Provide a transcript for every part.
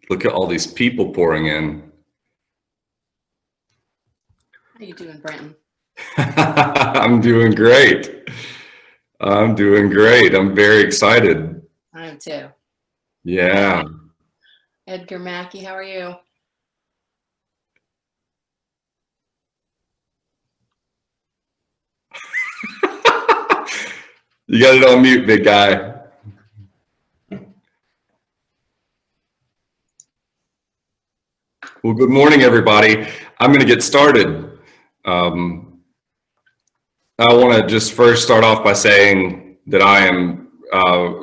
Look at all these people pouring in. How you doing, Brenton? I'm doing great. I'm very excited. I am too. Yeah. Edgar Mackey, how are you? You got it on mute, big guy. Well, good morning, everybody. I'm going to get started. I want to just first start off by saying that I am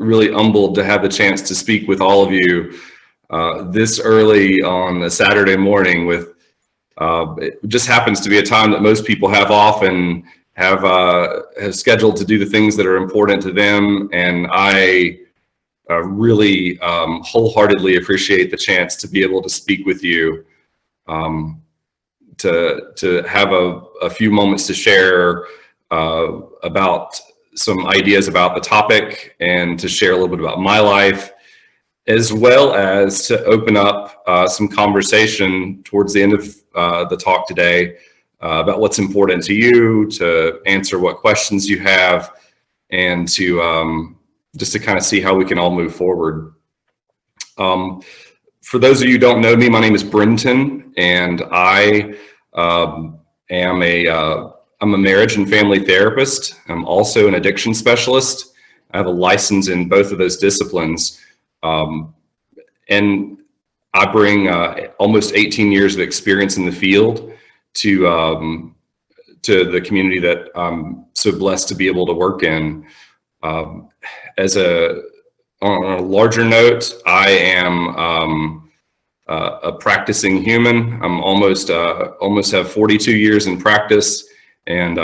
really humbled to have the chance to speak with all of you this early on a Saturday morning. It just happens to be a time that most people have off and have scheduled to do the things that are important to them, and I really wholeheartedly appreciate the chance to be able to speak with you, to have a few moments to share about some ideas about the topic and to share a little bit about my life, as well as to open up some conversation towards the end of the talk today about what's important to you, to answer what questions you have, and to just to kind of see how we can all move forward. For those of you who don't know me, my name is Brenton, and I am I'm a marriage and family therapist. I'm also an addiction specialist. I have a license in both of those disciplines. And I bring almost 18 years of experience in the field to the community that I'm so blessed to be able to work in. On a larger note, I am a practicing human. I'm almost have 42 years in practice, and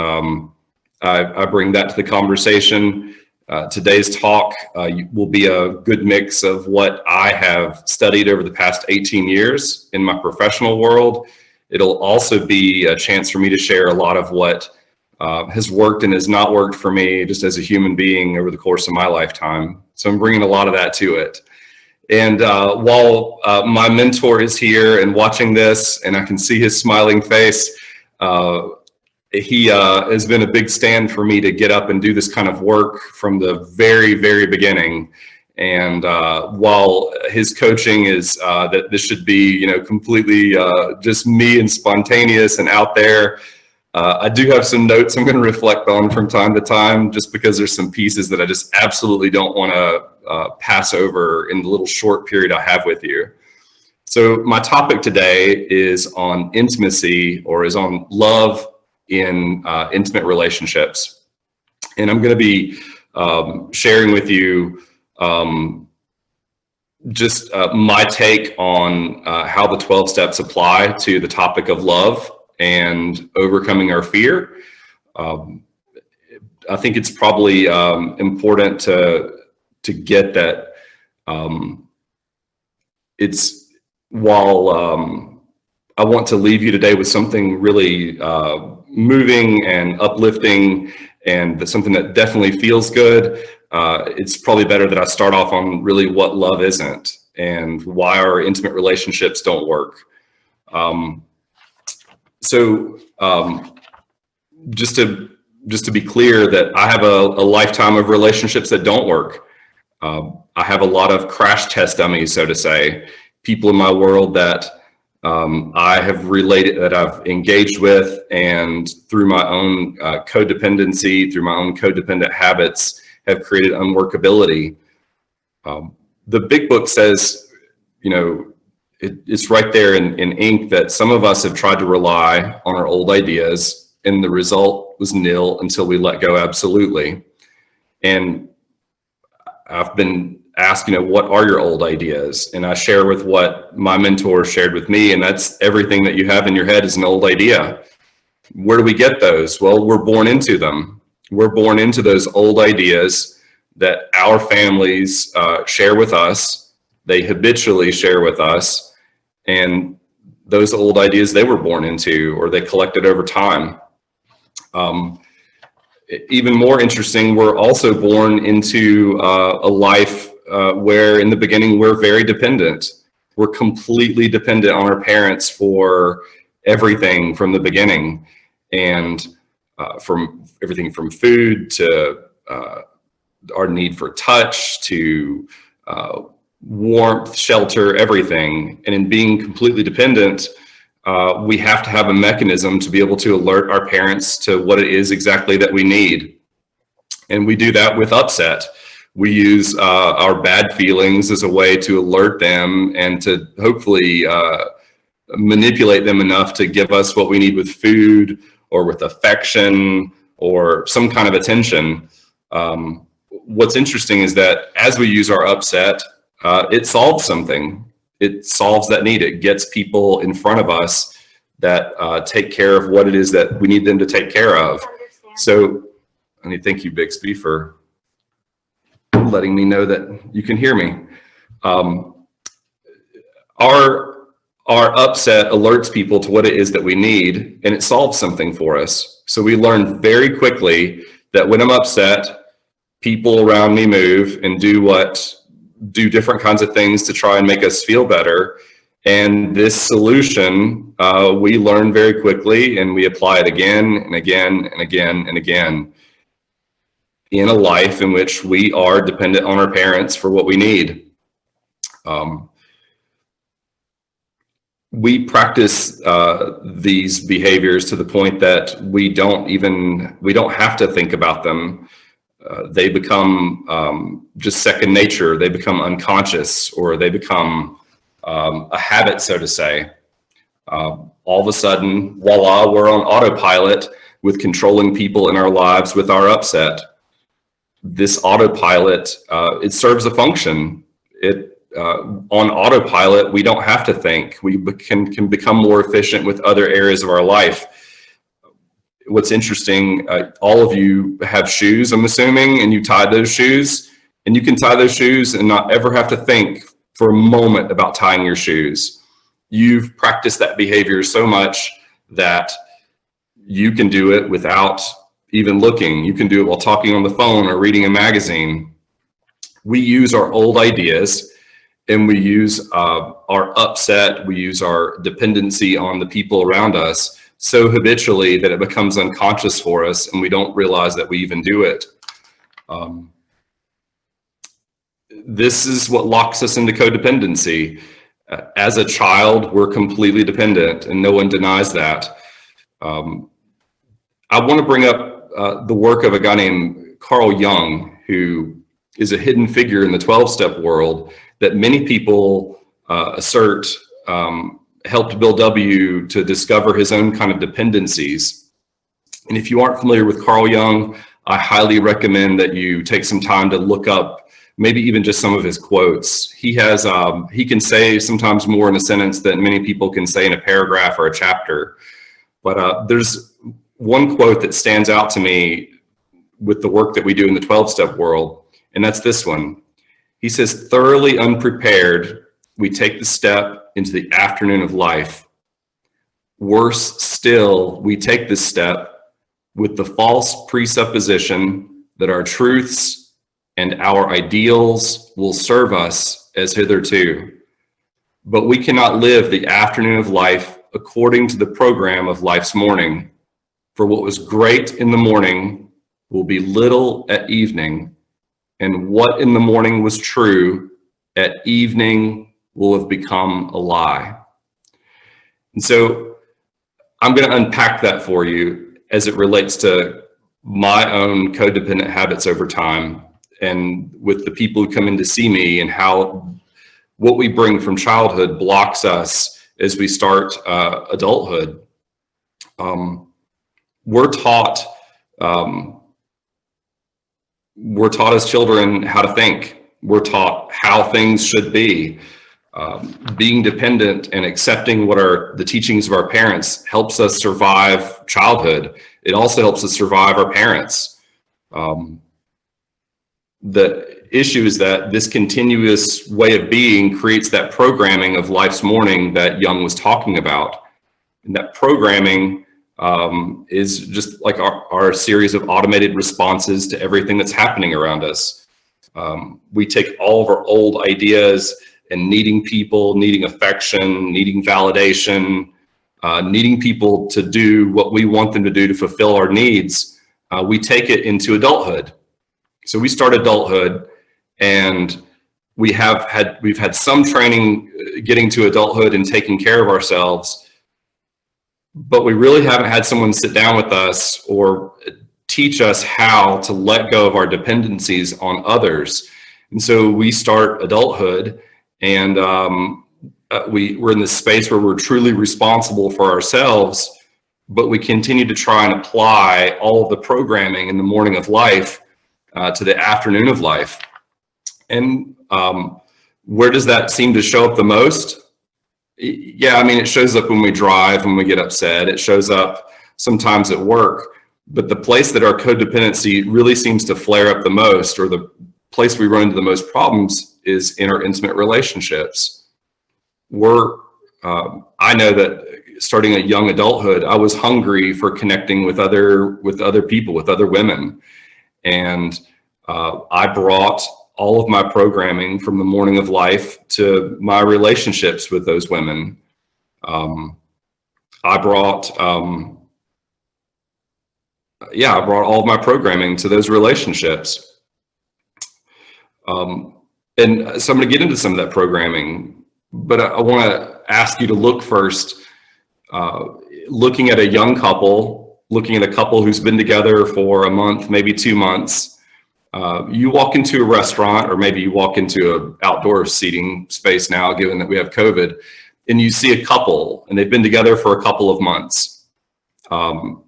I bring that to the conversation. Today's talk will be a good mix of what I have studied over the past 18 years in my professional world. It'll also be a chance for me to share a lot of what has worked and has not worked for me just as a human being over the course of my lifetime. So I'm bringing a lot of that to it. And while my mentor is here and watching this, and I can see his smiling face, he has been a big stand for me to get up and do this kind of work from the very, very beginning. And while his coaching is that this should be, completely just me and spontaneous and out there, I do have some notes I'm going to reflect on from time to time, just because there's some pieces that I just absolutely don't want to pass over in the little short period I have with you. So my topic today is on intimacy, or is on love in intimate relationships. And I'm going to be sharing with you just my take on how the 12 steps apply to the topic of love and overcoming our fear. I think it's probably important to get that while I want to leave you today with something really moving and uplifting, and something that definitely feels good, it's probably better that I start off on really what love isn't and why our intimate relationships don't work. So just to be clear, that I have a lifetime of relationships that don't work. I have a lot of crash test dummies, so to say, people in my world that I have related, that I've engaged with, and through my own codependency, through my own codependent habits, have created unworkability. The big book says, it's right there in ink, that some of us have tried to rely on our old ideas, and the result was nil until we let go absolutely. And I've been asked, what are your old ideas? And I share with what my mentor shared with me, and that's everything that you have in your head is an old idea. Where do we get those? Well, we're born into them. We're born into those old ideas that our families share with us. They habitually share with us, and those old ideas they were born into, or they collected over time. Even more interesting, we're also born into a life where in the beginning we're very dependent. we're completely dependent on our parents for everything from the beginning, and from everything from food to our need for touch to warmth, shelter, everything. And in being completely dependent, we have to have a mechanism to be able to alert our parents to what it is exactly that we need. And we do that with upset. We use our bad feelings as a way to alert them and to hopefully manipulate them enough to give us what we need with food or with affection or some kind of attention. What's interesting is that as we use our upset, it solves something. It solves that need. It gets people in front of us that take care of what it is that we need them to take care of. So, I mean, thank you, Bixby, for letting me know that you can hear me. Our upset alerts people to what it is that we need, and it solves something for us. So we learn very quickly that when I'm upset, people around me move and do different kinds of things to try and make us feel better. And this solution, we learn very quickly, and we apply it again and again and again and again in a life in which we are dependent on our parents for what we need. We practice these behaviors to the point that we don't have to think about them. They become just second nature. They become unconscious, or they become a habit, so to say. All of a sudden, voila, we're on autopilot with controlling people in our lives with our upset. This autopilot, it serves a function. On autopilot, we don't have to think. We can become more efficient with other areas of our life. What's interesting, all of you have shoes, I'm assuming, and you tie those shoes, and you can tie those shoes and not ever have to think for a moment about tying your shoes. You've practiced that behavior so much that you can do it without even looking. You can do it while talking on the phone or reading a magazine. We use our old ideas, and we use our upset, we use our dependency on the people around us so habitually that it becomes unconscious for us, and we don't realize that we even do it. This is what locks us into codependency. As a child, we're completely dependent, and no one denies that. I want to bring up the work of a guy named Carl Jung, who is a hidden figure in the 12-step world that many people assert helped Bill W. to discover his own kind of dependencies. And if you aren't familiar with Carl Jung, I highly recommend that you take some time to look up maybe even just some of his quotes. He can say sometimes more in a sentence than many people can say in a paragraph or a chapter. But there's one quote that stands out to me with the work that we do in the 12-step world, and that's this one. He says, thoroughly unprepared, we take the step into the afternoon of life. Worse still, we take this step with the false presupposition that our truths and our ideals will serve us as hitherto. But we cannot live the afternoon of life according to the program of life's morning. For what was great in the morning will be little at evening, and what in the morning was true at evening will have become a lie. And so I'm going to unpack that for you as it relates to my own codependent habits over time, and with the people who come in to see me, and how what we bring from childhood blocks us as we start adulthood. We're taught as children how to think. We're taught how things should be. Being dependent and accepting what are the teachings of our parents helps us survive childhood. It also helps us survive our parents. The issue is that this continuous way of being creates that programming of life's morning that Jung was talking about. And that programming is just like our series of automated responses to everything that's happening around us. We take all of our old ideas and needing people, needing affection, needing validation, needing people to do what we want them to do to fulfill our needs, we take it into adulthood. So we start adulthood, and we've had some training getting to adulthood and taking care of ourselves, but we really haven't had someone sit down with us or teach us how to let go of our dependencies on others. And so we start adulthood, and we're in this space where we're truly responsible for ourselves, but we continue to try and apply all of the programming in the morning of life to the afternoon of life. And where does that seem to show up the most? Yeah, I mean, it shows up when we drive, when we get upset. It shows up sometimes at work. But the place that our codependency really seems to flare up the most, or the place we run into the most problems, is in our intimate relationships. I know that starting at young adulthood, I was hungry for connecting with other people, with other women. And I brought all of my programming from the morning of life to my relationships with those women. I brought all of my programming to those relationships. And so I'm going to get into some of that programming, but I want to ask you to look first, looking at a young couple, looking at a couple who's been together for a month, maybe 2 months. You walk into a restaurant, or maybe you walk into an outdoor seating space now, given that we have COVID, and you see a couple, and they've been together for a couple of months.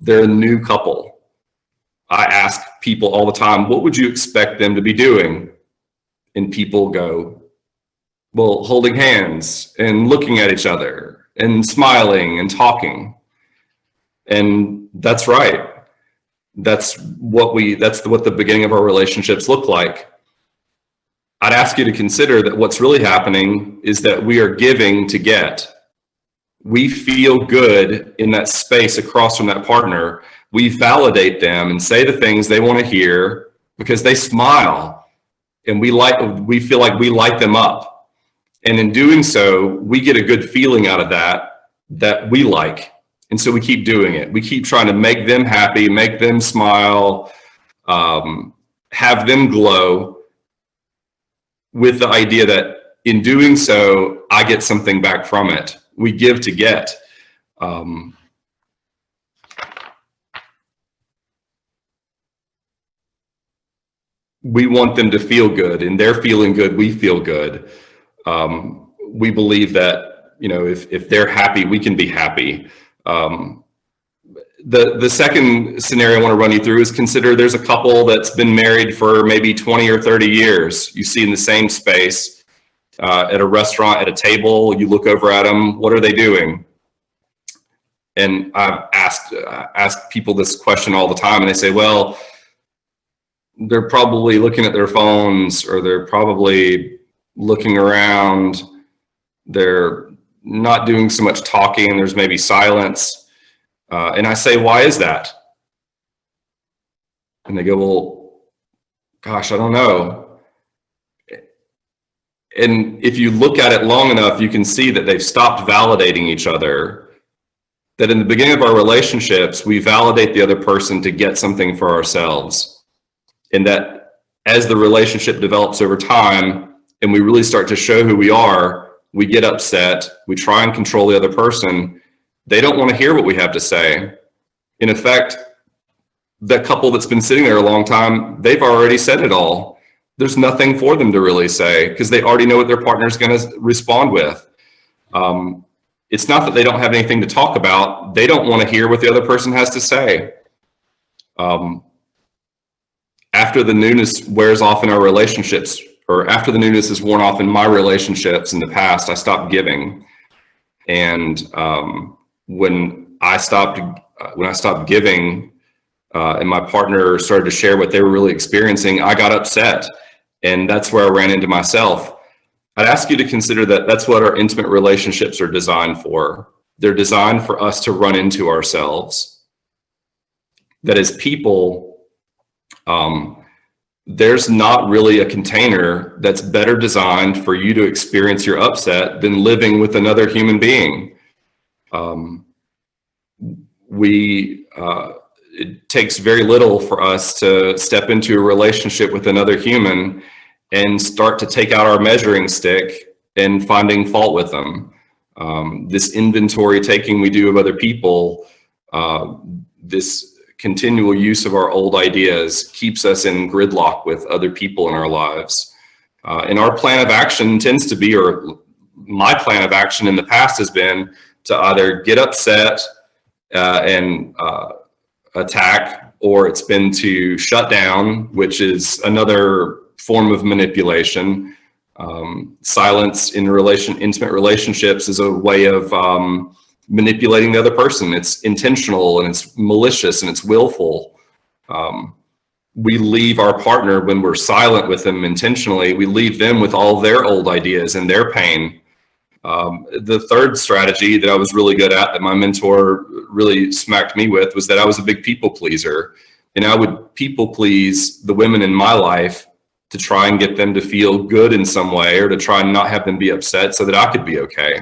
They're a new couple. I ask people all the time, what would you expect them to be doing? And people go, well, holding hands and looking at each other and smiling and talking. And that's right. That's what the beginning of our relationships look like. I'd ask you to consider that what's really happening is that we are giving to get. We feel good in that space across from that partner. We validate them and say the things they want to hear because they smile, and we feel like we light them up. And in doing so, we get a good feeling out of that we like. And so we keep doing it. We keep trying to make them happy, make them smile, have them glow, with the idea that in doing so, I get something back from it. We give to get. We want them to feel good, and they're feeling good, we feel good. We believe that, if they're happy, we can be happy. The second scenario I want to run you through is, consider there's a couple that's been married for maybe 20 or 30 years. You see in the same space, at a restaurant, at a table, you look over at them, what are they doing? And I've asked people this question all the time, and they say, well, they're probably looking at their phones, or they're probably looking around. They're not doing so much talking, and there's maybe silence. And I say, why is that? And they go, well, gosh, I don't know. And if you look at it long enough, you can see that they've stopped validating each other. That in the beginning of our relationships, we validate the other person to get something for ourselves. And that as the relationship develops over time, and we really start to show who we are, we get upset, we try and control the other person. They don't want to hear what we have to say. In effect, that couple that's been sitting there a long time, they've already said it all. There's nothing for them to really say, because they already know what their partner's going to respond with. It's not that they don't have anything to talk about. They don't want to hear what the other person has to say. After the newness wears off in our relationships, or after the newness is worn off in my relationships in the past, I stopped giving. And when I stopped giving, and my partner started to share what they were really experiencing, I got upset. And that's where I ran into myself. I'd ask you to consider that that's what our intimate relationships are designed for. They're designed for us to run into ourselves. That as people, there's not really a container that's better designed for you to experience your upset than living with another human being. It takes very little for us to step into a relationship with another human and start to take out our measuring stick and finding fault with them. This inventory taking we do of other people, this continual use of our old ideas keeps us in gridlock with other people in our lives. And our plan of action tends to be, or my plan of action in the past has been, to either get upset and attack, or it's been to shut down, which is another form of manipulation. Silence in intimate relationships is a way of manipulating the other person. It's intentional and it's malicious and it's willful. We leave our partner, when we're silent with them intentionally, we leave them with all their old ideas and their pain. The third strategy that I was really good at, that my mentor really smacked me with, was that I was a big people pleaser. And I would people please the women in my life to try and get them to feel good in some way, or to try and not have them be upset so that I could be okay.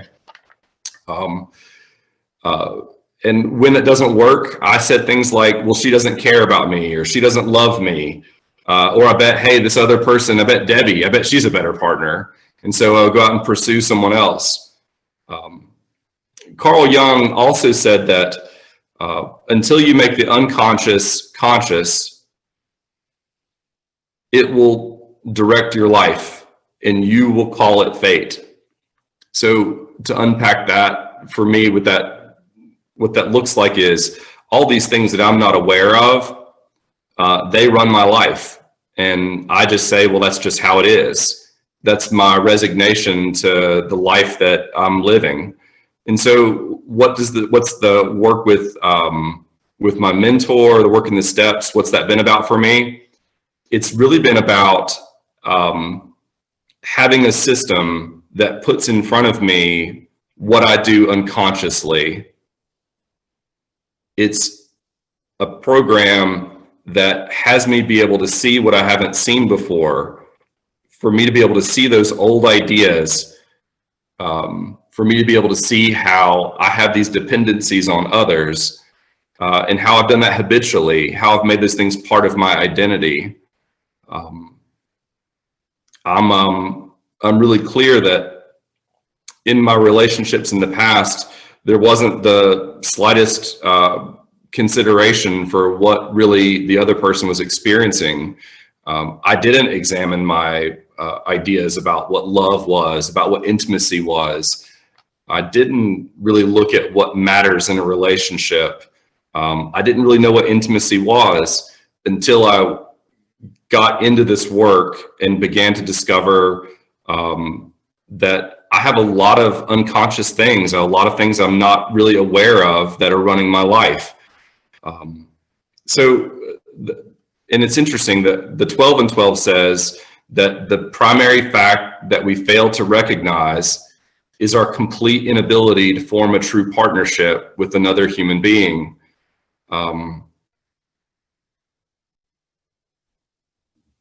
And when it doesn't work, I said things like, well, she doesn't care about me, or she doesn't love me. Or I bet, hey, this other person, I bet Debbie, I bet she's a better partner. And so I'll go out and pursue someone else. Carl Jung also said that until you make the unconscious conscious, it will direct your life and you will call it fate. So to unpack that for me, what that looks like is all these things that I'm not aware of, they run my life. And I just say, well, that's just how it is. That's my resignation to the life that I'm living. And so what's the work with my mentor, the work in the steps, what's that been about for me? It's really been about having a system that puts in front of me what I do unconsciously. It's a program that has me be able to see what I haven't seen before, for me to be able to see those old ideas, for me to be able to see how I have these dependencies on others, and how I've done that habitually, how I've made those things part of my identity. I'm really clear that in my relationships in the past, there wasn't the slightest consideration for what really the other person was experiencing. I didn't examine my ideas about what love was, about what intimacy was. I didn't really look at what matters in a relationship. I didn't really know what intimacy was until I got into this work and began to discover that I have a lot of unconscious things, a lot of things I'm not really aware of that are running my life. And it's interesting that the 12 and 12 says that the primary fact that we fail to recognize is our complete inability to form a true partnership with another human being.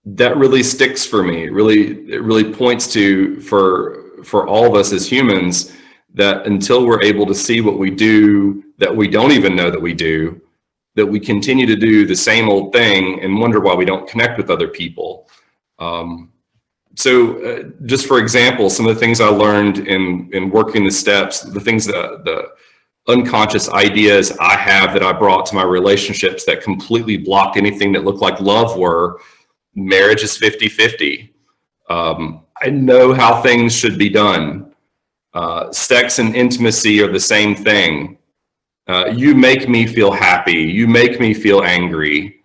That really sticks for me. It really points to, for all of us as humans, that until we're able to see what we do that we don't even know that we do, that we continue to do the same old thing and wonder why we don't connect with other people. Just for example, some of the things I learned in working the steps, the things that the unconscious ideas I have that I brought to my relationships that completely blocked anything that looked like love were: marriage is 50-50. I know how things should be done. Sex and intimacy are the same thing. You make me feel happy. You make me feel angry.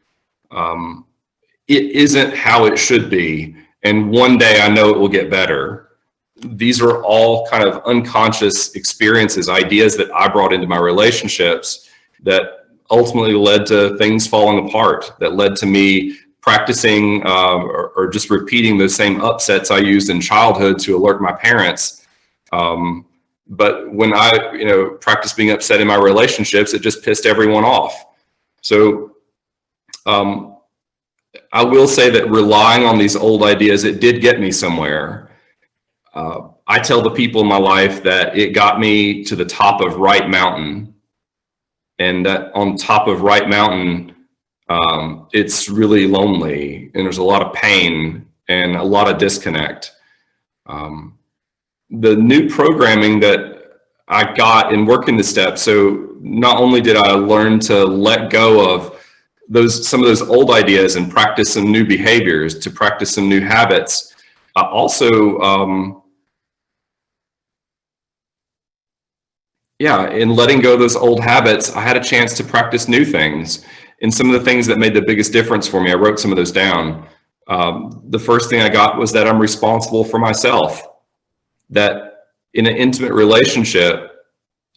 It isn't how it should be. And one day I know it will get better. These are all kind of unconscious experiences, ideas that I brought into my relationships that ultimately led to things falling apart, that led to me practicing or just repeating those same upsets I used in childhood to alert my parents. But when I, practiced being upset in my relationships, it just pissed everyone off. So I will say that relying on these old ideas, it did get me somewhere. I tell the people in my life that it got me to the top of Right Mountain, and that on top of Right Mountain, it's really lonely and there's a lot of pain and a lot of disconnect. The new programming that I got in working the steps, so not only did I learn to let go of some of those old ideas and practice some new behaviors, to practice some new habits, I also in letting go of those old habits, I had a chance to practice new things. And some of the things that made the biggest difference for me, I wrote some of those down. The first thing I got was that I'm responsible for myself. That in an intimate relationship,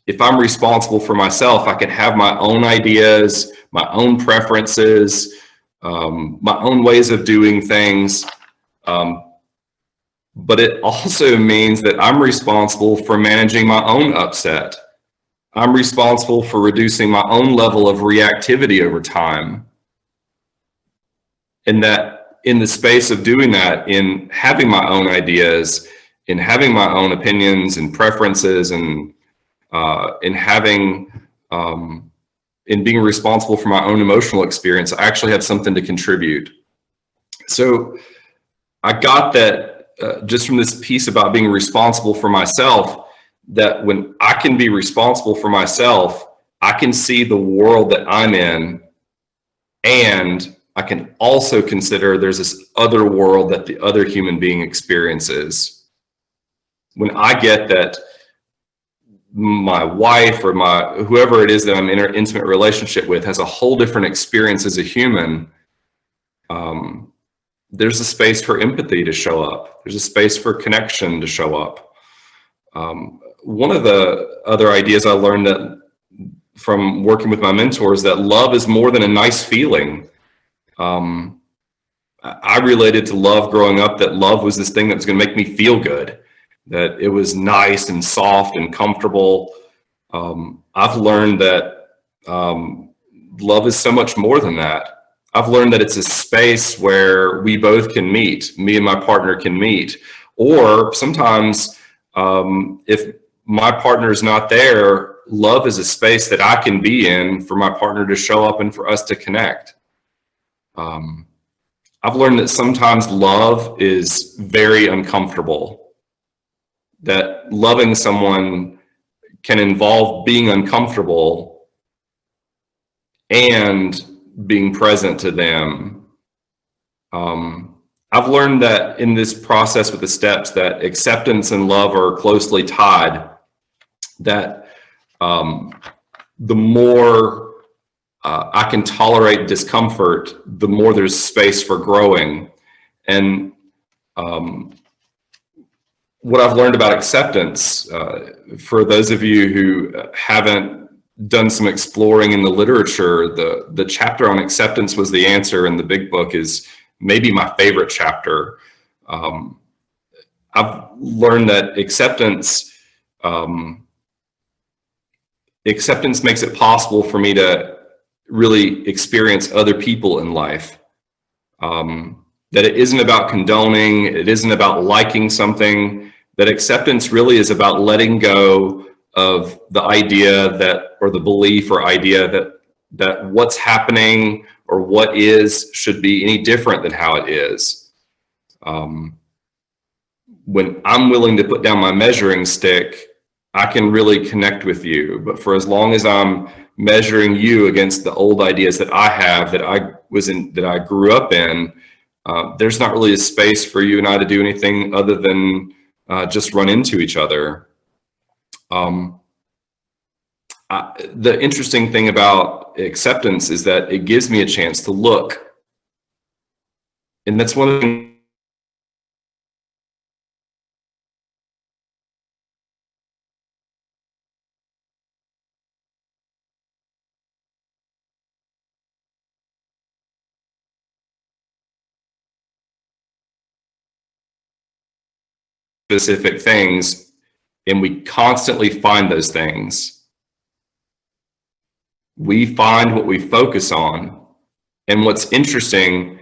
if I'm responsible for myself, I can have my own ideas, my own preferences, my own ways of doing things. But it also means that I'm responsible for managing my own upset. I'm responsible for reducing my own level of reactivity over time. And that in the space of doing that, in having my own ideas, in having my own opinions and preferences, and in being responsible for my own emotional experience, I actually have something to contribute. So I got that just from this piece about being responsible for myself, that when I can be responsible for myself, I can see the world that I'm in, and I can also consider there's this other world that the other human being experiences. When I get that my wife or whoever it is that I'm in an intimate relationship with has a whole different experience as a human, there's a space for empathy to show up. There's a space for connection to show up. One of the other ideas I learned that from working with my mentors, that love is more than a nice feeling. I related to love growing up, that love was this thing that was going to make me feel good, that it was nice and soft and comfortable. I've learned that love is so much more than that. I've learned that it's a space where we both can meet, me and my partner can meet, or sometimes if my partner is not there, love is a space that I can be in for my partner to show up and for us to connect. I've learned that sometimes love is very uncomfortable, that loving someone can involve being uncomfortable and being present to them. I've learned that in this process with the steps, that acceptance and love are closely tied, that the more I can tolerate discomfort, the more there's space for growing. And what I've learned about acceptance, for those of you who haven't done some exploring in the literature, the chapter on acceptance was the answer in the big book is maybe my favorite chapter. I've learned that acceptance makes it possible for me to really experience other people in life. That it isn't about condoning, it isn't about liking something, that acceptance really is about letting go of the idea that, or the belief or idea that what's happening or what is should be any different than how it is. When I'm willing to put down my measuring stick, I can really connect with you. But for as long as I'm measuring you against the old ideas that I have, that I grew up in, there's not really a space for you and I to do anything other than just run into each other. The interesting thing about acceptance is that it gives me a chance to look. And that's one of the specific things, and we constantly find those things. We find what we focus on. And what's interesting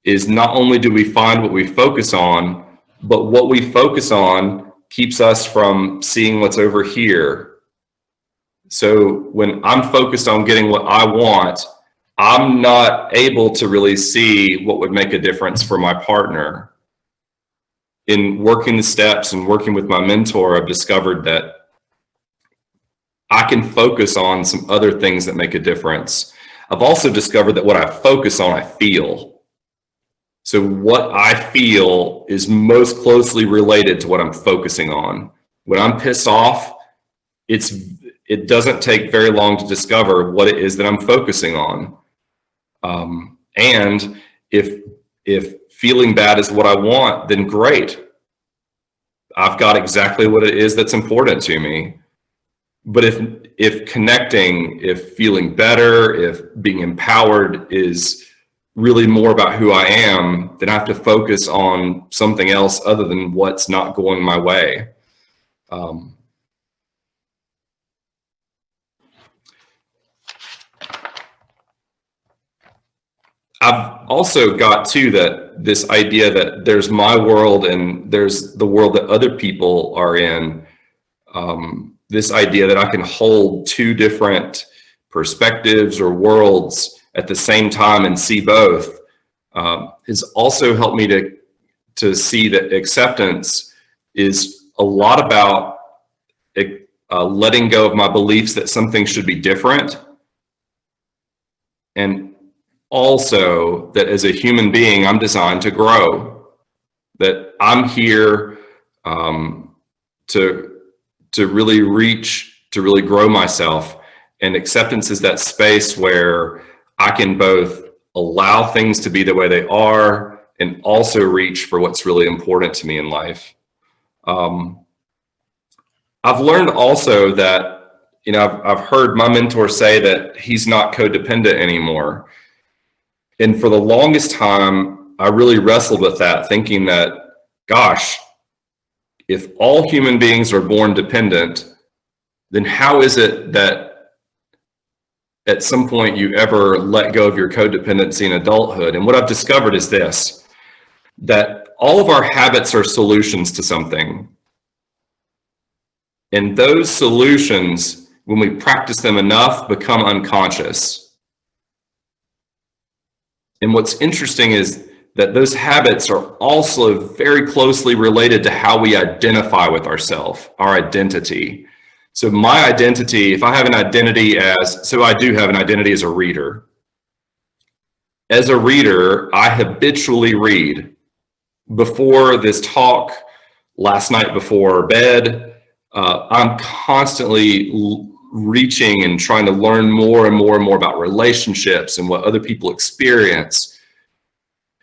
is not only do we find what we focus on, but what we focus on keeps us from seeing what's over here. So when I'm focused on getting what I want, I'm not able to really see what would make a difference for my partner. In working the steps and working with my mentor, I've discovered that I can focus on some other things that make a difference. I've also discovered that what I focus on, I feel. So what I feel is most closely related to what I'm focusing on. When I'm pissed off, it doesn't take very long to discover what it is that I'm focusing on. And if feeling bad is what I want, then great. I've got exactly what it is that's important to me. But if connecting, if feeling better, if being empowered is really more about who I am, then I have to focus on something else other than what's not going my way. I've also got to this idea that there's my world and there's the world that other people are in. This idea that I can hold two different perspectives or worlds at the same time and see both has also helped me to see that acceptance is a lot about letting go of my beliefs that something should be different, and also that as a human being, I'm designed to grow, that I'm here to really reach, to really grow myself. And acceptance is that space where I can both allow things to be the way they are and also reach for what's really important to me in life. I've learned also that, I've heard my mentor say that he's not codependent anymore. And for the longest time, I really wrestled with that, thinking that, gosh, if all human beings are born dependent, then how is it that at some point you ever let go of your codependency in adulthood? And what I've discovered is this, that all of our habits are solutions to something. And those solutions, when we practice them enough, become unconscious. And what's interesting is that those habits are also very closely related to how we identify with ourselves, our identity. So my identity, if I have an identity I do have an identity as a reader. As a reader, I habitually read. Before this talk, last night before bed, I'm constantly reaching and trying to learn more and more and more about relationships and what other people experience.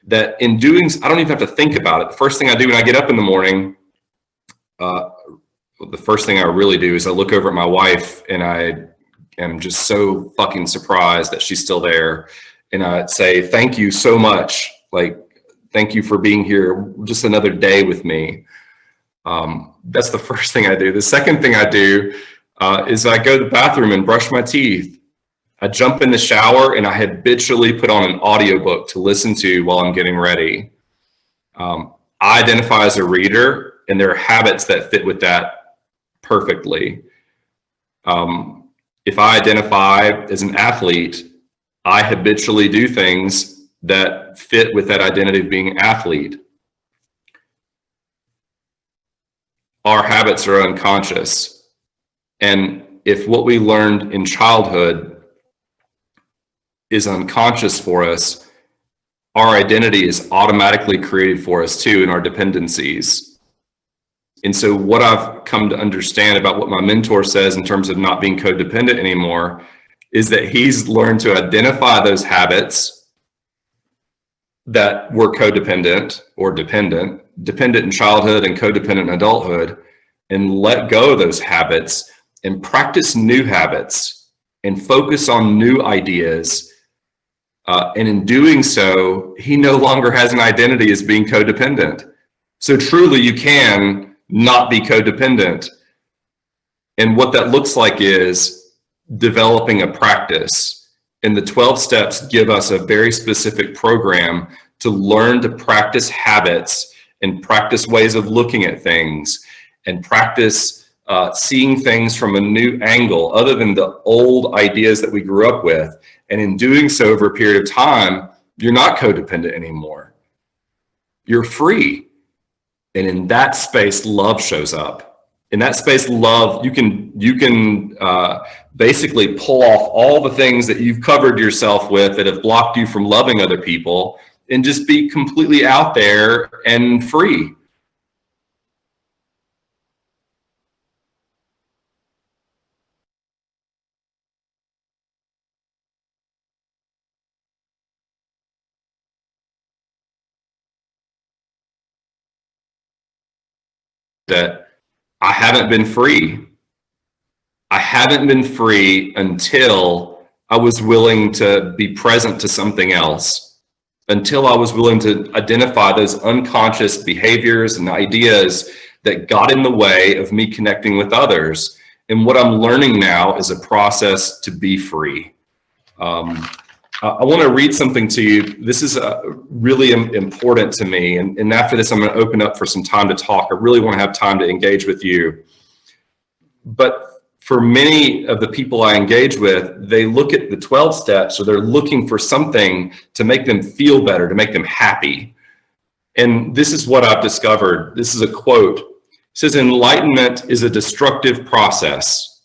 That in doing, I don't even have to think about it. The first thing I do when I get up in the morning, the first thing I really do is I look over at my wife and I am just so fucking surprised that she's still there. And I say, thank you so much. Like, thank you for being here just another day with me. That's the first thing I do. The second thing I do is I go to the bathroom and brush my teeth. I jump in the shower and I habitually put on an audiobook to listen to while I'm getting ready. I identify as a reader, and there are habits that fit with that perfectly. If I identify as an athlete, I habitually do things that fit with that identity of being an athlete. Our habits are unconscious. And if what we learned in childhood is unconscious for us, our identity is automatically created for us too in our dependencies. And so what I've come to understand about what my mentor says in terms of not being codependent anymore is that he's learned to identify those habits that were codependent or dependent in childhood and codependent in adulthood, and let go of those habits and practice new habits and focus on new ideas. And in doing so, he no longer has an identity as being codependent. So truly, you can not be codependent. And what that looks like is developing a practice. And the 12 steps give us a very specific program to learn to practice habits and practice ways of looking at things and practice seeing things from a new angle other than the old ideas that we grew up with. And in doing so over a period of time, you're not codependent anymore. You're free. And in that space, love shows up. In that space, love, you can basically pull off all the things that you've covered yourself with that have blocked you from loving other people and just be completely out there and free. That I haven't been free. I haven't been free until I was willing to be present to something else, until I was willing to identify those unconscious behaviors and ideas that got in the way of me connecting with others. And what I'm learning now is a process to be free. I want to read something to you. This is really important to me. And after this, I'm going to open up for some time to talk. I really want to have time to engage with you. But for many of the people I engage with, they look at the 12 steps, or they're looking for something to make them feel better, to make them happy. And this is what I've discovered. This is a quote. It says, "Enlightenment is a destructive process.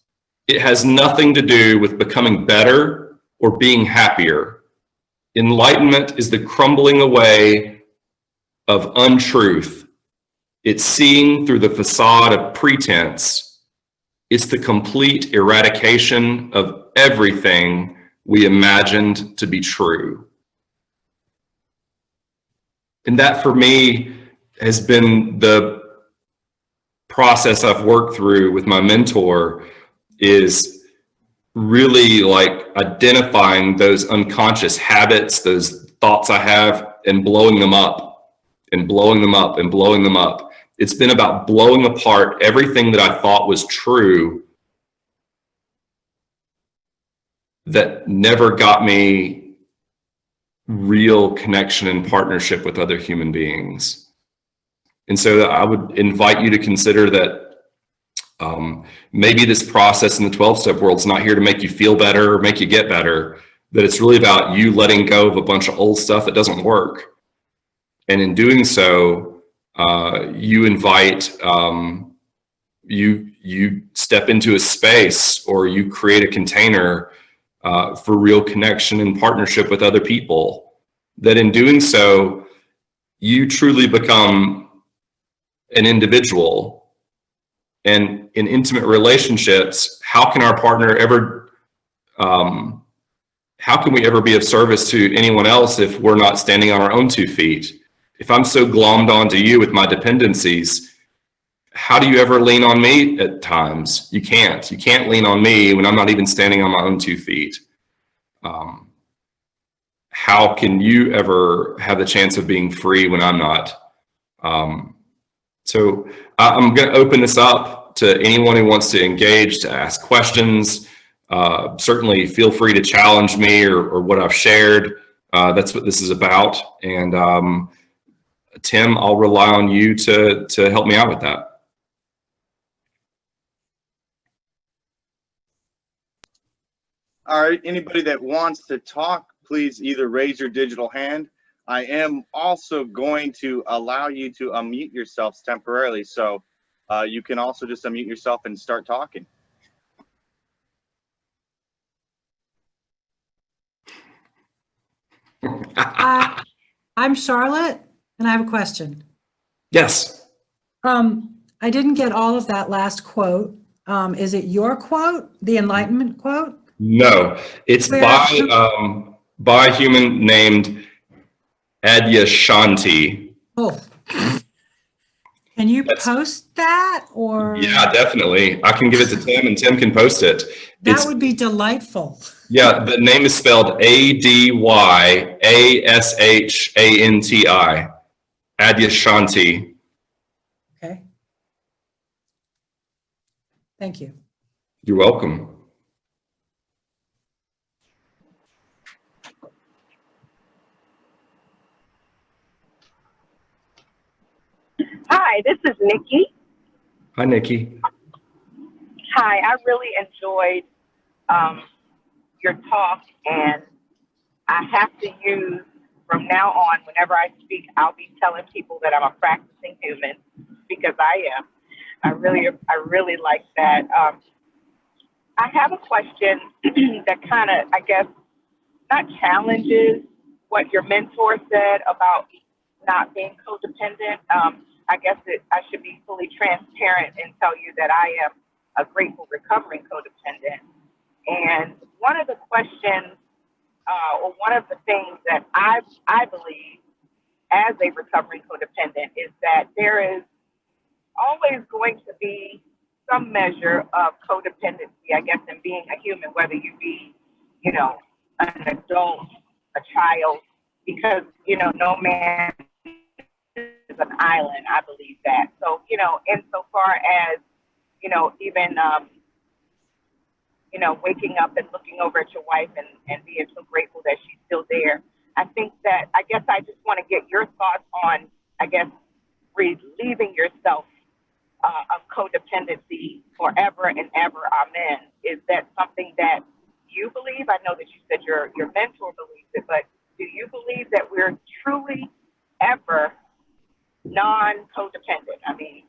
It has nothing to do with becoming better or being happier. Enlightenment is the crumbling away of untruth. It's seeing through the facade of pretense. It's the complete eradication of everything we imagined to be true." And that for me has been the process I've worked through with my mentor, is really like identifying those unconscious habits, those thoughts I have, and blowing them up and blowing them up and blowing them up. It's been about blowing apart everything that I thought was true that never got me real connection and partnership with other human beings. And so I would invite you to consider that maybe this process in the 12-step world is not here to make you feel better or make you get better, that it's really about you letting go of a bunch of old stuff that doesn't work. And in doing so, you invite, you step into a space, or you create a container for real connection and partnership with other people. That in doing so, you truly become an individual. And in intimate relationships, how can our partner ever, how can we ever be of service to anyone else if we're not standing on our own 2 feet? If I'm so glommed onto you with my dependencies, how do you ever lean on me at times? You can't. You can't lean on me when I'm not even standing on my own 2 feet. How can you ever have the chance of being free when I'm not? So I'm going to open this up to anyone who wants to engage, to ask questions. Certainly feel free to challenge me or what I've shared. That's what this is about. And Tim, I'll rely on you to help me out with that. All right, anybody that wants to talk, please either raise your digital hand. I am also going to allow you to unmute yourselves temporarily, so you can also just unmute yourself and start talking. I'm Charlotte, and I have a question. Yes. I didn't get all of that last quote. Is it your quote, the Enlightenment quote? No, it's by a human named Adyashanti. Oh, can you post that, or? Yeah, definitely. I can give it to Tim, and Tim can post it. That would be delightful. Yeah, the name is spelled Adyashanti. Adyashanti. Okay. Thank you. You're welcome. Hi, this is Nikki. Hi, Nikki. Hi, I really enjoyed your talk, and I have to use, from now on, whenever I speak, I'll be telling people that I'm a practicing human, because I am. I really like that. I have a question that kind of, I guess, not challenges what your mentor said about not being codependent. I guess I should be fully transparent and tell you that I am a grateful recovering codependent. And one of the questions, or one of the things that I believe as a recovering codependent is that there is always going to be some measure of codependency, I guess, in being a human, whether you be, you know, an adult, a child, because, you know, no man is an island, I believe that. So, you know, insofar as, you know, even, you know, waking up and looking over at your wife and being so grateful that she's still there. I think that, I guess I just want to get your thoughts on, I guess, relieving yourself of codependency forever and ever, amen. Is that something that you believe? I know that you said your mentor believes it, but do you believe that we're truly ever non-codependent? I mean,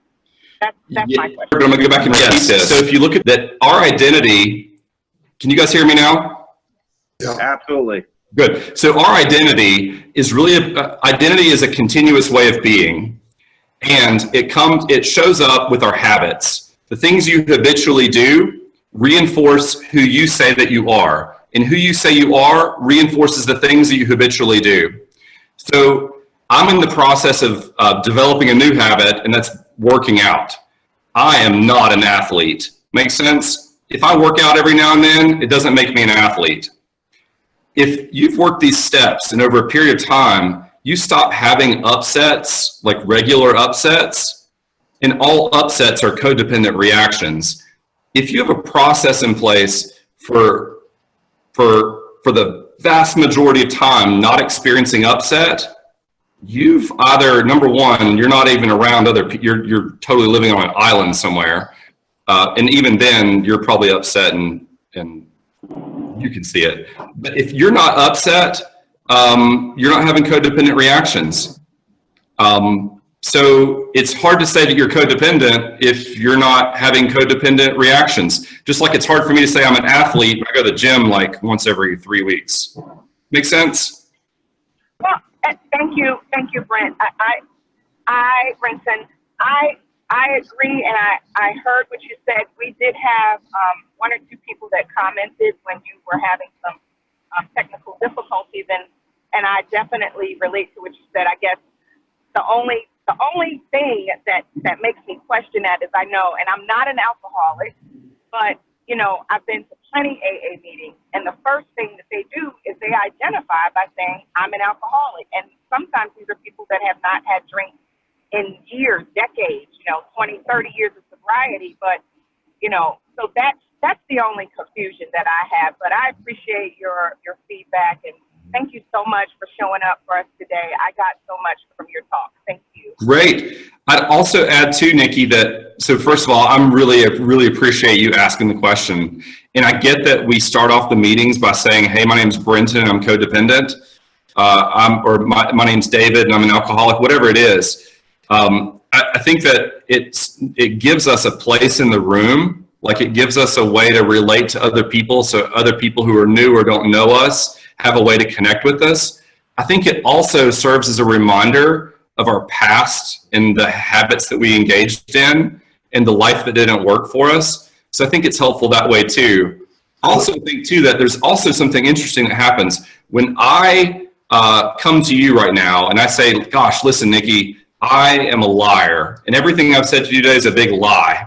that's my question. I'm going to go back and repeat this. So if you look at that, our identity, can you guys hear me now? Yeah. Absolutely. Good. So our identity is really, identity is a continuous way of being. And it shows up with our habits. The things you habitually do reinforce who you say that you are. And who you say you are reinforces the things that you habitually do. So I'm in the process of developing a new habit, and that's working out. I am not an athlete. Make sense? If I work out every now and then, it doesn't make me an athlete. If you've worked these steps and over a period of time, you stop having upsets, like regular upsets, and all upsets are codependent reactions. If you have a process in place for the vast majority of time not experiencing upset, you've either, number one, you're not even around other people, you're totally living on an island somewhere, and even then, you're probably upset and you can see it. But if you're not upset, you're not having codependent reactions. So it's hard to say that you're codependent if you're not having codependent reactions. Just like it's hard for me to say I'm an athlete when I go to the gym like once every 3 weeks. Make sense? Well, thank you, Brent. Brenton, I agree, and I heard what you said. We did have one or two people that commented when you were having some technical difficulties, and I definitely relate to what you said. I guess the only thing that makes me question that is I know, and I'm not an alcoholic, but you know, I've been to plenty AA meetings, and the first thing that they do is they identify by saying I'm an alcoholic, and sometimes these are people that have not had drinks in years, decades, you know, 20, 30 years of sobriety, but you know, so that's the only confusion that I have. But I appreciate your feedback, and thank you so much for showing up for us today. I got so much from your talk. Thank you. Great. I'd also add too, Nikki, that, so first of all, I'm really appreciate you asking the question. And I get that we start off the meetings by saying, hey, my name's Brenton, I'm codependent. My name's David and I'm an alcoholic, whatever it is. I think that it gives us a place in the room, like it gives us a way to relate to other people, so other people who are new or don't know us have a way to connect with us. I think it also serves as a reminder of our past and the habits that we engaged in and the life that didn't work for us. So I think it's helpful that way too. I also think too that there's also something interesting that happens when I come to you right now and I say, gosh, listen, Nikki, I am a liar and everything I've said to you today is a big lie.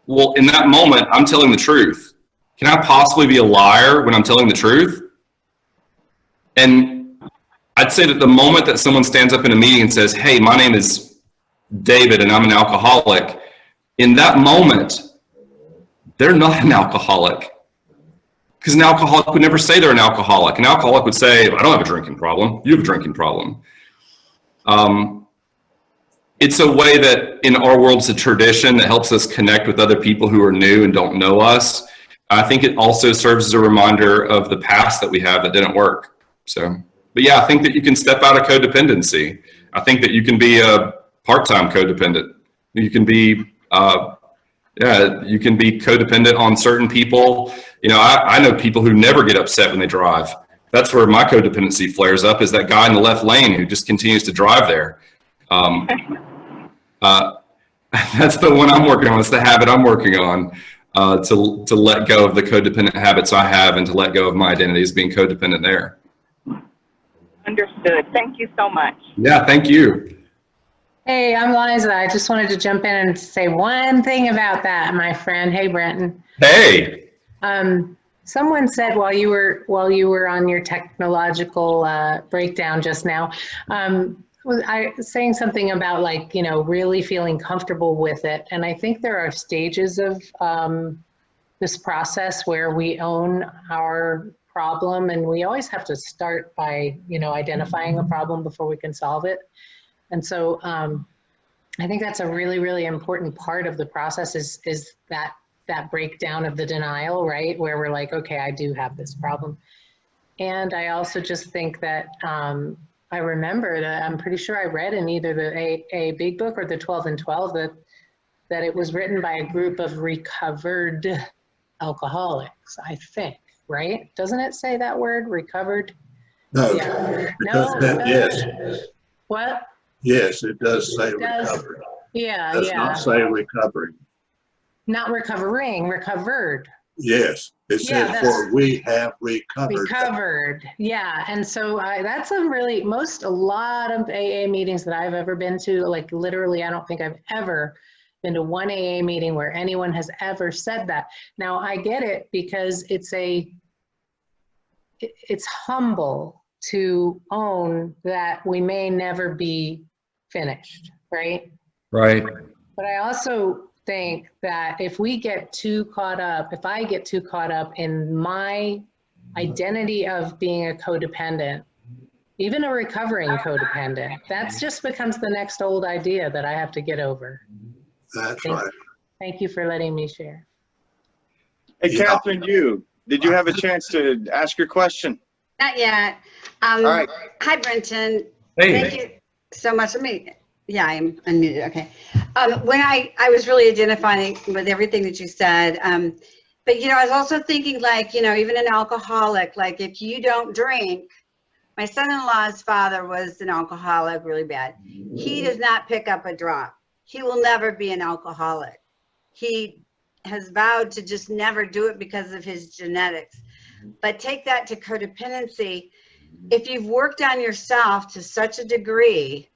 Well, in that moment, I'm telling the truth. Can I possibly be a liar when I'm telling the truth? And I'd say that the moment that someone stands up in a meeting and says, hey, my name is David and I'm an alcoholic, in that moment, they're not an alcoholic. Because an alcoholic would never say they're an alcoholic. An alcoholic would say, I don't have a drinking problem. You have a drinking problem. it's a way that in our world, it's a tradition that helps us connect with other people who are new and don't know us. I think it also serves as a reminder of the past that we have that didn't work. So, but yeah, I think that you can step out of codependency. I think that you can be a part-time codependent. You can be, you can be codependent on certain people. You know, I know people who never get upset when they drive. That's where my codependency flares up, is that guy in the left lane who just continues to drive there. That's the one I'm working on. It's the habit I'm working on, to let go of the codependent habits I have and to let go of my identity as being codependent there. Understood. Thank you so much. Yeah, thank you. Hey, I'm Liza. I just wanted to jump in and say one thing about that, my friend. Hey, Brenton. Hey. Someone said while you were on your technological breakdown just now, I was saying something about, like, you know, really feeling comfortable with it. And I think there are stages of this process where we own our problem, and we always have to start by, you know, identifying a problem before we can solve it. And so I think that's a really, really important part of the process, is that breakdown of the denial, right? Where we're like, okay, I do have this problem. And I also just think that I remember that I'm pretty sure I read in either the A Big Book or the 12 and 12 that it was written by a group of recovered alcoholics, I think, right? Doesn't it say that word, recovered? No, Yeah. because yes, What? yes, it does say It does. recovered. Yeah, It does yeah. not say recovering. Not recovering, recovered. Yes, it Yeah, says, that's- for we have recovered. Recovered, yeah. And so that's a lot of AA meetings that I've ever been to, like literally, I don't think I've ever been to one AA meeting where anyone has ever said that. Now I get it, because it's humble to own that we may never be finished, right? Right. But I also think that if I get too caught up in my identity of being a codependent, even a recovering codependent, that just becomes the next old idea that I have to get over. That's right. Thank you for letting me share. Hey, Yeah. Catherine, did you have a chance to ask your question? Not yet. All right. Hi, Brenton. Hey. Thank you so much. Yeah, I'm unmuted. Okay. When I was really identifying with everything that you said, but, you know, I was also thinking, like, you know, even an alcoholic, like, if you don't drink, my son-in-law's father was an alcoholic, really bad. He does not pick up a drop. He will never be an alcoholic. He has vowed to just never do it because of his genetics. But take that to codependency. If you've worked on yourself to such a degree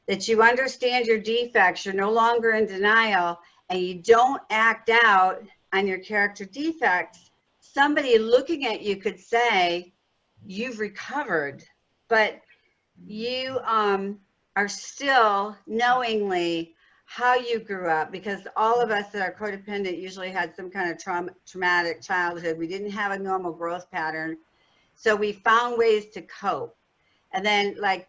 that you understand your defects, you're no longer in denial, and you don't act out on your character defects, somebody looking at you could say, you've recovered, but you are still knowingly how you grew up, because all of us that are codependent usually had some kind of traumatic childhood. We didn't have a normal growth pattern. So we found ways to cope. And then, like,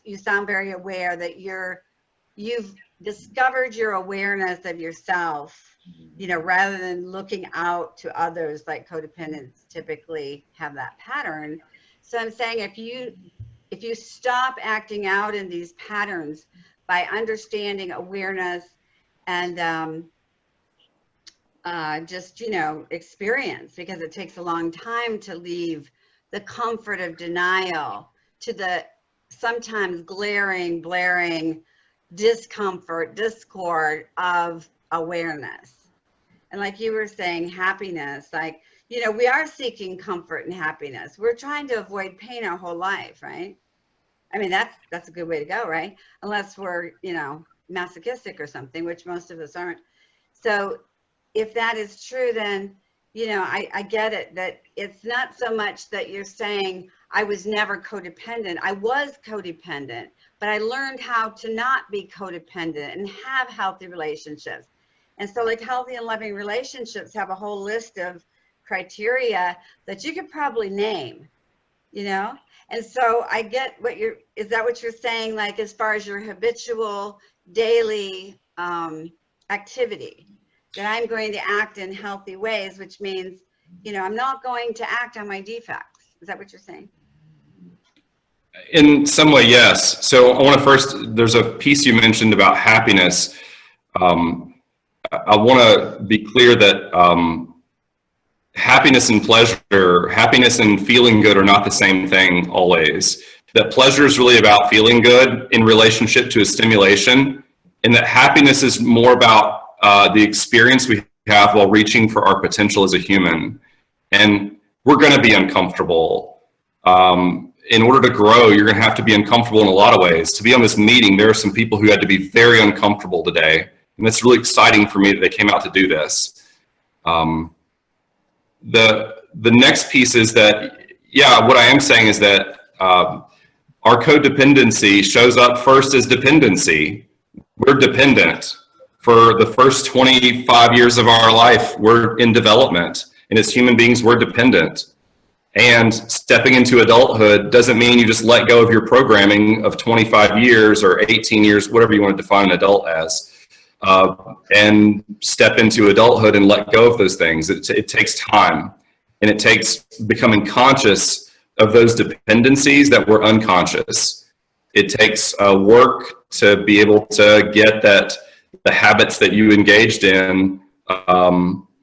you sound very aware that you've discovered your awareness of yourself, you know, rather than looking out to others, like codependents typically have that pattern. So I'm saying, if you stop acting out in these patterns by understanding awareness and just, you know, experience, because it takes a long time to leave the comfort of denial to the sometimes blaring discomfort, discord of awareness. And like you were saying, happiness, like, you know, we are seeking comfort and happiness. We're trying to avoid pain our whole life, right? I mean, that's a good way to go, right? Unless we're, you know, masochistic or something, which most of us aren't. So if that is true, then, you know, I get it, that it's not so much that you're saying I was never codependent. I was codependent, but I learned how to not be codependent and have healthy relationships. And so, like, healthy and loving relationships have a whole list of criteria that you could probably name, you know? And so I get is that what you're saying? Like, as far as your habitual daily activity, that I'm going to act in healthy ways, which means, you know, I'm not going to act on my defects. Is that what you're saying? In some way, yes. So I want to first, there's a piece you mentioned about happiness. I want to be clear that happiness and pleasure, happiness and feeling good are not the same thing always. That pleasure is really about feeling good in relationship to a stimulation, and that happiness is more about the experience we have while reaching for our potential as a human. And we're going to be uncomfortable. In order to grow, you're going to have to be uncomfortable in a lot of ways. To be on this meeting, there are some people who had to be very uncomfortable today. And it's really exciting for me that they came out to do this. The next piece is that, yeah, what I am saying is that our codependency shows up first as dependency. We're dependent. For the first 25 years of our life, we're in development. And as human beings, we're dependent. And stepping into adulthood doesn't mean you just let go of your programming of 25 years or 18 years, whatever you want to define an adult as, and step into adulthood and let go of those things. It takes time, and it takes becoming conscious of those dependencies that were unconscious. It takes work to be able to get that the habits that you engaged in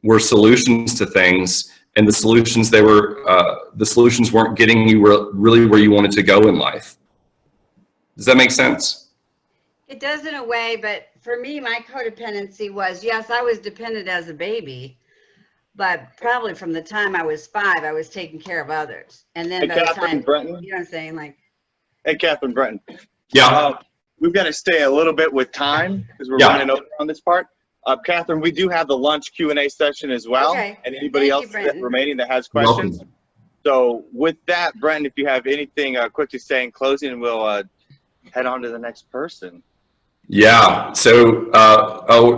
were solutions to things. And the solutions weren't getting you really where you wanted to go in life. Does that make sense? It does in a way, but for me, my codependency was, yes, I was dependent as a baby, but probably from the time I was 5, I was taking care of others. And then Hey, by the Catherine time, Brenton. you know what I'm saying? Like, Hey, Catherine Brenton. Yeah. We've got to stay a little bit with time because we're running over on this part. Catherine, we do have the lunch Q&A session as well. Okay. And anybody Thank else you, Brenton. remaining that has questions. So with that, Brenton, if you have anything quick to say in closing, we'll head on to the next person. Yeah. So,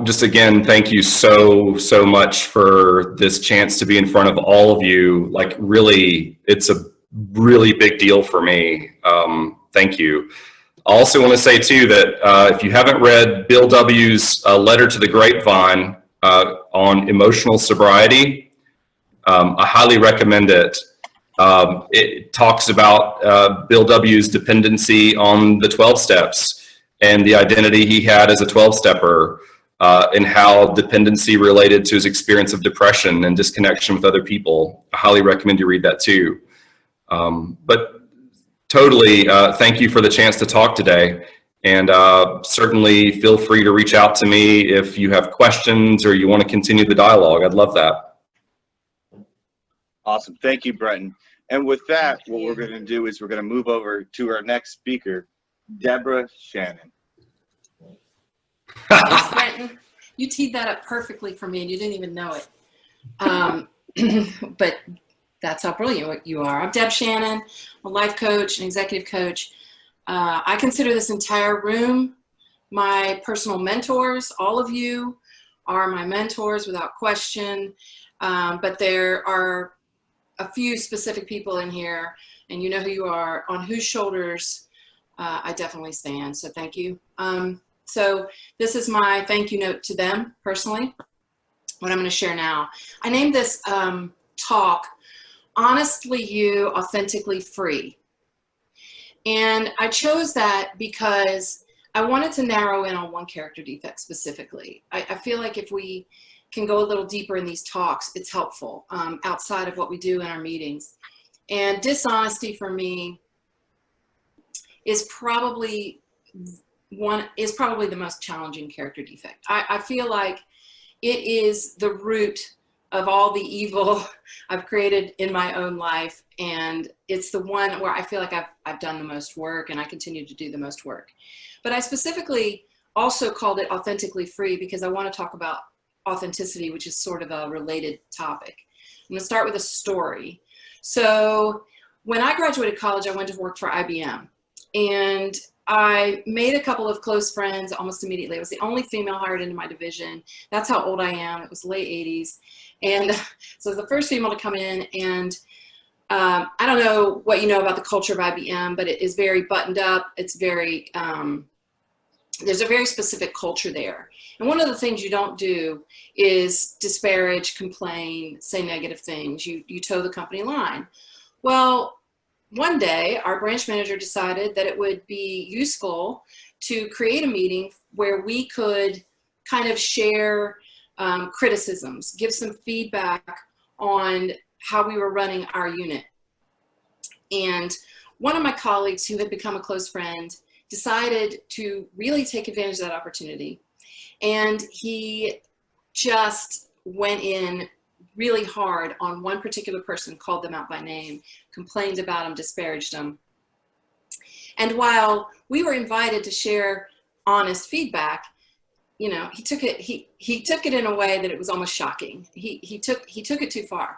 just again, thank you so much for this chance to be in front of all of you. Like, really, it's a really big deal for me. Thank you. I also want to say, too, that if you haven't read Bill W.'s Letter to the Grapevine on emotional sobriety, I highly recommend it. It talks about Bill W.'s dependency on the 12 steps and the identity he had as a 12-stepper, and how dependency related to his experience of depression and disconnection with other people. I highly recommend you read that, too. But totally, thank you for the chance to talk today. And certainly feel free to reach out to me if you have questions or you want to continue the dialogue. I'd love that. Awesome. Thank you, Brenton. And with that, what we're going to do is we're going to move over to our next speaker, Deborah Shannon. Thanks, Brenton. You teed that up perfectly for me, and you didn't even know it. But that's how brilliant you are. I'm Deb Shannon, a life coach and executive coach. I consider this entire room my personal mentors. All of you are my mentors without question. But there are a few specific people in here, and you know who you are, on whose shoulders I definitely stand. So thank you. So this is my thank you note to them personally, what I'm going to share now. I named this talk, Honestly You, Authentically Free. And I chose that because I wanted to narrow in on one character defect specifically. I feel like if we can go a little deeper in these talks, it's helpful outside of what we do in our meetings. And dishonesty for me is probably the most challenging character defect. I feel like it is the root of all the evil I've created in my own life, and it's the one where I feel like I've done the most work, and I continue to do the most work. But I specifically also called it Authentically Free because I want to talk about authenticity, which is sort of a related topic. I'm going to start with a story. So when I graduated college, I went to work for IBM, and I made a couple of close friends almost immediately. I was the only female hired into my division. That's how old I am. It was late 80s. And so the first female to come in, and I don't know what you know about the culture of IBM, but it is very buttoned up. It's very there's a very specific culture there. And one of the things you don't do is disparage, complain, say negative things. You toe the company line. Well, one day our branch manager decided that it would be useful to create a meeting where we could kind of share criticisms, give some feedback on how we were running our unit. And one of my colleagues who had become a close friend decided to really take advantage of that opportunity. And he just went in really hard on one particular person, called them out by name, complained about them, disparaged them. And while we were invited to share honest feedback, you know, he took it in a way that it was almost shocking. He took it too far.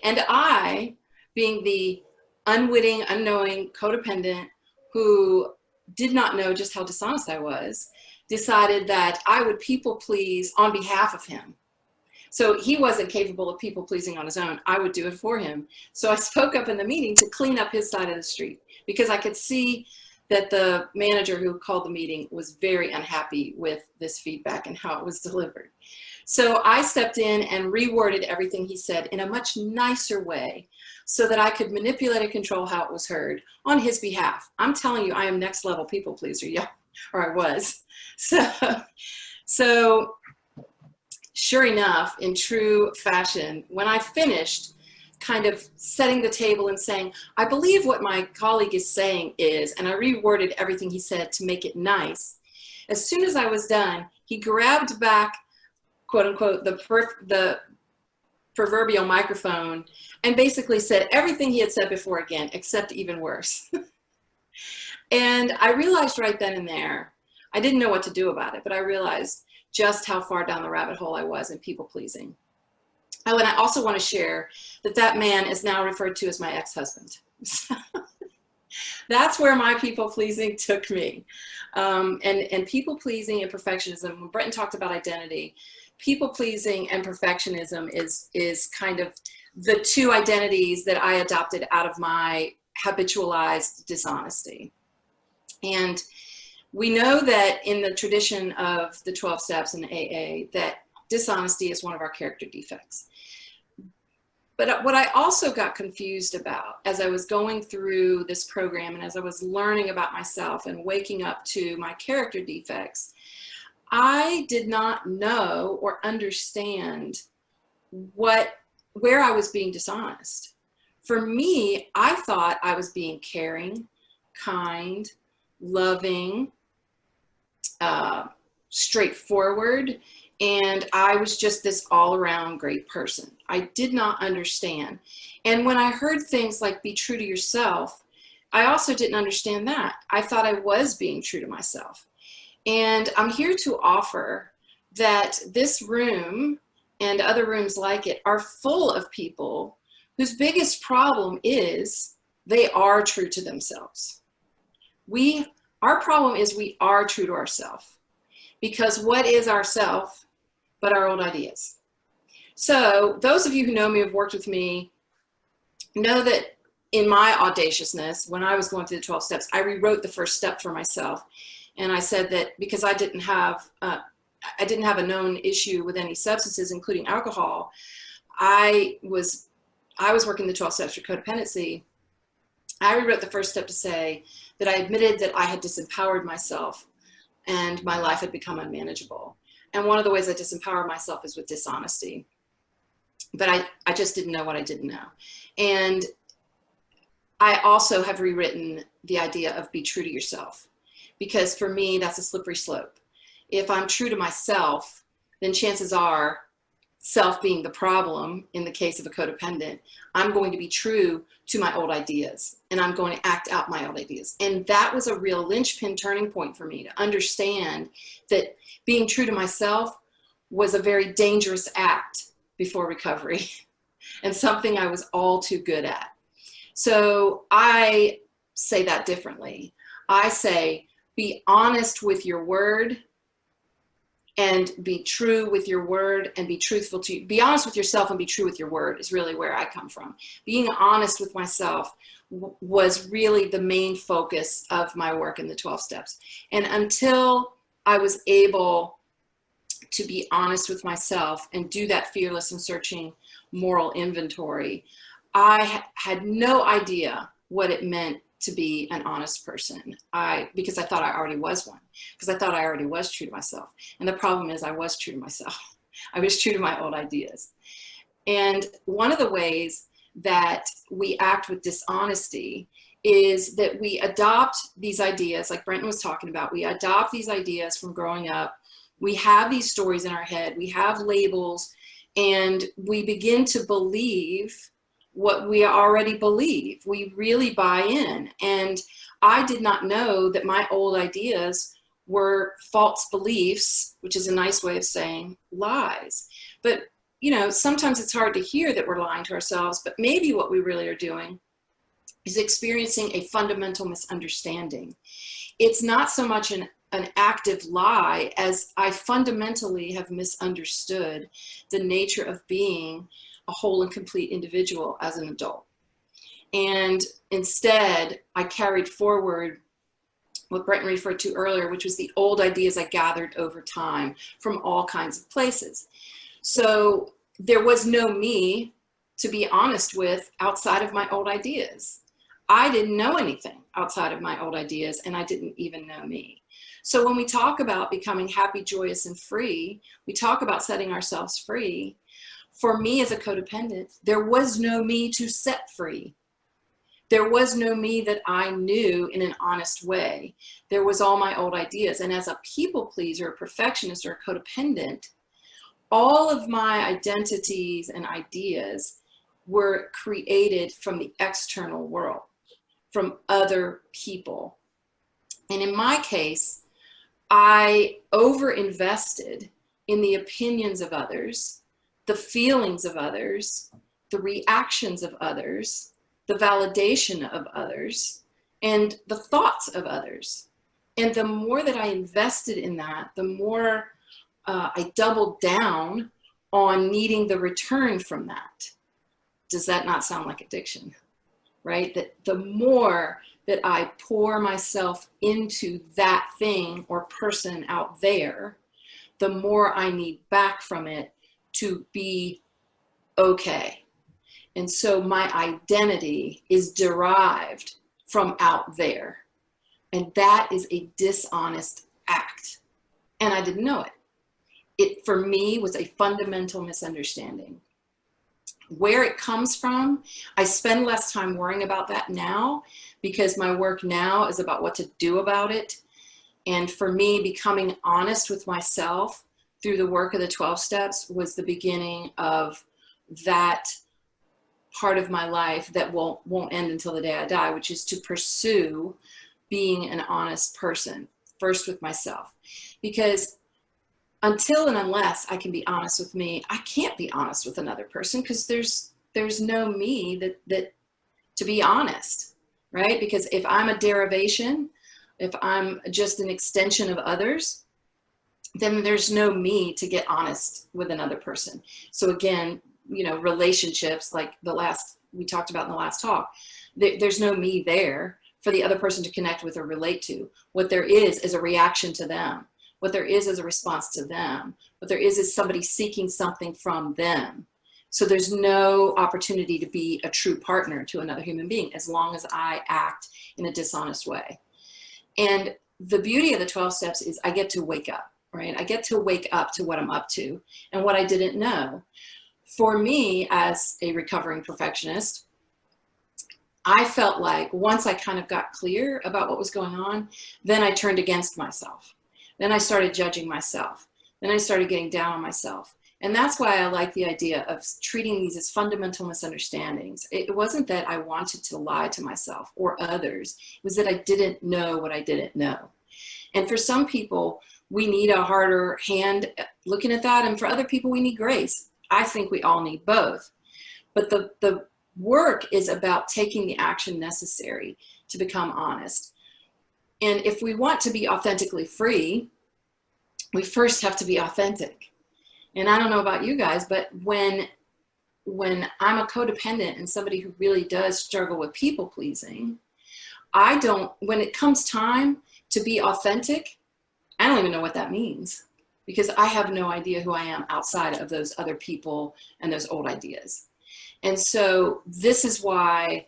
And I, being the unwitting, unknowing codependent who did not know just how dishonest I was, decided that I would people please on behalf of him. So he wasn't capable of people pleasing on his own. I would do it for him. So I spoke up in the meeting to clean up his side of the street, because I could see that the manager who called the meeting was very unhappy with this feedback and how it was delivered. So I stepped in and reworded everything he said in a much nicer way so that I could manipulate and control how it was heard on his behalf. I'm telling you, I am next level people pleaser, yeah, or I was. So sure enough, in true fashion, when I finished kind of setting the table and saying, I believe what my colleague is saying is, and I reworded everything he said to make it nice. As soon as I was done, he grabbed back, quote unquote, the proverbial microphone and basically said everything he had said before again, except even worse. And I realized right then and there, I didn't know what to do about it, but I realized just how far down the rabbit hole I was in people pleasing. Oh, and I also want to share that that man is now referred to as my ex-husband. That's where my people pleasing took me. And people pleasing and perfectionism, when Bretton talked about identity, people pleasing and perfectionism is kind of the two identities that I adopted out of my habitualized dishonesty. And we know that in the tradition of the 12 steps in AA, that dishonesty is one of our character defects. But what I also got confused about as I was going through this program and as I was learning about myself and waking up to my character defects, I did not know or understand where I was being dishonest. For me, I thought I was being caring, kind, loving, straightforward, and I was just this all-around great person. I did not understand. And when I heard things like be true to yourself, I also didn't understand that. I thought I was being true to myself. And I'm here to offer that this room and other rooms like it are full of people whose biggest problem is they are true to themselves. Our problem is we are true to ourselves, because what is ourself but our old ideas? So those of you who know me, have worked with me, know that in my audaciousness, when I was going through the 12 steps, I rewrote the first step for myself. And I said that because I didn't have a known issue with any substances, including alcohol, I was working the 12 steps for codependency. I rewrote the first step to say that I admitted that I had disempowered myself and my life had become unmanageable. And one of the ways I disempower myself is with dishonesty. But I just didn't know what I didn't know. And I also have rewritten the idea of be true to yourself, because for me, that's a slippery slope. If I'm true to myself, then chances are, self being the problem in the case of a codependent, I'm going to be true to my old ideas and I'm going to act out my old ideas. And that was a real linchpin turning point for me to understand that being true to myself was a very dangerous act before recovery and something I was all too good at. So I say that differently. I say, be honest with your word, and be true with your word and be truthful to, be honest with yourself and be true with your word is really where I come from. Being honest with myself was really the main focus of my work in the 12 steps. And until I was able to be honest with myself and do that fearless and searching moral inventory, I had no idea what it meant to be an honest person. Because I thought I already was one, because I thought I already was true to myself. And the problem is I was true to myself. I was true to my old ideas. And one of the ways that we act with dishonesty is that we adopt these ideas, like Brenton was talking about. We adopt these ideas from growing up. We have these stories in our head. We have labels, and we begin to believe what we already believe. We really buy in. And I did not know that my old ideas were false beliefs, which is a nice way of saying lies. But, you know, sometimes it's hard to hear that we're lying to ourselves, but maybe what we really are doing is experiencing a fundamental misunderstanding. It's not so much an active lie as I fundamentally have misunderstood the nature of being a whole and complete individual as an adult. And instead, I carried forward what Brenton referred to earlier, which was the old ideas I gathered over time from all kinds of places. So there was no me to be honest with outside of my old ideas. I didn't know anything outside of my old ideas, and I didn't even know me. So when we talk about becoming happy, joyous, and free, we talk about setting ourselves free. For me as a codependent, there was no me to set free. There was no me that I knew in an honest way. There was all my old ideas. And as a people pleaser, a perfectionist, or a codependent, all of my identities and ideas were created from the external world, from other people. And in my case, I overinvested in the opinions of others, the feelings of others, the reactions of others, the validation of others, and the thoughts of others. And the more that I invested in that, the more I doubled down on needing the return from that. Does that not sound like addiction? Right? That the more that I pour myself into that thing or person out there, the more I need back from it to be okay. And so my identity is derived from out there. And that is a dishonest act. And I didn't know it. It, for me, was a fundamental misunderstanding. Where it comes from, I spend less time worrying about that now because my work now is about what to do about it. And for me, becoming honest with myself through the work of the 12 steps was the beginning of that part of my life that won't end until the day I die, which is to pursue being an honest person, first with myself. Because until and unless I can be honest with me, I can't be honest with another person because there's no me that to be honest, right? Because if I'm a derivation, if I'm just an extension of others, then there's no me to get honest with another person. So again, you know, relationships like we talked about in the last talk, there's no me there for the other person to connect with or relate to. What there is a reaction to them. What there is a response to them. What there is somebody seeking something from them. So there's no opportunity to be a true partner to another human being as long as I act in a dishonest way. And the beauty of the 12 steps is I get to wake up, right? I get to wake up to what I'm up to and what I didn't know. For me, as a recovering perfectionist, I felt like once I kind of got clear about what was going on, then I turned against myself. Then I started judging myself. Then I started getting down on myself. And that's why I like the idea of treating these as fundamental misunderstandings. It wasn't that I wanted to lie to myself or others. It was that I didn't know what I didn't know. And for some people, we need a harder hand looking at that. And for other people, we need grace. I think we all need both. But the work is about taking the action necessary to become honest. And if we want to be authentically free, we first have to be authentic. And I don't know about you guys, but when I'm a codependent and somebody who really does struggle with people pleasing, when it comes time to be authentic, I don't even know what that means, because I have no idea who I am outside of those other people and those old ideas. And so this is why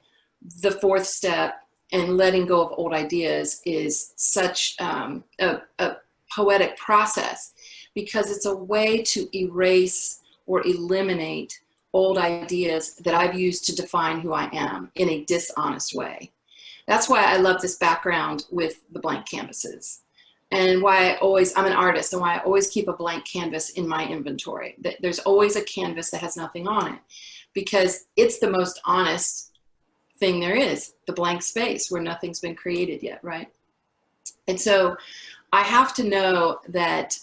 the fourth step and letting go of old ideas is such a poetic process, because it's a way to erase or eliminate old ideas that I've used to define who I am in a dishonest way. That's why I love this background with the blank canvases, and why I'm an artist, and why I always keep a blank canvas in my inventory. There's always a canvas that has nothing on it, because it's the most honest thing there is, the blank space where nothing's been created yet, right? And so I have to know that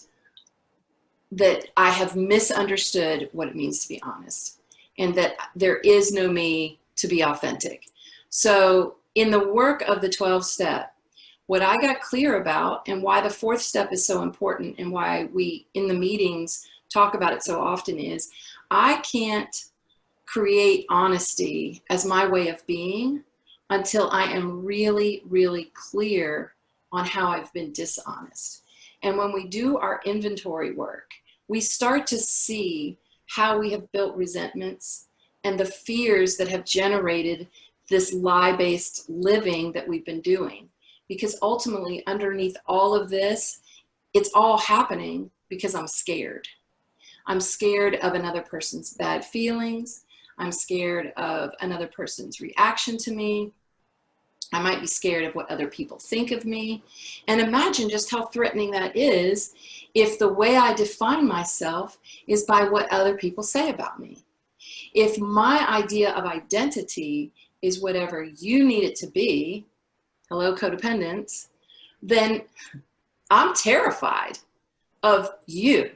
I have misunderstood what it means to be honest, and that there is no me to be authentic. So in the work of the 12 step, what I got clear about, and why the fourth step is so important, and why we in the meetings talk about it so often, is I can't create honesty as my way of being until I am really, really clear on how I've been dishonest. And when we do our inventory work, we start to see how we have built resentments and the fears that have generated this lie-based living that we've been doing. Because ultimately, underneath all of this, it's all happening because I'm scared. I'm scared of another person's bad feelings. I'm scared of another person's reaction to me. I might be scared of what other people think of me. And imagine just how threatening that is if the way I define myself is by what other people say about me. If my idea of identity is whatever you need it to be, hello codependents, then I'm terrified of you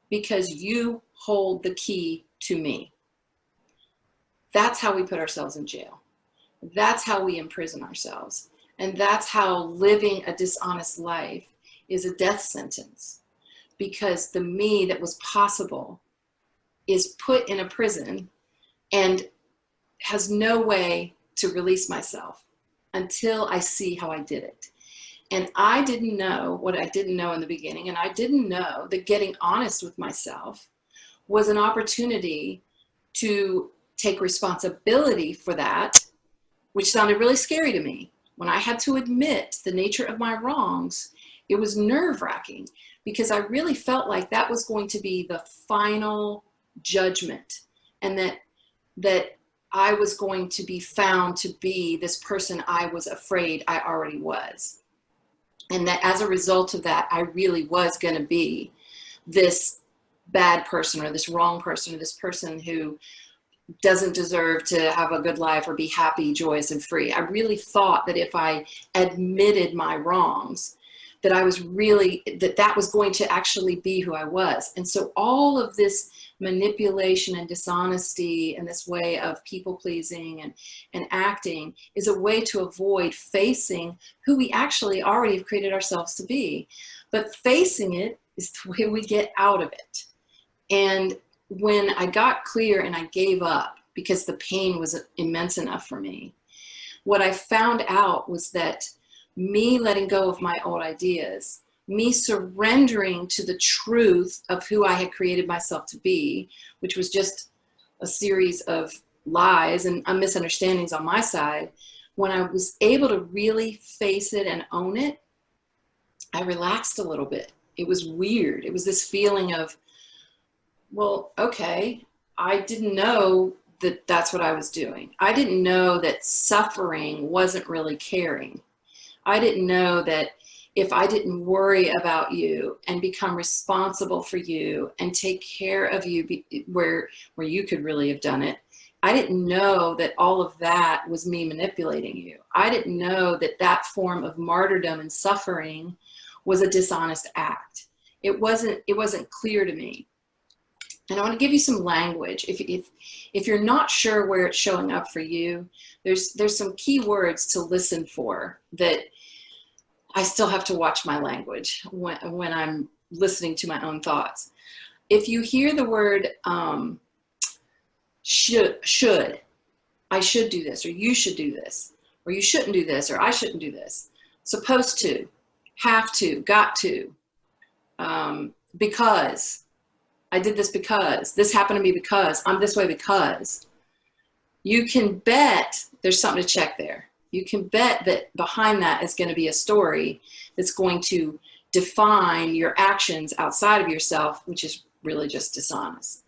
because you hold the key to me. That's how we put ourselves in jail. That's how we imprison ourselves. And that's how living a dishonest life is a death sentence, because the me that was possible is put in a prison and has no way to release myself until I see how I did it. And I didn't know what I didn't know in the beginning, and I didn't know that getting honest with myself was an opportunity to take responsibility for that, which sounded really scary to me. When I had to admit the nature of my wrongs, it was nerve-wracking, because I really felt like that was going to be the final judgment, and that I was going to be found to be this person I was afraid I already was. And that as a result of that, I really was going to be this bad person, or this wrong person, or this person who doesn't deserve to have a good life or be happy, joyous, and free. I really thought that if I admitted my wrongs, that I was really, that was going to actually be who I was. And so all of this manipulation and dishonesty and this way of people pleasing and acting is a way to avoid facing who we actually already have created ourselves to be. But facing it is the way we get out of it. And when I got clear and I gave up because the pain was immense enough for me, what I found out was that me letting go of my old ideas, me surrendering to the truth of who I had created myself to be, which was just a series of lies and misunderstandings on my side, when I was able to really face it and own it, I relaxed a little bit. It was weird. It was this feeling of, well, okay, I didn't know that that's what I was doing. I didn't know that suffering wasn't really caring. I didn't know that if I didn't worry about you and become responsible for you and take care of you where you could really have done it, I didn't know that all of that was me manipulating you. I didn't know that that form of martyrdom and suffering was a dishonest act. It wasn't clear to me. And I want to give you some language. If you're not sure where it's showing up for you, there's some key words to listen for that I still have to watch my language when I'm listening to my own thoughts. If you hear the word should, I should do this, or you should do this, or you shouldn't do this, or I shouldn't do this, supposed to, have to, got to, because, I did this because, this happened to me because, I'm this way because, you can bet there's something to check there. You can bet that behind that is going to be a story that's going to define your actions outside of yourself, which is really just dishonest.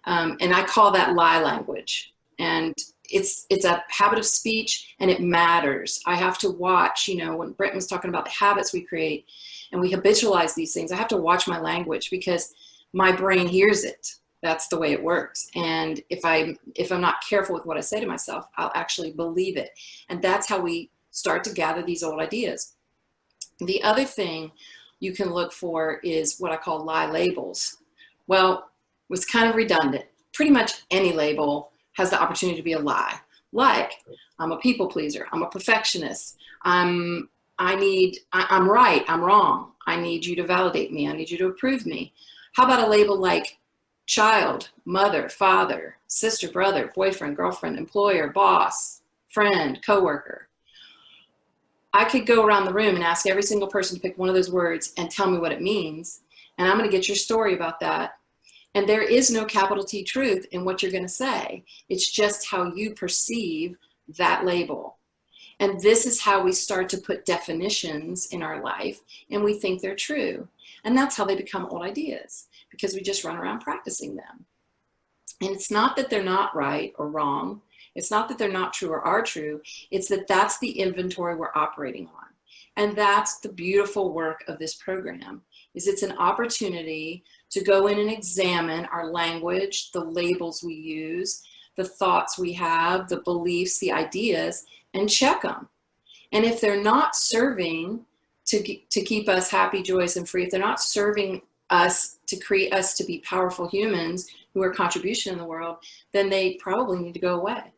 And I call that lie language. And it's a habit of speech, and it matters. I have to watch, you know, when Brent was talking about the habits we create and we habitualize these things, I have to watch my language because my brain hears it. That's the way it works. And if I'm not careful with what I say to myself, I'll actually believe it. And that's how we start to gather these old ideas. The other thing you can look for is what I call lie labels. Well, it was kind of redundant. Pretty much any label has the opportunity to be a lie. Like, I'm a people pleaser, I'm a perfectionist, I'm right, I'm wrong, I need you to validate me, I need you to approve me. How about a label like child, mother, father, sister, brother, boyfriend, girlfriend, employer, boss, friend, coworker? I could go around the room and ask every single person to pick one of those words and tell me what it means, and I'm going to get your story about that. And there is no capital T truth in what you're going to say. It's just how you perceive that label. And this is how we start to put definitions in our life, and we think they're true. And that's how they become old ideas, because we just run around practicing them. And it's not that they're not right or wrong. It's not that they're not true or are true. It's that that's the inventory we're operating on. And that's the beautiful work of this program, is it's an opportunity to go in and examine our language, the labels we use, the thoughts we have, the beliefs, the ideas, and check them. And if they're not serving to keep us happy, joyous, and free, if they're not serving us to create us to be powerful humans who are contribution in the world, then they probably need to go away.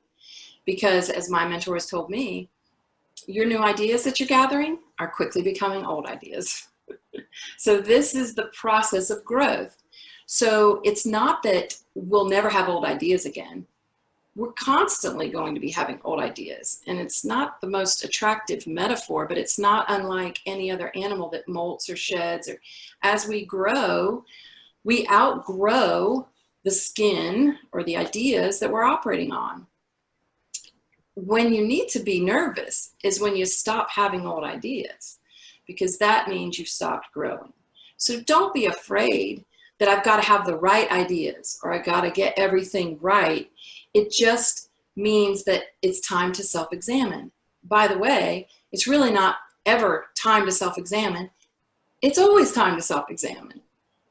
Because as my mentor has told me, your new ideas that you're gathering are quickly becoming old ideas. So this is the process of growth. So it's not that we'll never have old ideas again. We're constantly going to be having old ideas. And it's not the most attractive metaphor, but it's not unlike any other animal that molts or sheds. Or as we grow, we outgrow the skin or the ideas that we're operating on. When you need to be nervous is when you stop having old ideas, because that means you've stopped growing. So don't be afraid that I've got to have the right ideas or I got to get everything right. It just means that it's time to self-examine. By the way, it's really not ever time to self-examine. It's always time to self-examine.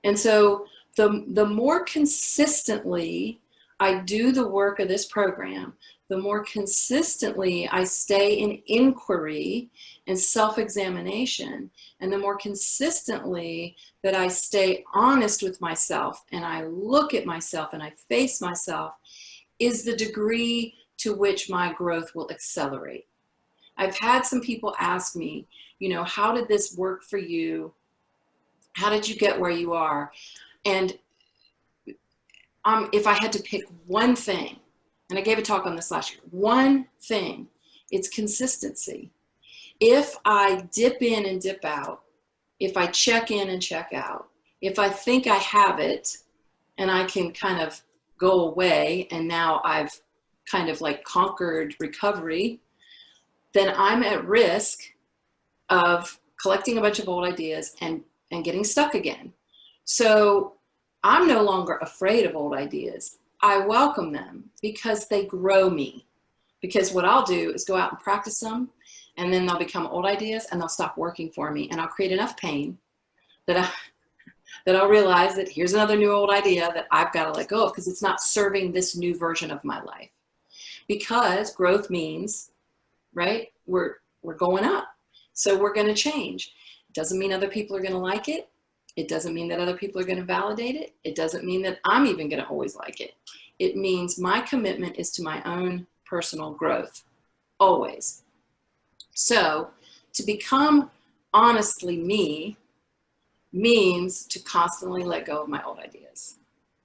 And so the more consistently I do the work of this program, the more consistently I stay in inquiry and self-examination, and the more consistently that I stay honest with myself and I look at myself and I face myself, is the degree to which my growth will accelerate. I've had some people ask me, you know, how did this work for you? How did you get where you are? And if I had to pick one thing, and I gave a talk on this last year, one thing, it's consistency. If I dip in and dip out, if I check in and check out, if I think I have it and I can kind of go away and now I've kind of like conquered recovery, then I'm at risk of collecting a bunch of old ideas and getting stuck again. So I'm no longer afraid of old ideas. I welcome them because they grow me. Because what I'll do is go out and practice them, and then they'll become old ideas and they'll stop working for me, and I'll create enough pain that I'll realize that here's another new old idea that I've got to let go of because it's not serving this new version of my life. Because growth means, right, we're going up. So we're going to change. It doesn't mean other people are going to like it. It doesn't mean that other people are going to validate it. It doesn't mean that I'm even going to always like it. It means my commitment is to my own personal growth, always. So to become honestly me means to constantly let go of my old ideas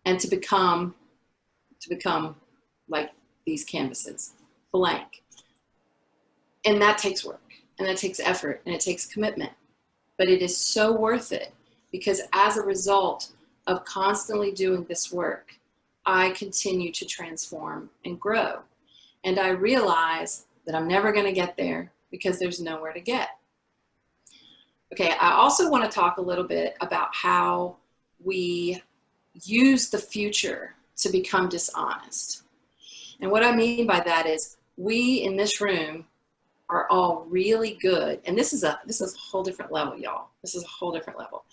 and to become like these canvases, blank. And that takes work, and that takes effort, and it takes commitment. But it is so worth it, because as a result of constantly doing this work, I continue to transform and grow. And I realize that I'm never going to get there because there's nowhere to get. Okay, I also want to talk a little bit about how we use the future to become dishonest. And what I mean by that is, we in this room are all really good. And this is a whole different level, y'all. This is a whole different level.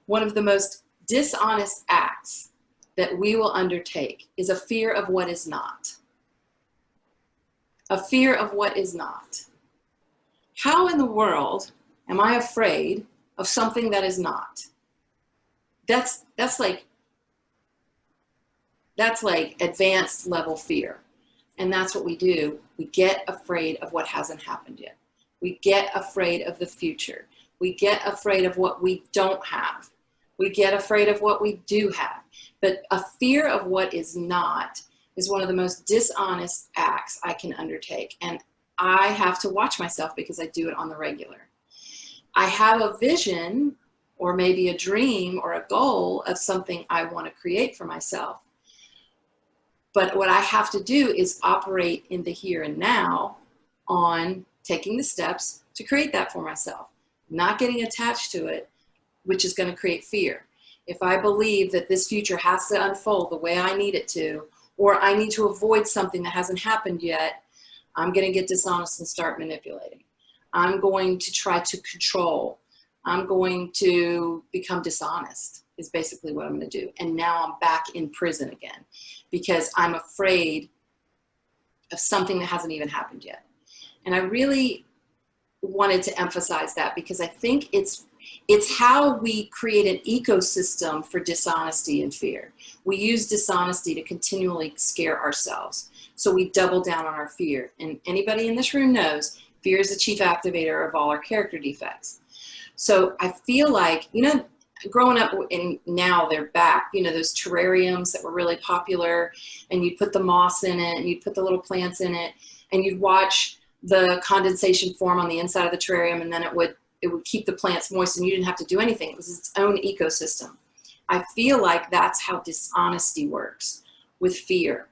One of the most dishonest acts that we will undertake is a fear of what is not. A fear of what is not. How in the world am I afraid of something that is not? That's like advanced level fear. And that's what we do. We get afraid of what hasn't happened yet. We get afraid of the future. We get afraid of what we don't have. We get afraid of what we do have. But a fear of what is not is one of the most dishonest acts I can undertake. And I have to watch myself because I do it on the regular. I have a vision or maybe a dream or a goal of something I want to create for myself. But what I have to do is operate in the here and now on taking the steps to create that for myself, not getting attached to it, which is going to create fear. If I believe that this future has to unfold the way I need it to, or I need to avoid something that hasn't happened yet, I'm going to get dishonest and start manipulating. I'm going to try to control. I'm going to become dishonest, is basically what I'm going to do. And now I'm back in prison again because I'm afraid of something that hasn't even happened yet. And I really wanted to emphasize that because I think it's how we create an ecosystem for dishonesty and fear. We use dishonesty to continually scare ourselves. So we double down on our fear. And anybody in this room knows fear is the chief activator of all our character defects. So I feel like, growing up, and now they're back, those terrariums that were really popular, and you'd put the moss in it and you'd put the little plants in it and you'd watch the condensation form on the inside of the terrarium, and then it would keep the plants moist and you didn't have to do anything. It was its own ecosystem. I feel like that's how dishonesty works with fear.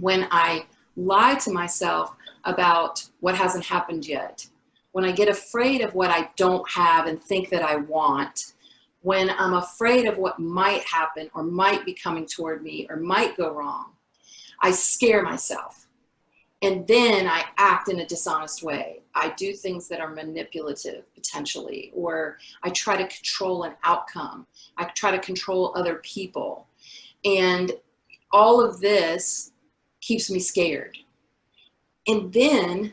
When I lie to myself about what hasn't happened yet, when I get afraid of what I don't have and think that I want, when I'm afraid of what might happen or might be coming toward me or might go wrong, I scare myself. And then I act in a dishonest way. I do things that are manipulative, potentially, or I try to control an outcome. I try to control other people. And all of this keeps me scared. And then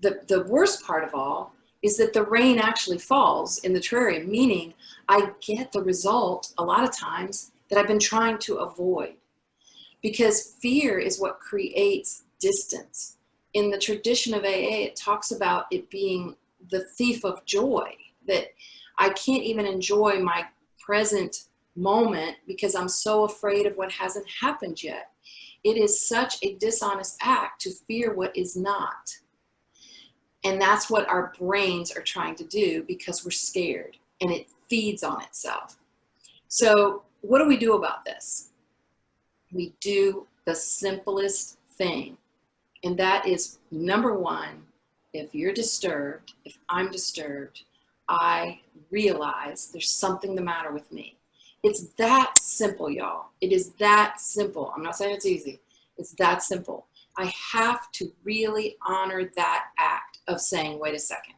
the worst part of all is that the rain actually falls in the terrarium, meaning I get the result a lot of times that I've been trying to avoid. Because fear is what creates distance. In the tradition of AA, it talks about it being the thief of joy, that I can't even enjoy my present moment because I'm so afraid of what hasn't happened yet. It is such a dishonest act to fear what is not. And that's what our brains are trying to do because we're scared, and it feeds on itself. So what do we do about this? We do the simplest thing. And that is, number one, if you're disturbed, if I'm disturbed, I realize there's something the matter with me. It's that simple, y'all. It is that simple. I'm not saying it's easy. It's that simple. I have to really honor that act of saying, wait a second,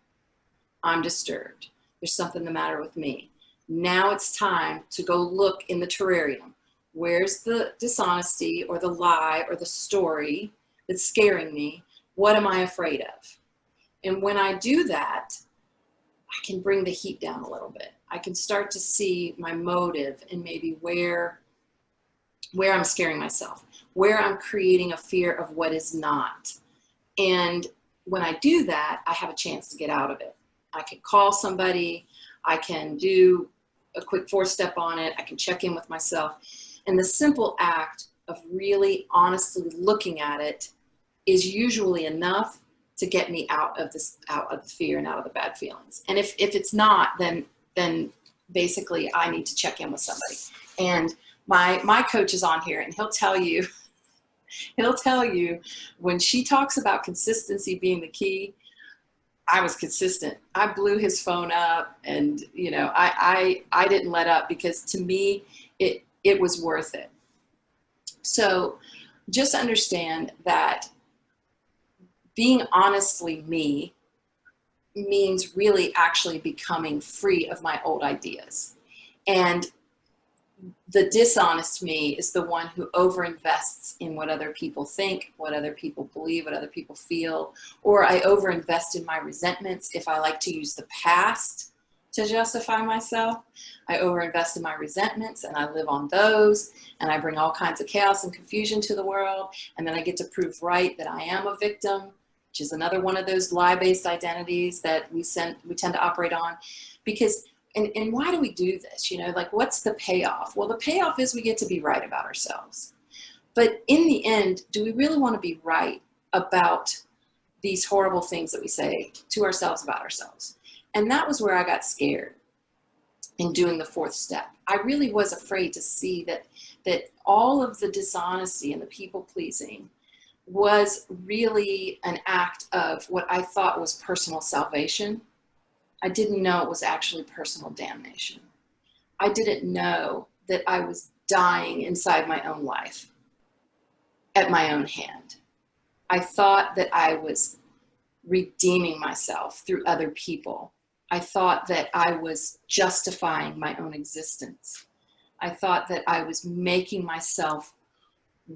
I'm disturbed. There's something the matter with me. Now it's time to go look in the terrarium. Where's the dishonesty or the lie or the story that's scaring me? What am I afraid of? And when I do that, I can bring the heat down a little bit. I can start to see my motive and maybe where I'm scaring myself, where I'm creating a fear of what is not. And when I do that, I have a chance to get out of it. I can call somebody, I can do a quick 4-step on it, I can check in with myself. And the simple act of really honestly looking at it is usually enough to get me out of the fear and out of the bad feelings. And if it's not, then basically I need to check in with somebody. And my coach is on here, and he'll tell you when she talks about consistency being the key, I was consistent. I blew his phone up, and I didn't let up, because to me it was worth it. So just understand that being honestly me means really actually becoming free of my old ideas. And the dishonest me is the one who overinvests in what other people think, what other people believe, what other people feel, or I overinvest in my resentments. If I like to use the past to justify myself, I overinvest in my resentments and I live on those, and I bring all kinds of chaos and confusion to the world. And then I get to prove right that I am a victim, which is another one of those lie-based identities that we tend to operate on. Because And why do we do this? Like, what's the payoff? Well, the payoff is we get to be right about ourselves. But in the end, do we really want to be right about these horrible things that we say to ourselves about ourselves? And that was where I got scared in doing the 4th step. I really was afraid to see that all of the dishonesty and the people pleasing was really an act of what I thought was personal salvation. I didn't know it was actually personal damnation. I didn't know that I was dying inside my own life at my own hand. I thought that I was redeeming myself through other people. I thought that I was justifying my own existence. I thought that I was making myself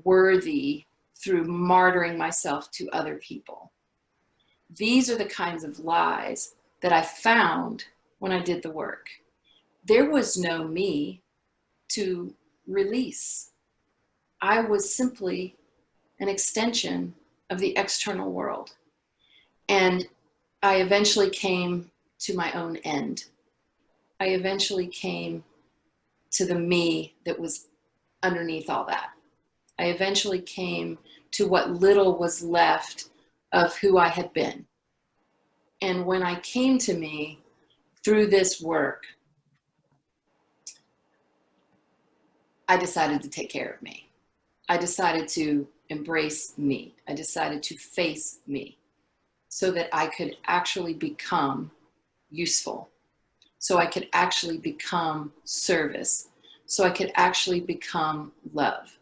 worthy through martyring myself to other people. These are the kinds of lies that I found when I did the work. There was no me to release. I was simply an extension of the external world. And I eventually came to my own end. I eventually came to the me that was underneath all that. I eventually came to what little was left of who I had been. And when I came to me through this work, I decided to take care of me. I decided to embrace me. I decided to face me so that I could actually become useful, so I could actually become service, so I could actually become love.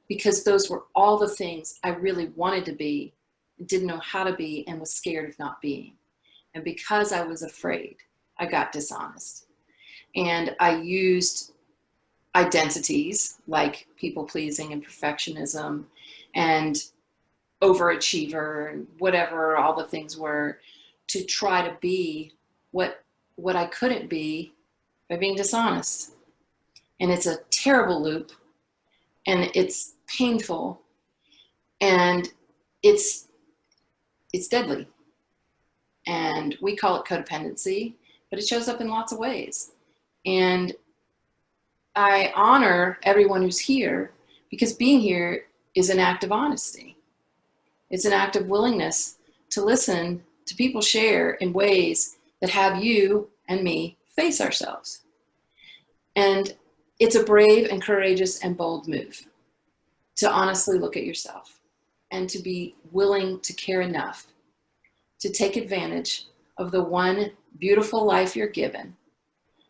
Because those were all the things I really wanted to be, didn't know how to be, and was scared of not being. And because I was afraid, I got dishonest. And I used identities like people-pleasing and perfectionism and overachiever and whatever all the things were to try to be what I couldn't be by being dishonest. And it's a terrible loop, and it's painful, and it's deadly. And we call it codependency, but it shows up in lots of ways. And I honor everyone who's here, because being here is an act of honesty. It's an act of willingness to listen to people share in ways that have you and me face ourselves. And it's a brave and courageous and bold move to honestly look at yourself and to be willing to care enough to take advantage of the one beautiful life you're given,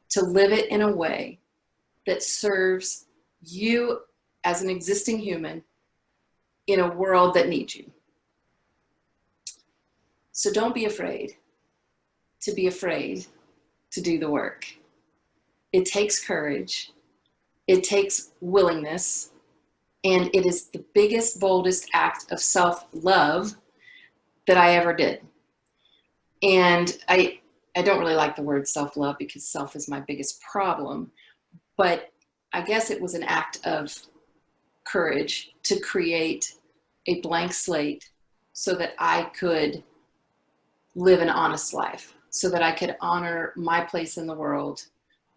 to live it in a way that serves you as an existing human in a world that needs you. So don't be afraid to do the work. It takes courage, it takes willingness, and it is the biggest, boldest act of self-love that I ever did. And I don't really like the word self-love, because self is my biggest problem, but I guess it was an act of courage to create a blank slate so that I could live an honest life, so that I could honor my place in the world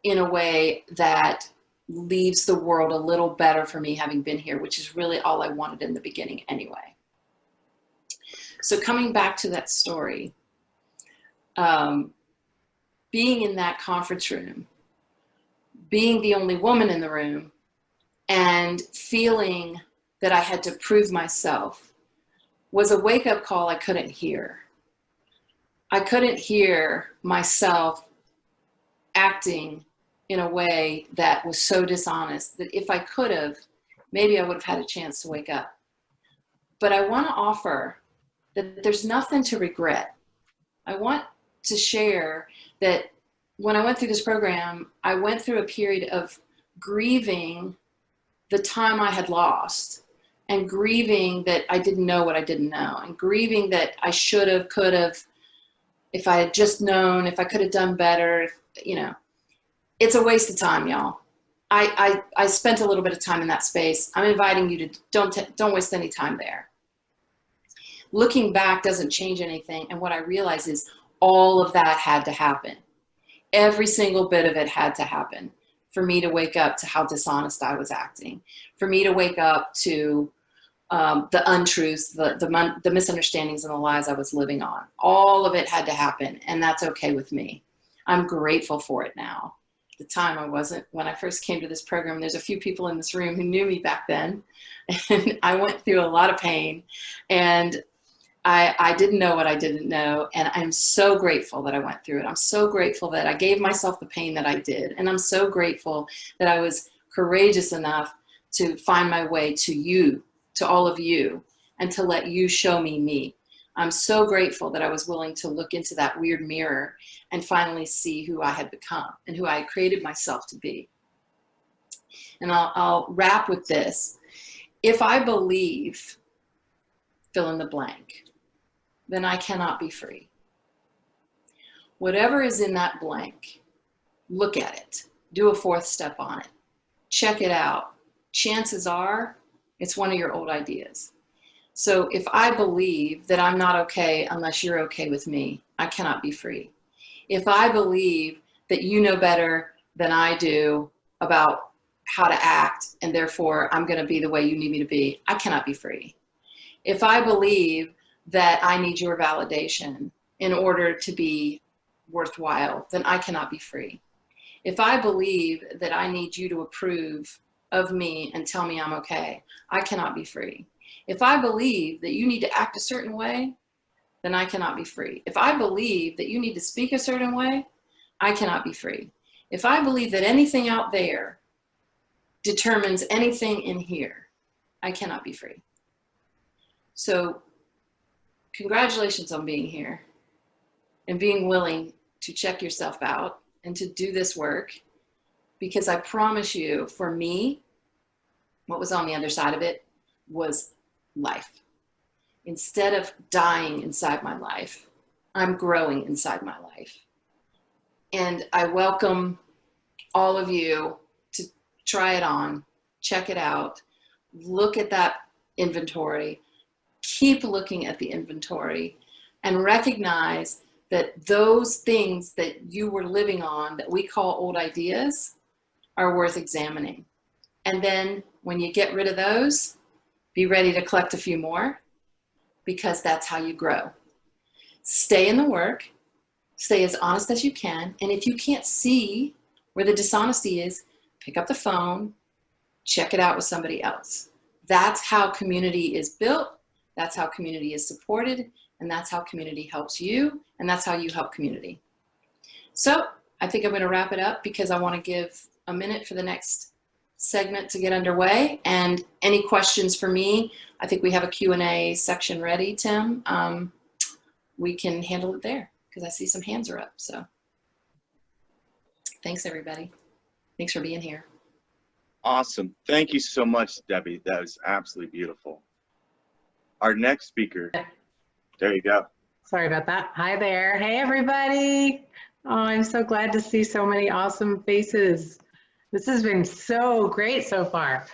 in a way that leaves the world a little better for me having been here, which is really all I wanted in the beginning anyway. So coming back to that story, being in that conference room, being the only woman in the room, and feeling that I had to prove myself was a wake-up call I couldn't hear. I couldn't hear myself acting in a way that was so dishonest that if I could have, maybe I would have had a chance to wake up. But I want to offer that there's nothing to regret. I want to share that when I went through this program, I went through a period of grieving the time I had lost, and grieving that I didn't know what I didn't know, and grieving that I should have, could have, if I had just known, if I could have done better, you know. It's a waste of time, y'all. I spent a little bit of time in that space. I'm inviting you to don't waste any time there. Looking back doesn't change anything, and what I realize is all of that had to happen. Every single bit of it had to happen for me to wake up to how dishonest I was acting, for me to wake up to the untruths, the misunderstandings and the lies I was living on. All of it had to happen, and that's okay with me. I'm grateful for it now. At the time I wasn't. When I first came to this program, there's a few people in this room who knew me back then, and I went through a lot of pain, and I didn't know what I didn't know, and I'm so grateful that I went through it. I'm so grateful that I gave myself the pain that I did, and I'm so grateful that I was courageous enough to find my way to you, to all of you, and to let you show me me. I'm so grateful that I was willing to look into that weird mirror and finally see who I had become and who I had created myself to be. And I'll wrap with this. If I believe, fill in the blank, then I cannot be free. Whatever is in that blank, look at it. Do a fourth step on it. Check it out. Chances are it's one of your old ideas. So if I believe that I'm not okay unless you're okay with me, I cannot be free. If I believe that you know better than I do about how to act, and therefore I'm going to be the way you need me to be, I cannot be free. If I believe that I need your validation in order to be worthwhile, then I cannot be free. If I believe that I need you to approve of me and tell me I'm okay, I cannot be free. If I believe that you need to act a certain way, then I cannot be free. If I believe that you need to speak a certain way, I cannot be free. If I believe that anything out there determines anything in here, I cannot be free. So congratulations on being here and being willing to check yourself out and to do this work, because I promise you, for me, what was on the other side of it was life. Instead of dying inside my life, I'm growing inside my life. And I welcome all of you to try it on, check it out, look at that inventory, keep looking at the inventory, and recognize that those things that you were living on that we call old ideas are worth examining. And then when you get rid of those, be ready to collect a few more, because that's how you grow. Stay in the work, stay as honest as you can, and if you can't see where the dishonesty is, pick up the phone, check it out with somebody else. That's how community is built, that's how community is supported, and that's how community helps you, and that's how you help community. So I think I'm going to wrap it up, because I want to give a minute for the next segment to get underway. And any questions for me, I think we have a Q&A section ready, Tim. We can handle it there, because I see some hands are up. So thanks, everybody. Thanks for being here. Awesome. Thank you so much, Debbie. That was absolutely beautiful. Our next speaker, there you go. Sorry about that. Hi there. Hey, everybody. Oh, I'm so glad to see so many awesome faces. This has been so great so far.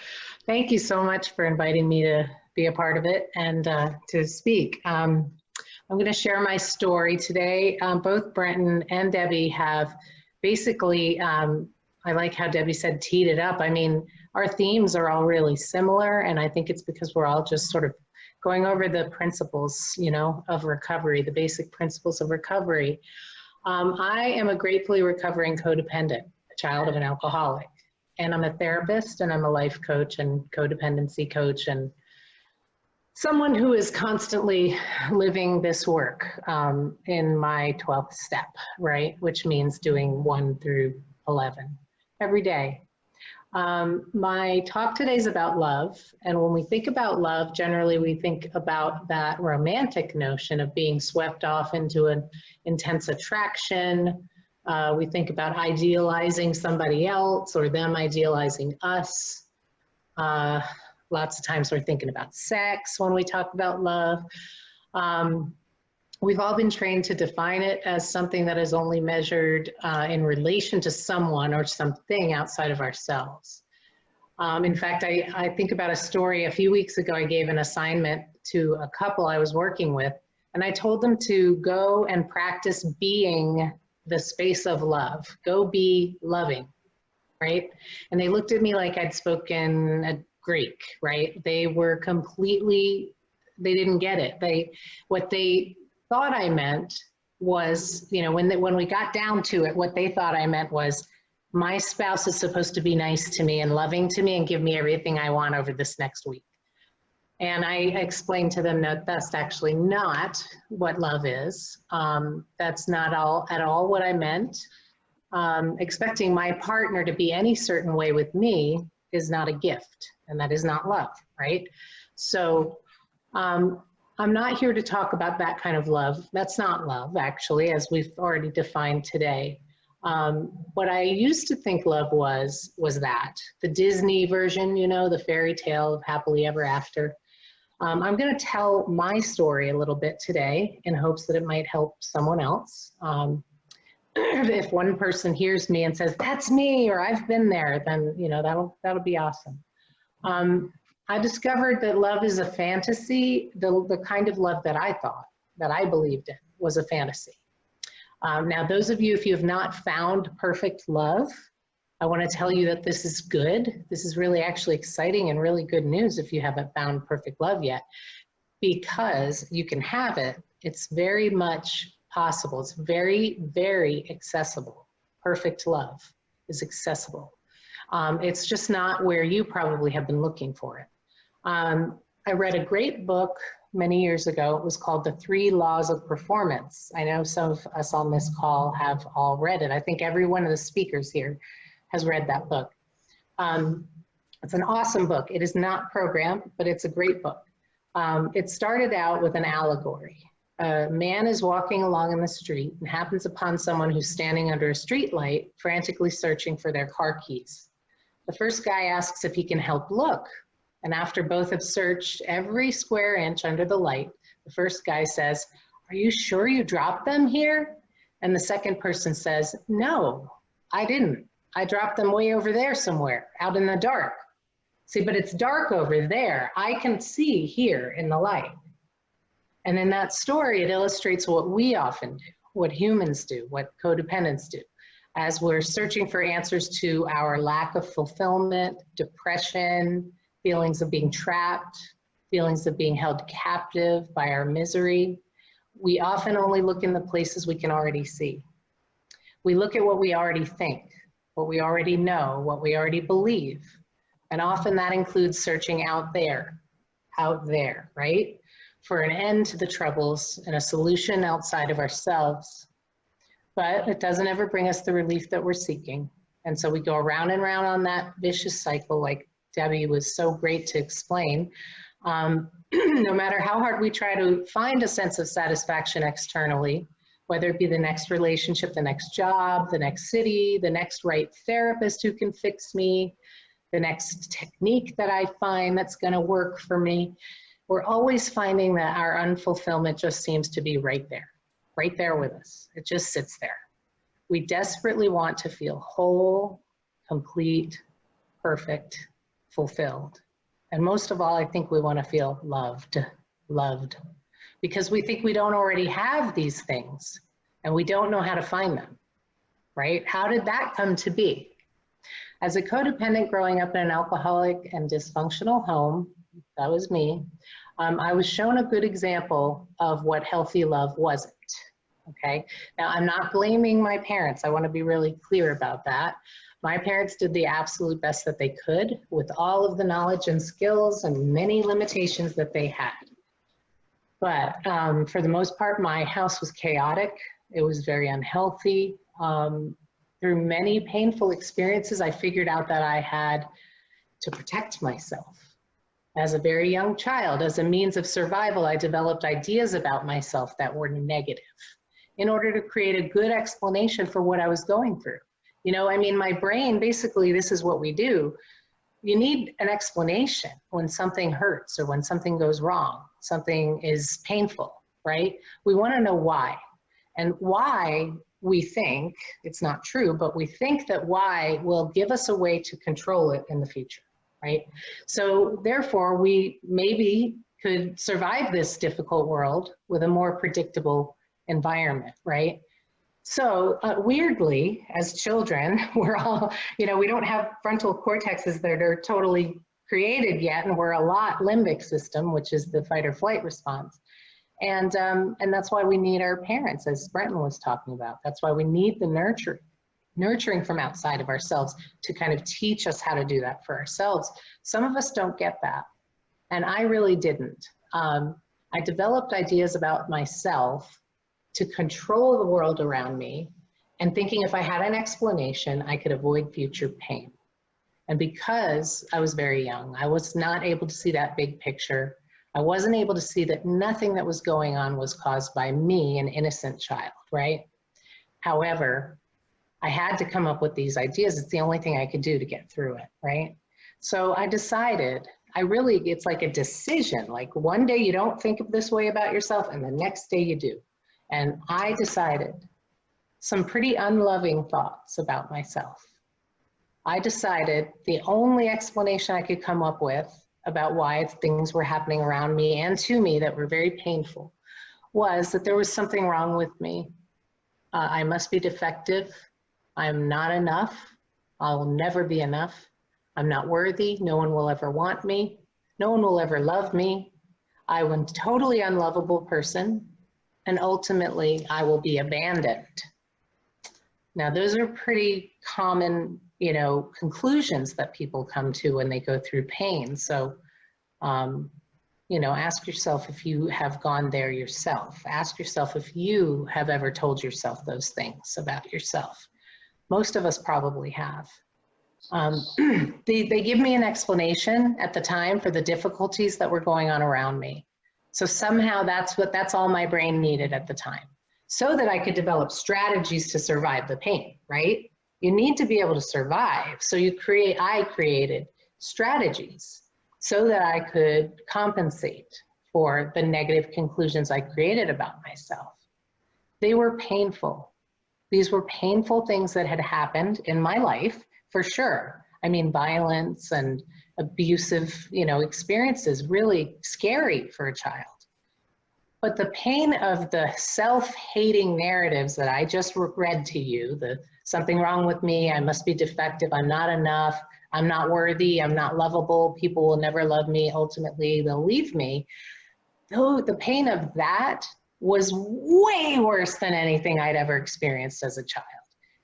Thank you so much for inviting me to be a part of it and to speak. I'm going to share my story today. Both Brenton and Debbie have basically, I like how Debbie said, teed it up. I mean, our themes are all really similar, and I think it's because we're all just sort of going over the principles, you know, of recovery, the basic principles of recovery. I am a gratefully recovering codependent, a child of an alcoholic, and I'm a therapist, and I'm a life coach and codependency coach, and someone who is constantly living this work in my 12th step, right? Which means doing 1 through 11 every day. My talk today is about love. And when we think about love, generally we think about that romantic notion of being swept off into an intense attraction. We think about idealizing somebody else or them idealizing us. Lots of times we're thinking about sex when we talk about love. We've all been trained to define it as something that is only measured in relation to someone or something outside of ourselves. In fact, I think about a story a few weeks ago. I gave an assignment to a couple I was working with, and I told them to go and practice being the space of love. Go be loving, right? And they looked at me like I'd spoken a Greek, right? They were completely, they didn't get it. What they thought I meant was, you know, when we got down to it, what they thought I meant was, my spouse is supposed to be nice to me and loving to me and give me everything I want over this next week. And I explained to them that that's actually not what love is. That's not at all what I meant. Expecting my partner to be any certain way with me is not a gift, and that is not love, right? So I'm not here to talk about that kind of love. That's not love, actually, as we've already defined today. What I used to think love was that. The Disney version, you know, the fairy tale of happily ever after. I'm going to tell my story a little bit today in hopes that it might help someone else. If one person hears me and says, that's me, or I've been there, then, you know, that'll be awesome. I discovered that love is a fantasy, the kind of love that I thought, that I believed in, was a fantasy. Now, those of you, if you have not found perfect love, I want to tell you that this is good. This is really actually exciting and really good news if you haven't found perfect love yet, because you can have it. It's very much possible. It's very, very accessible. Perfect love is accessible. It's just not where you probably have been looking for it. I read a great book many years ago. It was called The 3 Laws of Performance. I know some of us on this call have all read it. I think every one of the speakers here has read that book. It's an awesome book. It is not programmed, but it's a great book. It started out with an allegory. A man is walking along in the street and happens upon someone who's standing under a street light, frantically searching for their car keys. The first guy asks if he can help look. And after both have searched every square inch under the light, the first guy says, "Are you sure you dropped them here?" And the second person says, "No, I didn't. I dropped them way over there somewhere, out in the dark." See, but it's dark over there. I can see here in the light. And in that story, it illustrates what we often do, what humans do, what codependents do. As we're searching for answers to our lack of fulfillment, depression, feelings of being trapped, feelings of being held captive by our misery, we often only look in the places we can already see. We look at what we already think, what we already know, what we already believe. And often that includes searching out there, right? For an end to the troubles and a solution outside of ourselves. But it doesn't ever bring us the relief that we're seeking. And so we go around and around on that vicious cycle, like Debbie was so great to explain. No matter how hard we try to find a sense of satisfaction externally, whether it be the next relationship, the next job, the next city, the next right therapist who can fix me, the next technique that I find that's going to work for me, we're always finding that our unfulfillment just seems to be right there with us. It just sits there. We desperately want to feel whole, complete, perfect, fulfilled. And most of all, I think we want to feel loved. because we think we don't already have these things and we don't know how to find them, right? How did that come to be? As a codependent growing up in an alcoholic and dysfunctional home, that was me, I was shown a good example of what healthy love wasn't, okay? Now, I'm not blaming my parents. I want to be really clear about that. My parents did the absolute best that they could with all of the knowledge and skills and many limitations that they had. But for the most part, my house was chaotic. It was very unhealthy. Through many painful experiences, I figured out that I had to protect myself. As a very young child, as a means of survival, I developed ideas about myself that were negative in order to create a good explanation for what I was going through. You know, I mean, my brain, basically, this is what we do. You need an explanation when something hurts or when something goes wrong, something is painful, right? We want to know why. And why, we think, it's not true, but we think that why will give us a way to control it in the future, right? So therefore, we maybe could survive this difficult world with a more predictable environment, right? So weirdly, as children, we're all, you know, we don't have frontal cortexes that are totally created yet, and we're a lot limbic system, which is the fight or flight response. And that's why we need our parents, as Brenton was talking about. That's why we need the nurturing from outside of ourselves to kind of teach us how to do that for ourselves. Some of us don't get that, and I really didn't. I developed ideas about myself to control the world around me, and thinking if I had an explanation, I could avoid future pain. And because I was very young, I was not able to see that big picture. I wasn't able to see that nothing that was going on was caused by me, an innocent child, right? However, I had to come up with these ideas. It's the only thing I could do to get through it, right? So I decided, it's like a decision. Like one day you don't think of this way about yourself, and the next day you do. And I decided some pretty unloving thoughts about myself. I decided the only explanation I could come up with about why things were happening around me and to me that were very painful was that there was something wrong with me. I must be defective. I'm not enough. I'll never be enough. I'm not worthy. No one will ever want me. No one will ever love me. I'm a totally unlovable person. And ultimately, I will be abandoned. Now, those are pretty common, you know, conclusions that people come to when they go through pain. So, you know, ask yourself if you have gone there yourself. Ask yourself if you have ever told yourself those things about yourself. Most of us probably have. They give me an explanation at the time for the difficulties that were going on around me. So somehow that's all my brain needed at the time, so that I could develop strategies to survive the pain, right? You need to be able to survive. So I created strategies so that I could compensate for the negative conclusions I created about myself. They were painful. These were painful things that had happened in my life, for sure. I mean, violence and abusive, you know, experiences, really scary for a child. But the pain of the self-hating narratives that I just read to you, the something wrong with me, I must be defective, I'm not enough, I'm not worthy, I'm not lovable, people will never love me, ultimately they'll leave me. Though the pain of that was way worse than anything I'd ever experienced as a child.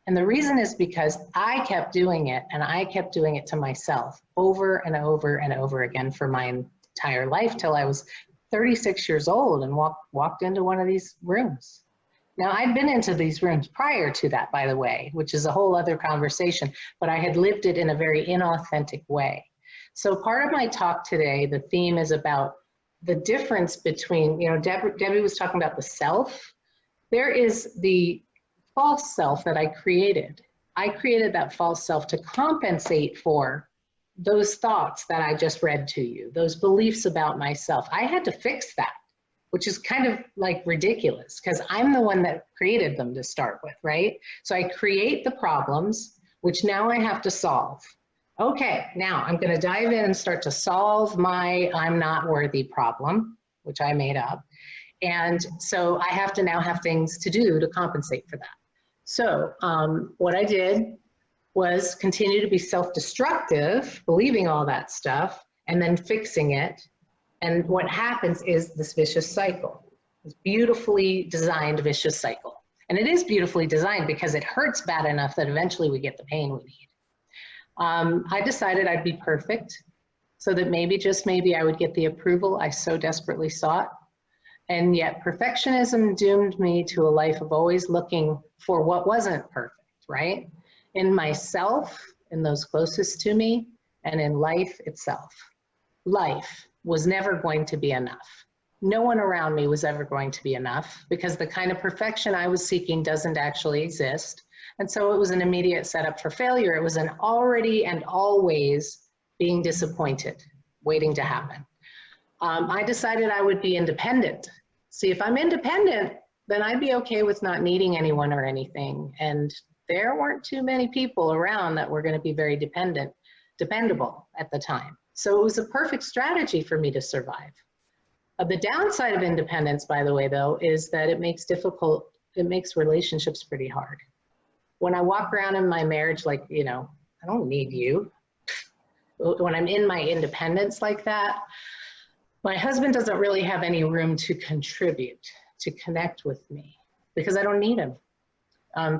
And the reason is because I kept doing it, and I kept doing it to myself over and over and over again for my entire life till I was 36 years old and walked into one of these rooms. Now, I'd been into these rooms prior to that, by the way, which is a whole other conversation, but I had lived it in a very inauthentic way. So part of my talk today, the theme is about the difference between, you know, Debbie was talking about the self. There is the false self that I created. I created that false self to compensate for those thoughts that I just read to you, those beliefs about myself. I had to fix that, which is kind of like ridiculous because I'm the one that created them to start with, right? So I create the problems, which now I have to solve. Okay, now I'm going to dive in and start to solve my I'm not worthy problem, which I made up. And so I have to now have things to do to compensate for that. So what I did was continue to be self-destructive, believing all that stuff, and then fixing it. And what happens is this vicious cycle, this beautifully designed vicious cycle. And it is beautifully designed because it hurts bad enough that eventually we get the pain we need. I decided I'd be perfect so that maybe, just maybe, I would get the approval I so desperately sought. And yet perfectionism doomed me to a life of always looking for what wasn't perfect, right? In myself, in those closest to me, and in life itself. Life was never going to be enough. No one around me was ever going to be enough because the kind of perfection I was seeking doesn't actually exist. And so it was an immediate setup for failure. It was an already and always being disappointed, waiting to happen. I decided I would be independent. See, if I'm independent, then I'd be okay with not needing anyone or anything. And there weren't too many people around that were going to be very dependable at the time. So it was a perfect strategy for me to survive. The downside of independence, by the way, though, is that it makes relationships pretty hard. When I walk around in my marriage like, you know, I don't need you. When I'm in my independence like that, my husband doesn't really have any room to contribute, to connect with me, because I don't need him.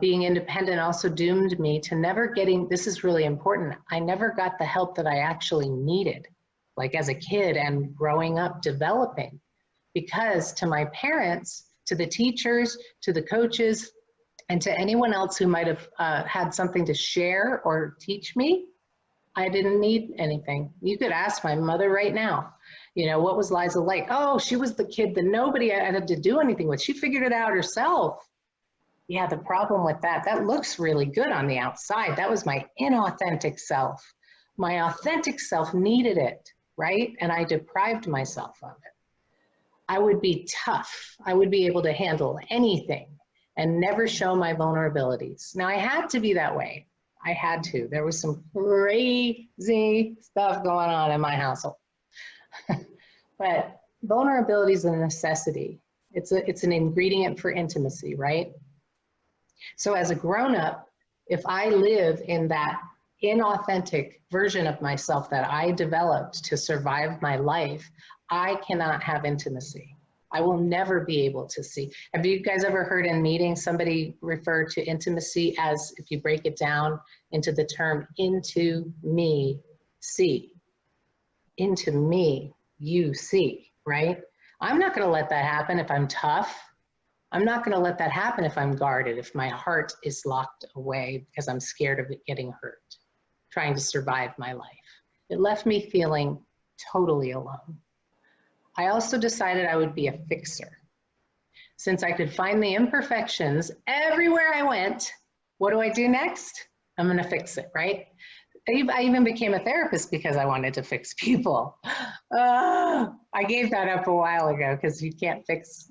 Being independent also doomed me to never getting, this is really important, I never got the help that I actually needed, like as a kid and growing up, developing. Because to my parents, to the teachers, to the coaches, and to anyone else who might have had something to share or teach me, I didn't need anything. You could ask my mother right now. You know, what was Liza like? Oh, she was the kid that nobody had to do anything with. She figured it out herself. Yeah, the problem with that, that looks really good on the outside. That was my inauthentic self. My authentic self needed it, right? And I deprived myself of it. I would be tough. I would be able to handle anything and never show my vulnerabilities. Now, I had to be that way. I had to. There was some crazy stuff going on in my household. But vulnerability is a necessity. It's an ingredient for intimacy, right? So as a grown-up, if I live in that inauthentic version of myself that I developed to survive my life, I cannot have intimacy. I will never be able to see. Have you guys ever heard in meetings somebody refer to intimacy as, if you break it down into the term into me, see? Into me, you see, right? I'm not going to let that happen if I'm tough. I'm not going to let that happen if I'm guarded, if my heart is locked away because I'm scared of it getting hurt, trying to survive my life. It left me feeling totally alone. I also decided I would be a fixer. Since I could find the imperfections everywhere I went, what do I do next? I'm going to fix it, right? I even became a therapist because I wanted to fix people. I gave that up a while ago because you can't fix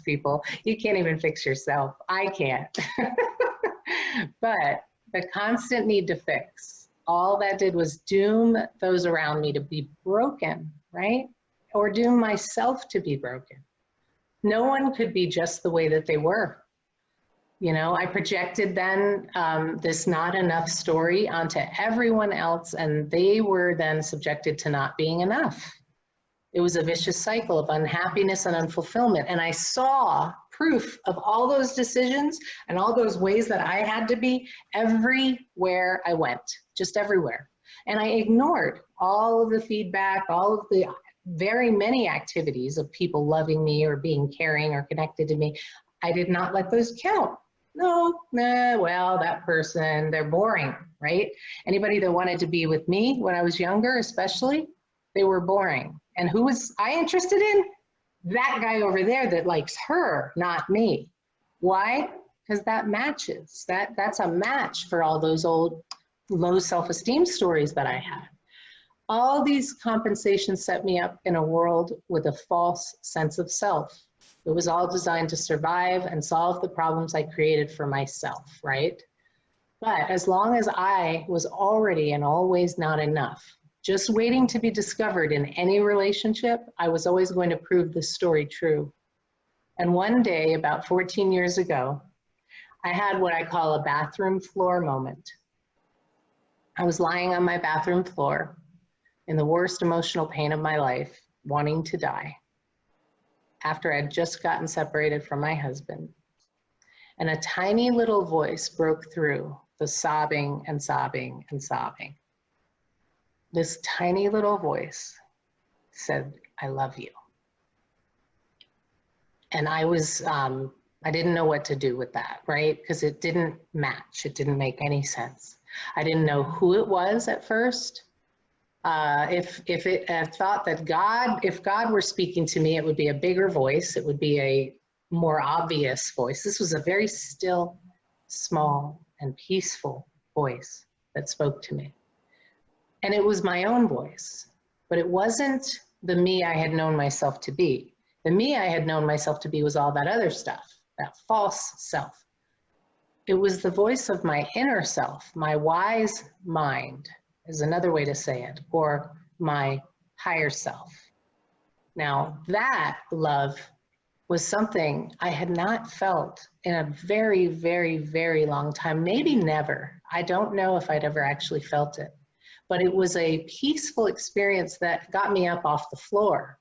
people. You can't even fix yourself. I can't. But the constant need to fix, all that did was doom those around me to be broken, right? Or doom myself to be broken. No one could be just the way that they were. You know, I projected then this not enough story onto everyone else, and they were then subjected to not being enough. It was a vicious cycle of unhappiness and unfulfillment. And I saw proof of all those decisions and all those ways that I had to be everywhere I went, just everywhere. And I ignored all of the feedback, all of the very many activities of people loving me or being caring or connected to me. I did not let those count. No, well, that person, they're boring, right? Anybody that wanted to be with me when I was younger, especially, they were boring. And who was I interested in? That guy over there that likes her, not me. Why? Because that matches. That's a match for all those old low self-esteem stories that I had. All these compensations set me up in a world with a false sense of self. It was all designed to survive and solve the problems I created for myself, right? But as long as I was already and always not enough, just waiting to be discovered in any relationship, I was always going to prove this story true. And one day, about 14 years ago, I had what I call a bathroom floor moment. I was lying on my bathroom floor in the worst emotional pain of my life, wanting to die, after I'd just gotten separated from my husband. And a tiny little voice broke through the sobbing and sobbing and sobbing. This tiny little voice said, "I love you." And I was, I didn't know what to do with that, right? Because it didn't match. It didn't make any sense. I didn't know who it was at first. I thought that if God were speaking to me, it would be a bigger voice. It would be a more obvious voice. This was a very still, small, and peaceful voice that spoke to me. And it was my own voice, but it wasn't the me I had known myself to be. The me I had known myself to be was all that other stuff, that false self. It was the voice of my inner self, my wise mind is another way to say it, or my higher self. Now that love was something I had not felt in a very, very, very long time, maybe never. I don't know if I'd ever actually felt it, but it was a peaceful experience that got me up off the floor.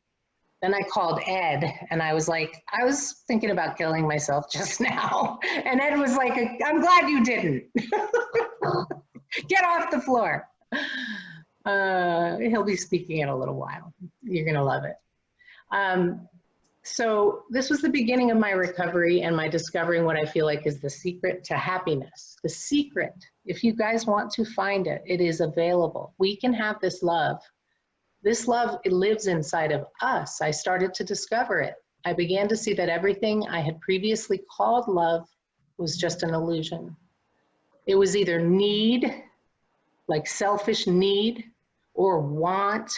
Then I called Ed and I was like, I was thinking about killing myself just now. And Ed was like, I'm glad you didn't. Get off the floor. He'll be speaking in a little while. You're gonna love it. So this was the beginning of my recovery and my discovering what I feel like is the secret to happiness. The secret, if you guys want to find it, it is available. We can have this love. This love, it lives inside of us. I started to discover it. I began to see that everything I had previously called love was just an illusion. It was either need, like selfish need, or want,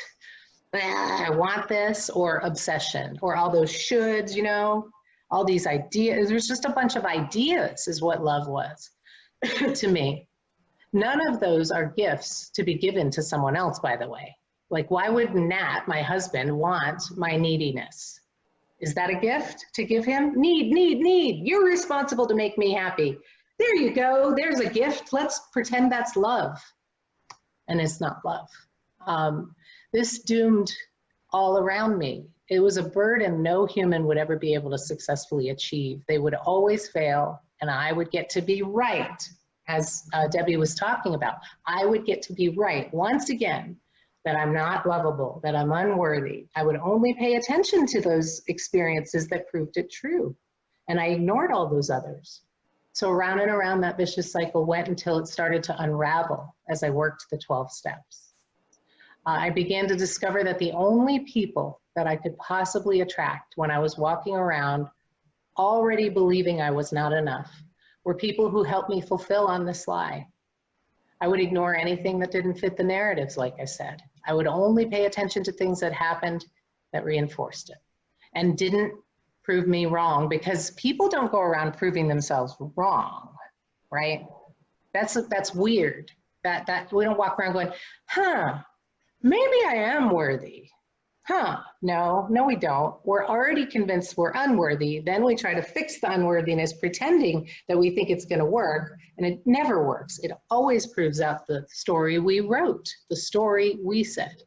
I want this, or obsession, or all those shoulds, you know, all these ideas. There's just a bunch of ideas is what love was to me. None of those are gifts to be given to someone else, by the way. Like, why would Nat, my husband, want my neediness? Is that a gift to give him? Need. You're responsible to make me happy. There you go. There's a gift. Let's pretend that's love. And it's not love. This doomed all around me. It was a burden no human would ever be able to successfully achieve. They would always fail, and I would get to be right, as Debbie was talking about. I would get to be right once again, that I'm not lovable, that I'm unworthy. I would only pay attention to those experiences that proved it true. And I ignored all those others. So around and around that vicious cycle went until it started to unravel as I worked the 12 steps. I began to discover that the only people that I could possibly attract when I was walking around already believing I was not enough were people who helped me fulfill on this lie. I would ignore anything that didn't fit the narratives, like I said. I would only pay attention to things that happened that reinforced it and didn't prove me wrong, because people don't go around proving themselves wrong, right? That's weird. That we don't walk around going, maybe I am worthy. No, we don't. We're already convinced we're unworthy. Then we try to fix the unworthiness, pretending that we think it's going to work, and it never works. It always proves out the story we wrote, the story we said.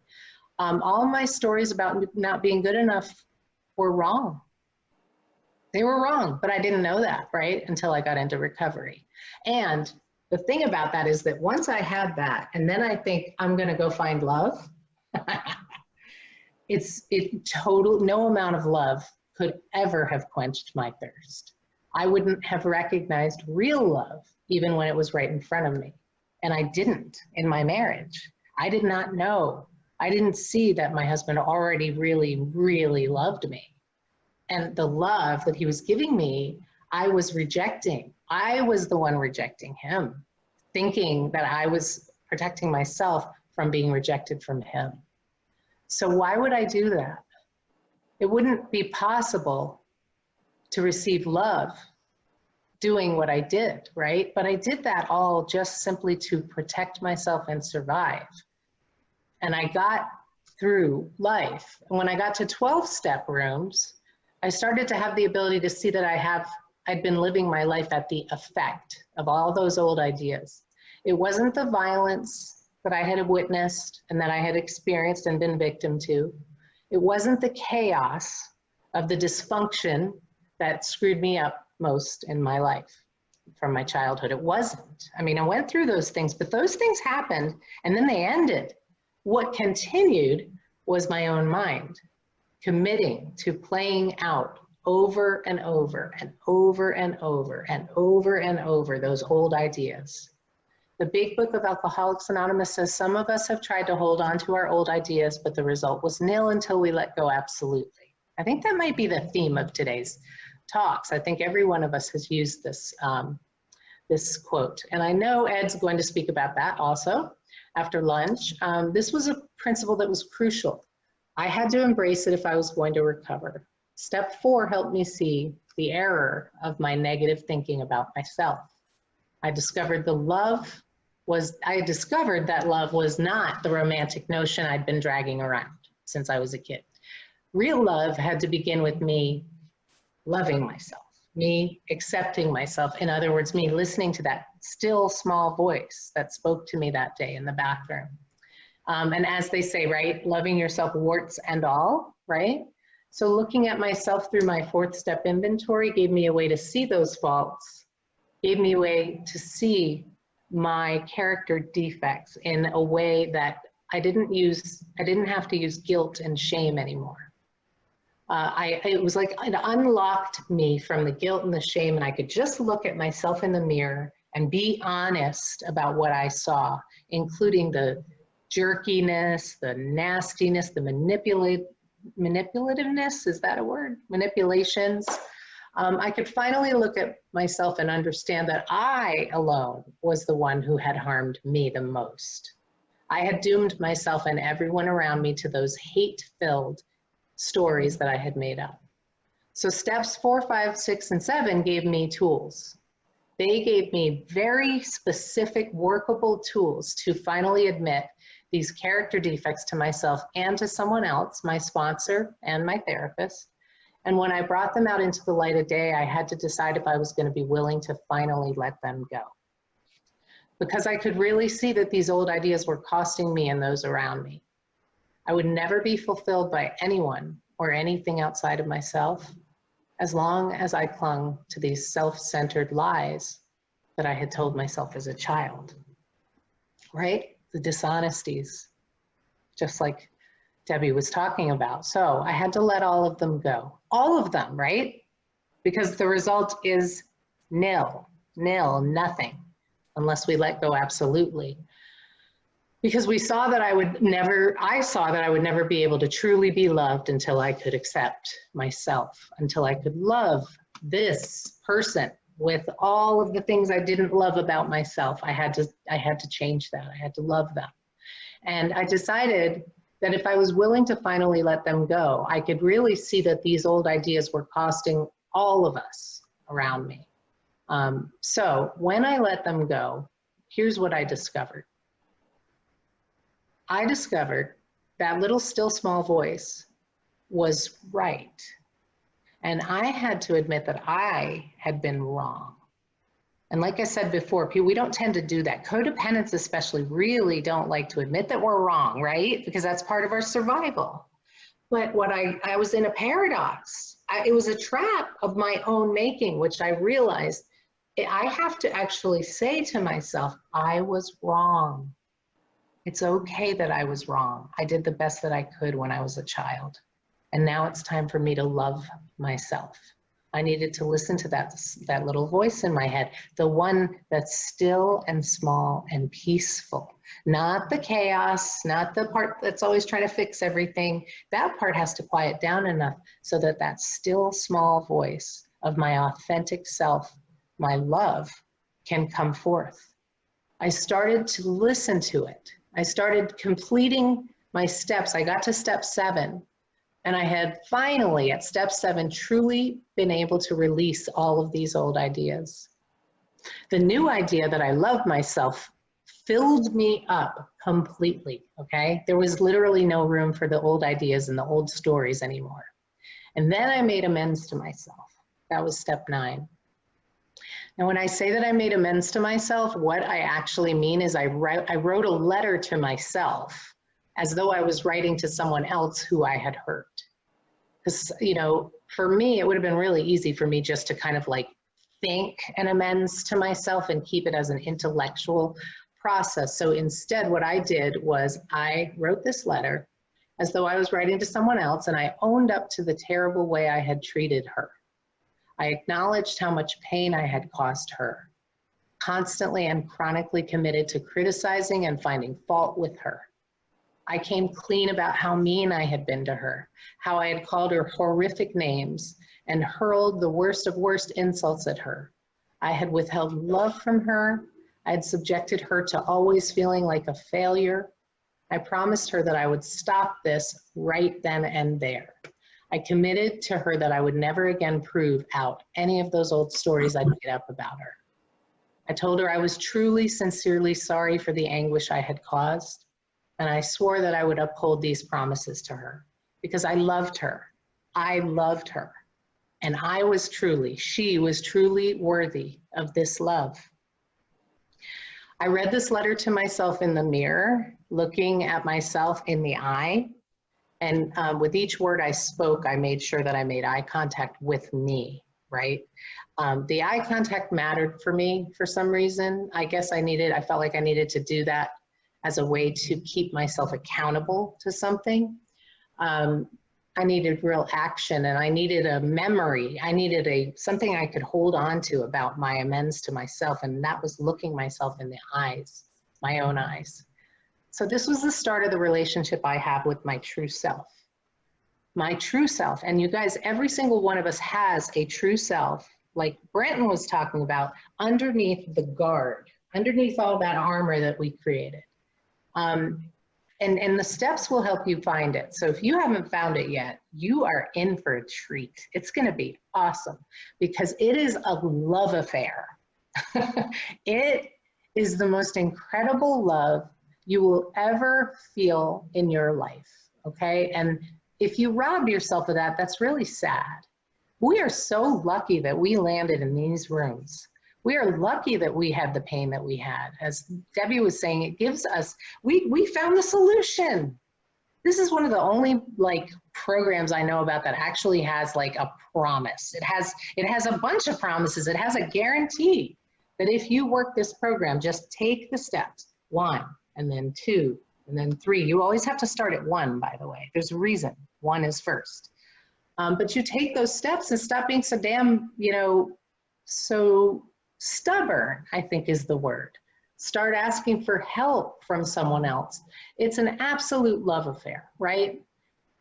All my stories about not being good enough were wrong. They were wrong, but I didn't know that, right, until I got into recovery. And the thing about that is that once I had that, and then I think I'm going to go find love, no amount of love could ever have quenched my thirst. I wouldn't have recognized real love even when it was right in front of me. And I didn't in my marriage. I did not know. I didn't see that my husband already really, really loved me. And the love that he was giving me, I was rejecting. I was the one rejecting him, thinking that I was protecting myself from being rejected from him. So why would I do that? It wouldn't be possible to receive love doing what I did, right? But I did that all just simply to protect myself and survive. And I got through life. And when I got to 12-step rooms, I started to have the ability to see that I'd been living my life at the effect of all those old ideas. It wasn't the violence that I had witnessed and that I had experienced and been victim to. It wasn't the chaos of the dysfunction that screwed me up most in my life from my childhood. It wasn't. I mean, I went through those things, but those things happened and then they ended. What continued was my own mind, committing to playing out over and over and over and over and over and over those old ideas. The Big Book of Alcoholics Anonymous says some of us have tried to hold on to our old ideas, but the result was nil until we let go absolutely. I think that might be the theme of today's talks. I think every one of us has used this, this quote. And I know Ed's going to speak about that also after lunch. This was a principle that was crucial. I had to embrace it if I was going to recover. Step 4 helped me see the error of my negative thinking about myself. I discovered that love was not the romantic notion I'd been dragging around since I was a kid. Real love had to begin with me loving myself, me accepting myself. In other words, me listening to that still small voice that spoke to me that day in the bathroom. And as they say, right, loving yourself warts and all, right? So looking at myself through my 4th step inventory gave me a way to see those faults, gave me a way to see my character defects in a way that I didn't have to use guilt and shame anymore. It was like it unlocked me from the guilt and the shame, and I could just look at myself in the mirror and be honest about what I saw, including the jerkiness, the nastiness, the manipulativeness, is that a word? Manipulations. I could finally look at myself and understand that I alone was the one who had harmed me the most. I had doomed myself and everyone around me to those hate-filled stories that I had made up. So steps 4, 5, 6, and 7 gave me tools. They gave me very specific, workable tools to finally admit these character defects to myself and to someone else, my sponsor and my therapist. And when I brought them out into the light of day, I had to decide if I was going to be willing to finally let them go. Because I could really see that these old ideas were costing me and those around me. I would never be fulfilled by anyone or anything outside of myself as long as I clung to these self-centered lies that I had told myself as a child, right? The dishonesties, just like Debbie was talking about. So I had to let all of them go. All of them, right? Because the result is nil, nothing, unless we let go absolutely. Because I saw that I would never be able to truly be loved until I could accept myself, until I could love this person with all of the things I didn't love about myself. I had to change that. I had to love them. And I decided that if I was willing to finally let them go, I could really see that these old ideas were costing all of us around me. So when I let them go, here's what I discovered. I discovered that little still small voice was right. And I had to admit that I had been wrong. And like I said before, we don't tend to do that. Codependents especially really don't like to admit that we're wrong, right? Because that's part of our survival. But what I was in a paradox. It was a trap of my own making, which I realized I have to actually say to myself, I was wrong. It's okay that I was wrong. I did the best that I could when I was a child. And now it's time for me to love myself. I needed to listen to that little voice in my head, the one that's still and small and peaceful, not the chaos, not the part that's always trying to fix everything. That part has to quiet down enough so that that still small voice of my authentic self, my love, can come forth. I started to listen to it. I started completing my steps. I got to step 7. And I had finally, at step 7, truly been able to release all of these old ideas. The new idea that I love myself filled me up completely, okay? There was literally no room for the old ideas and the old stories anymore. And then I made amends to myself. That was step 9. Now, when I say that I made amends to myself, what I actually mean is I wrote a letter to myself as though I was writing to someone else who I had hurt. Because, you know, for me, it would have been really easy for me just to kind of like think an amends to myself and keep it as an intellectual process. So instead, what I did was I wrote this letter as though I was writing to someone else, and I owned up to the terrible way I had treated her. I acknowledged how much pain I had caused her, constantly and chronically committed to criticizing and finding fault with her. I came clean about how mean I had been to her, how I had called her horrific names and hurled the worst of worst insults at her. I had withheld love from her. I had subjected her to always feeling like a failure. I promised her that I would stop this right then and there. I committed to her that I would never again prove out any of those old stories I'd made up about her. I told her I was truly, sincerely sorry for the anguish I had caused, and I swore that I would uphold these promises to her because I loved her. I loved her, and she was truly worthy of this love. I read this letter to myself in the mirror, looking at myself in the eye. And with each word I spoke, I made sure that I made eye contact with me, right? The eye contact mattered for me for some reason. I guess I felt like I needed to do that as a way to keep myself accountable to something. I needed real action, and I needed a memory. I needed something I could hold on to about my amends to myself, and that was looking myself in the eyes, my own eyes. So this was the start of the relationship I have with my true self. My true self, and you guys, every single one of us has a true self, like Brenton was talking about, underneath the guard, underneath all that armor that we created. And the steps will help you find it. So if you haven't found it yet, you are in for a treat. It's gonna be awesome because it is a love affair. It is the most incredible love you will ever feel in your life, okay? And if you rob yourself of that, that's really sad. We are so lucky that we landed in these rooms. We are lucky that we had the pain that we had. As Debbie was saying, it gives us, we found the solution. This is one of the only programs I know about that actually has a promise. It has a bunch of promises. It has a guarantee that if you work this program, just take the steps, 1, and then 2, and then 3. You always have to start at 1, by the way. There's a reason. 1 is first. But you take those steps and stop being so damn, so stubborn, I think is the word. Start asking for help from someone else. It's an absolute love affair, right?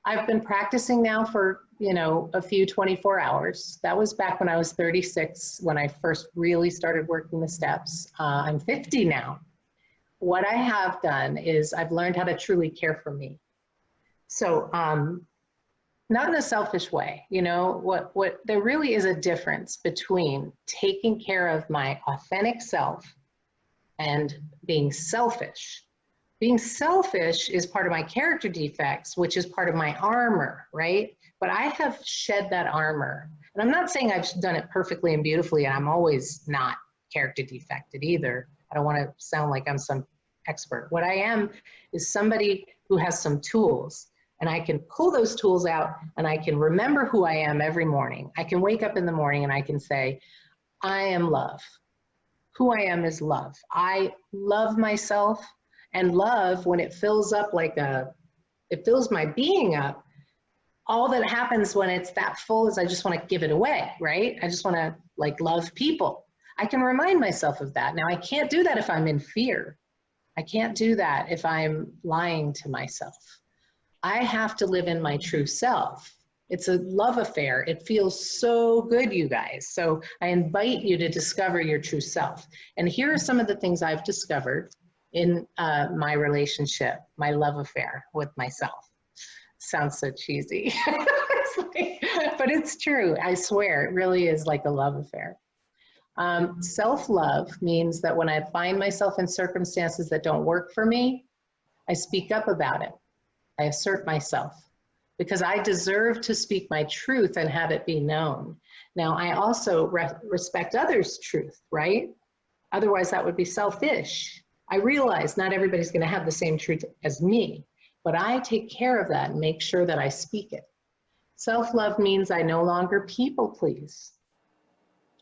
I've been practicing now for, a few 24 hours. That was back when I was 36, when I first really started working the steps. I'm 50 now. What I have done is I've learned how to truly care for me. So, not in a selfish way, what there really is a difference between taking care of my authentic self and being selfish. Being selfish is part of my character defects, which is part of my armor, right? But I have shed that armor. And I'm not saying I've done it perfectly and beautifully, and I'm always not character defected either. I don't want to sound like I'm some expert. What I am is somebody who has some tools. And I can pull those tools out and I can remember who I am every morning. I can wake up in the morning and I can say, I am love. Who I am is love. I love myself, and love, when it fills up it fills my being up, all that happens when it's that full is I just want to give it away, right? I just want to love people. I can remind myself of that. Now I can't do that if I'm in fear. I can't do that if I'm lying to myself. I have to live in my true self. It's a love affair. It feels so good, you guys. So I invite you to discover your true self. And here are some of the things I've discovered in my relationship, my love affair with myself. Sounds so cheesy, but it's true. I swear, it really is like a love affair. Self-love means that when I find myself in circumstances that don't work for me, I speak up about it. I assert myself. because I deserve to speak my truth and have it be known. Now, I also respect others' truth, right? Otherwise, that would be selfish. I realize not everybody's going to have the same truth as me, but I take care of that and make sure that I speak it. Self-love means I no longer people please.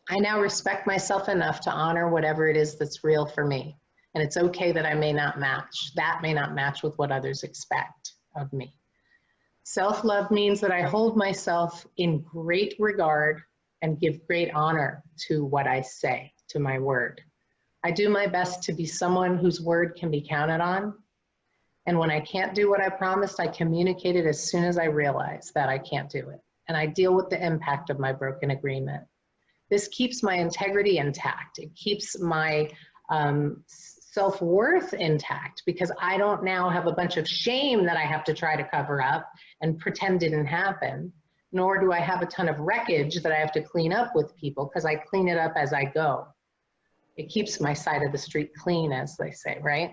I now respect myself enough to honor whatever it is that's real for me. And it's okay that I may not match. That may not match with what others expect of me. Self-love means that I hold myself in great regard and give great honor to what I say, to my word. I do my best to be someone whose word can be counted on. And when I can't do what I promised, I communicate it as soon as I realize that I can't do it. And I deal with the impact of my broken agreement. This keeps my integrity intact. It keeps my self-worth intact, because I don't now have a bunch of shame that I have to try to cover up and pretend didn't happen, nor do I have a ton of wreckage that I have to clean up with people, because I clean it up as I go. It keeps my side of the street clean, as they say, right?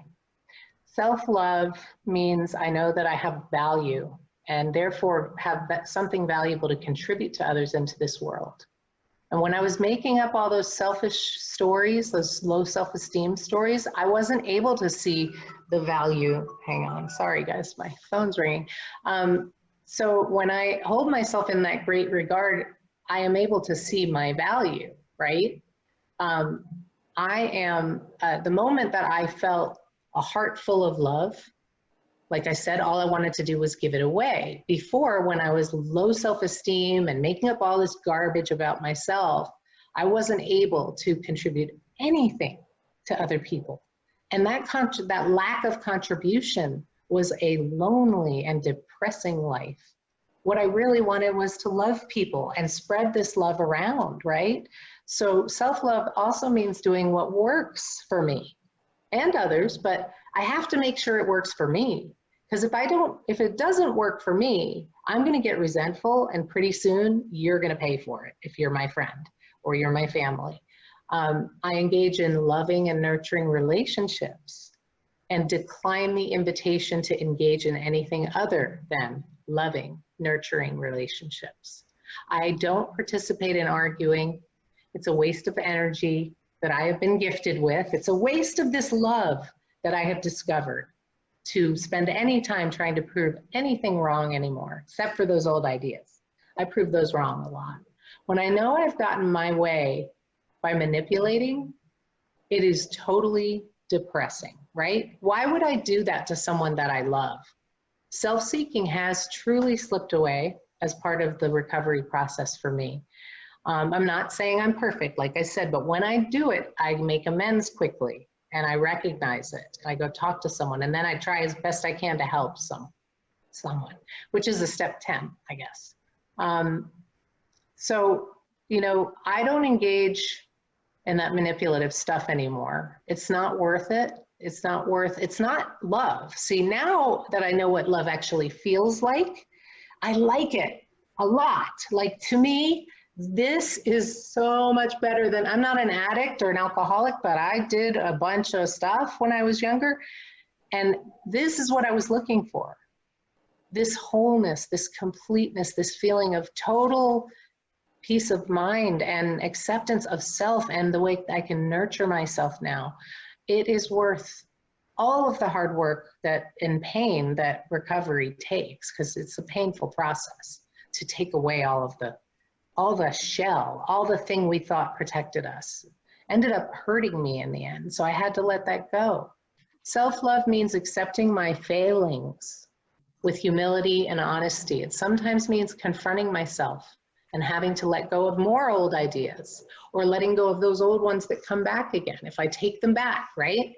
Self-love means I know that I have value and therefore have something valuable to contribute to others into this world. And when I was making up all those selfish stories, those low self-esteem stories, I wasn't able to see the value. Hang on, sorry guys, my phone's ringing. So when I hold myself in that great regard, I am able to see my value, right? I am, the moment that I felt a heart full of love, like I said, all I wanted to do was give it away. Before, when I was low self-esteem and making up all this garbage about myself, I wasn't able to contribute anything to other people. And that lack of contribution was a lonely and depressing life. What I really wanted was to love people and spread this love around, right? So self-love also means doing what works for me and others, but I have to make sure it works for me. Because if it doesn't work for me, I'm going to get resentful, and pretty soon you're going to pay for it if you're my friend or you're my family. I engage in loving and nurturing relationships and decline the invitation to engage in anything other than loving, nurturing relationships. I don't participate in arguing. It's a waste of energy that I have been gifted with. It's a waste of this love that I have discovered to spend any time trying to prove anything wrong anymore, except for those old ideas. I prove those wrong a lot. When I know I've gotten my way by manipulating, it is totally depressing, right? Why would I do that to someone that I love? Self-seeking has truly slipped away as part of the recovery process for me. I'm not saying I'm perfect, like I said, but when I do it, I make amends quickly and I recognize it. I go talk to someone, and then I try as best I can to help someone, which is a step 10, I guess. So, you know, I don't engage in that manipulative stuff anymore. It's not worth it. It's not love. See, now that I know what love actually feels like, I like it a lot. Like, to me, this is so much better than, I'm not an addict or an alcoholic, but I did a bunch of stuff when I was younger. And this is what I was looking for. This wholeness, this completeness, this feeling of total peace of mind and acceptance of self and the way I can nurture myself now. It is worth all of the hard work and pain that recovery takes, because it's a painful process to take away all the shell, all the thing we thought protected us, ended up hurting me in the end. So I had to let that go. Self-love means accepting my failings with humility and honesty. It sometimes means confronting myself and having to let go of more old ideas, or letting go of those old ones that come back again if I take them back, right?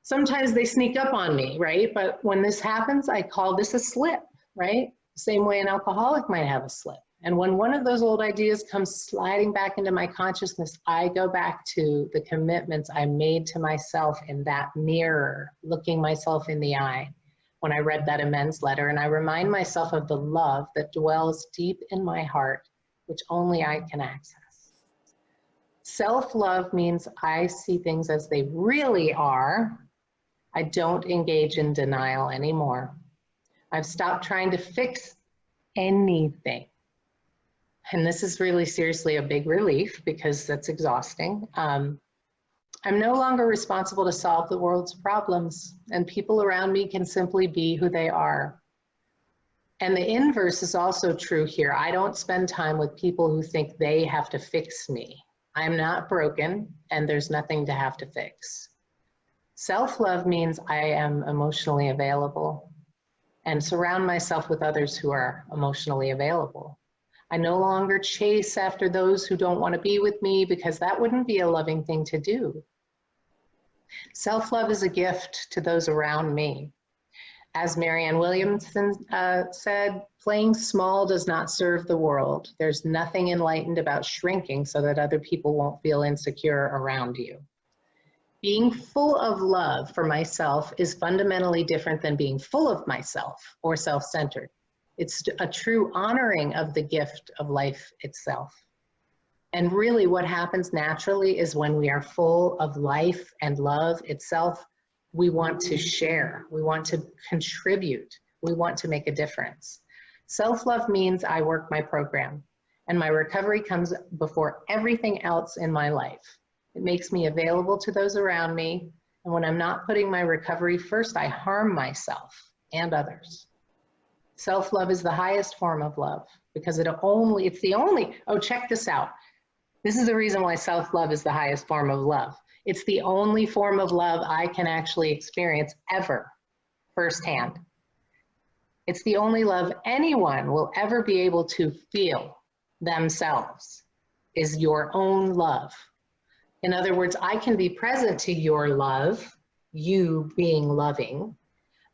Sometimes they sneak up on me, right? But when this happens, I call this a slip, right? Same way an alcoholic might have a slip. And when one of those old ideas comes sliding back into my consciousness, I go back to the commitments I made to myself in that mirror, looking myself in the eye when I read that amends letter. And I remind myself of the love that dwells deep in my heart, which only I can access. Self-love means I see things as they really are. I don't engage in denial anymore. I've stopped trying to fix anything. And this is really seriously a big relief because that's exhausting. I'm no longer responsible to solve the world's problems, and people around me can simply be who they are. And the inverse is also true here. I don't spend time with people who think they have to fix me. I'm not broken, and there's nothing to have to fix. Self-love means I am emotionally available and surround myself with others who are emotionally available. I no longer chase after those who don't want to be with me because that wouldn't be a loving thing to do. Self-love is a gift to those around me. As Marianne Williamson said, playing small does not serve the world. There's nothing enlightened about shrinking so that other people won't feel insecure around you. Being full of love for myself is fundamentally different than being full of myself or self-centered. It's a true honoring of the gift of life itself. And really what happens naturally is when we are full of life and love itself, we want to share, we want to contribute, we want to make a difference. Self-love means I work my program, and my recovery comes before everything else in my life. It makes me available to those around me, and when I'm not putting my recovery first, I harm myself and others. Self-love is the highest form of love because it's the only, oh, check this out. This is the reason why self-love is the highest form of love. It's the only form of love I can actually experience ever, firsthand. It's the only love anyone will ever be able to feel themselves, is your own love. In other words, I can be present to your love, you being loving,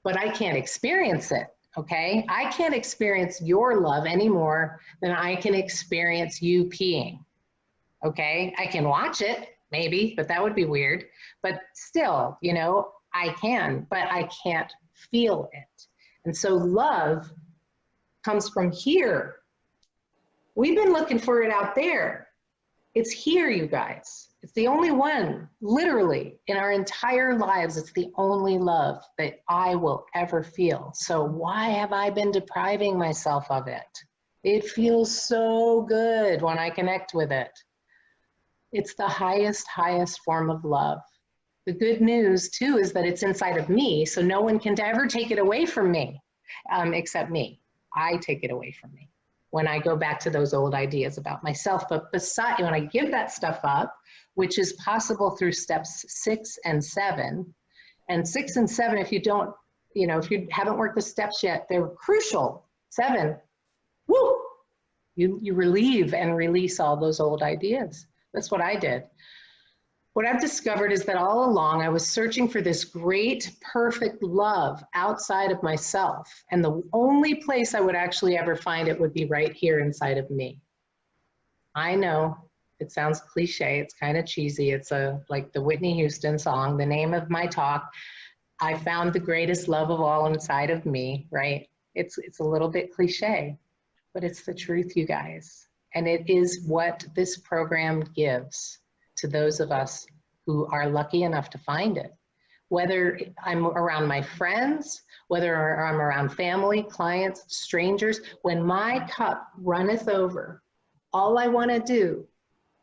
but I can't experience it, okay? I can't experience your love any more than I can experience you peeing, okay? I can watch it, maybe, but that would be weird. But still, you know, I can, but I can't feel it. And so love comes from here. We've been looking for it out there. It's here, you guys. It's the only one, literally, in our entire lives. It's the only love that I will ever feel. So why have I been depriving myself of it? It feels so good when I connect with it. It's the highest, highest form of love. The good news, too, is that it's inside of me, so no one can ever take it away from me, except me. I take it away from me when I go back to those old ideas about myself. But besides, when I give that stuff up, which is possible through steps 6 and 7, and 6 and 7, if you don't, you know, if you haven't worked the steps yet, they're crucial. 7, woo, you relieve and release all those old ideas. That's what I did. What I've discovered is that all along I was searching for this great, perfect love outside of myself. And the only place I would actually ever find it would be right here inside of me. I know it sounds cliche. It's kind of cheesy. It's like the Whitney Houston song, the name of my talk. I found the greatest love of all inside of me, right? It's a little bit cliche, but it's the truth, you guys. And it is what this program gives to those of us who are lucky enough to find it. Whether I'm around my friends, whether I'm around family, clients, strangers, when my cup runneth over, all I want to do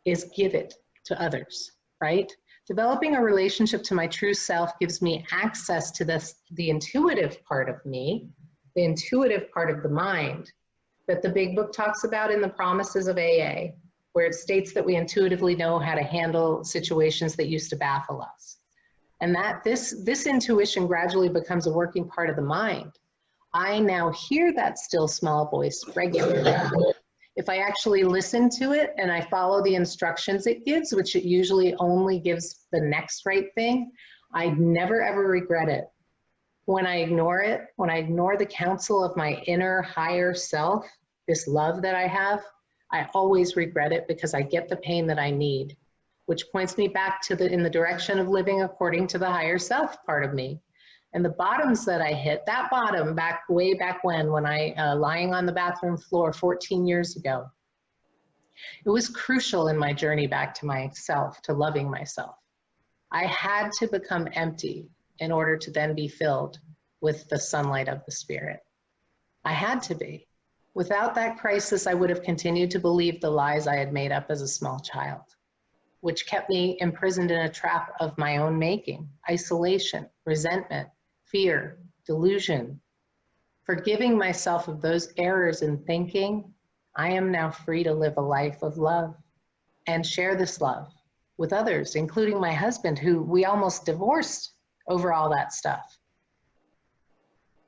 is give it to others, right? Developing a relationship to my true self gives me access to the intuitive part of me, the intuitive part of the mind that the big book talks about in the Promises of AA, where it states that we intuitively know how to handle situations that used to baffle us. And that this intuition gradually becomes a working part of the mind. I now hear that still small voice regularly. If I actually listen to it and I follow the instructions it gives, which it usually only gives the next right thing, I never ever regret it. When I ignore it, when I ignore the counsel of my inner higher self, this love that I have, I always regret it because I get the pain that I need, which points me back to in the direction of living according to the higher self part of me. And the bottoms that I hit, that bottom way back when I lying on the bathroom floor 14 years ago, it was crucial in my journey back to myself, to loving myself. I had to become empty in order to then be filled with the sunlight of the spirit. I had to be. Without that crisis, I would have continued to believe the lies I had made up as a small child, which kept me imprisoned in a trap of my own making: isolation, resentment, fear, delusion. Forgiving myself of those errors in thinking, I am now free to live a life of love and share this love with others, including my husband, who we almost divorced over all that stuff.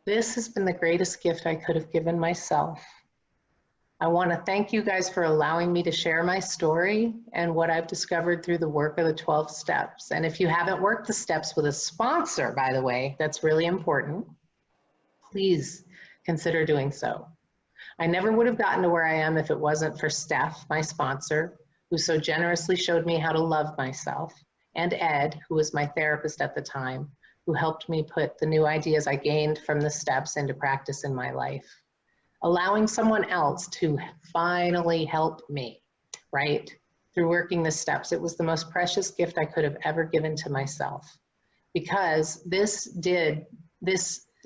This has been the greatest gift I could have given myself. I want to thank you guys for allowing me to share my story and what I've discovered through the work of the 12 steps. And if you haven't worked the steps with a sponsor, by the way, that's really important, please consider doing so. I never would have gotten to where I am if it wasn't for Steph, my sponsor, who so generously showed me how to love myself, and Ed, who was my therapist at the time, who helped me put the new ideas I gained from the steps into practice in my life. Allowing someone else to finally help me, right, through working the steps, it was the most precious gift I could have ever given to myself, because this did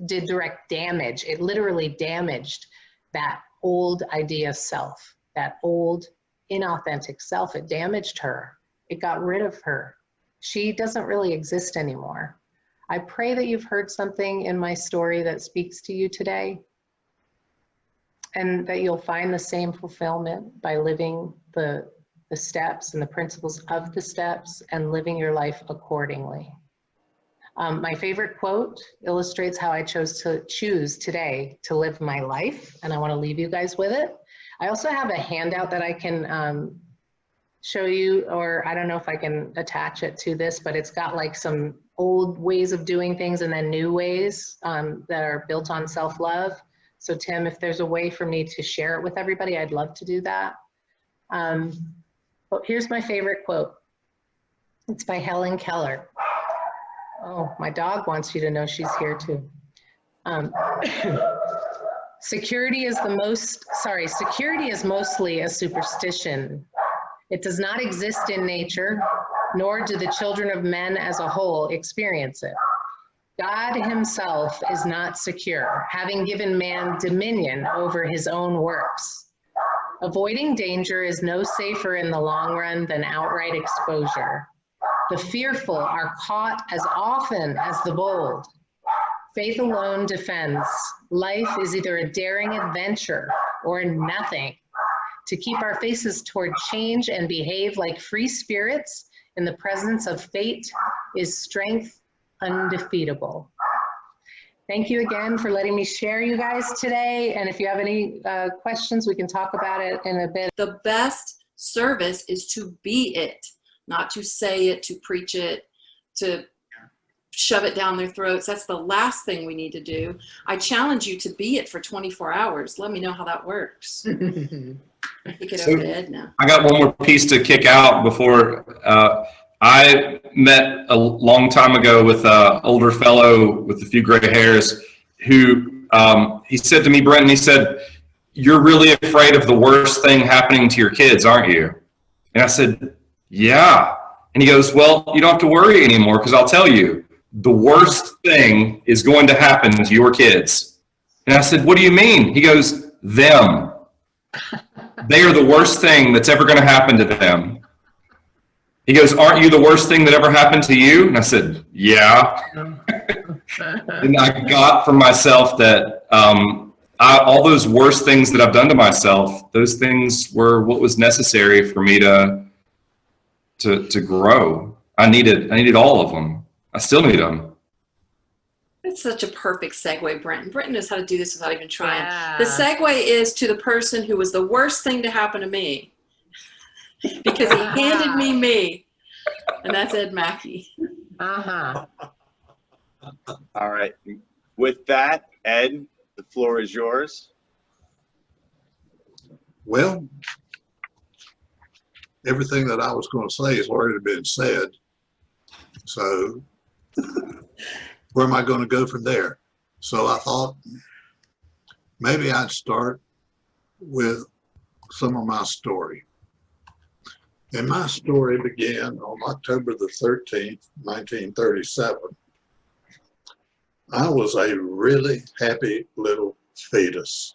direct damage. It literally damaged that old idea self, that old inauthentic self. It damaged her. It got rid of her. She doesn't really exist anymore. I pray that you've heard something in my story that speaks to you today, and that you'll find the same fulfillment by living the steps and the principles of the steps and living your life accordingly. My favorite quote illustrates how I choose today to live my life, and I want to leave you guys with it. I also have a handout that I can show you, or I don't know if I can attach it to this, but it's got like some old ways of doing things and then new ways that are built on self-love. So Tim, if there's a way for me to share it with everybody, I'd love to do that. But here's my favorite quote. It's by Helen Keller. Oh, my dog wants you to know she's here too. Security is mostly a superstition. It does not exist in nature, nor do the children of men as a whole experience it. God himself is not secure, having given man dominion over his own works. Avoiding danger is no safer in the long run than outright exposure. The fearful are caught as often as the bold. Faith alone defends. Life is either a daring adventure or nothing. To keep our faces toward change and behave like free spirits in the presence of fate is strength undefeatable. Thank you again for letting me share, you guys, today. And if you have any questions, we can talk about it in a bit. The best service is to be it, not to say it, to preach it, to shove it down their throats. That's the last thing we need to do. I challenge you to be it for 24 hours. Let me know how that works. Kick it over to Ed now. I got one more piece to kick out before. I met a long time ago with an older fellow with a few gray hairs who he said to me, Brenton, he said, "You're really afraid of the worst thing happening to your kids, aren't you?" And I said, "Yeah." And he goes, "Well, you don't have to worry anymore, because I'll tell you, the worst thing is going to happen to your kids." And I said, "What do you mean?" He goes, "Them. They are the worst thing that's ever going to happen to them." He goes, "Aren't you the worst thing that ever happened to you?" And I said, "Yeah." And I got from myself that all those worst things that I've done to myself, those things were what was necessary for me to grow. I needed all of them. I still need them. That's such a perfect segue, Brenton. Brenton knows how to do this without even trying. Yeah. The segue is to the person who was the worst thing to happen to me, because he handed me, and that's Ed Mackey. Uh-huh. All right. With that, Ed, the floor is yours. Well, everything that I was going to say has already been said. So where am I going to go from there? So I thought maybe I'd start with some of my story. And my story began on October the 13th, 1937. I was a really happy little fetus.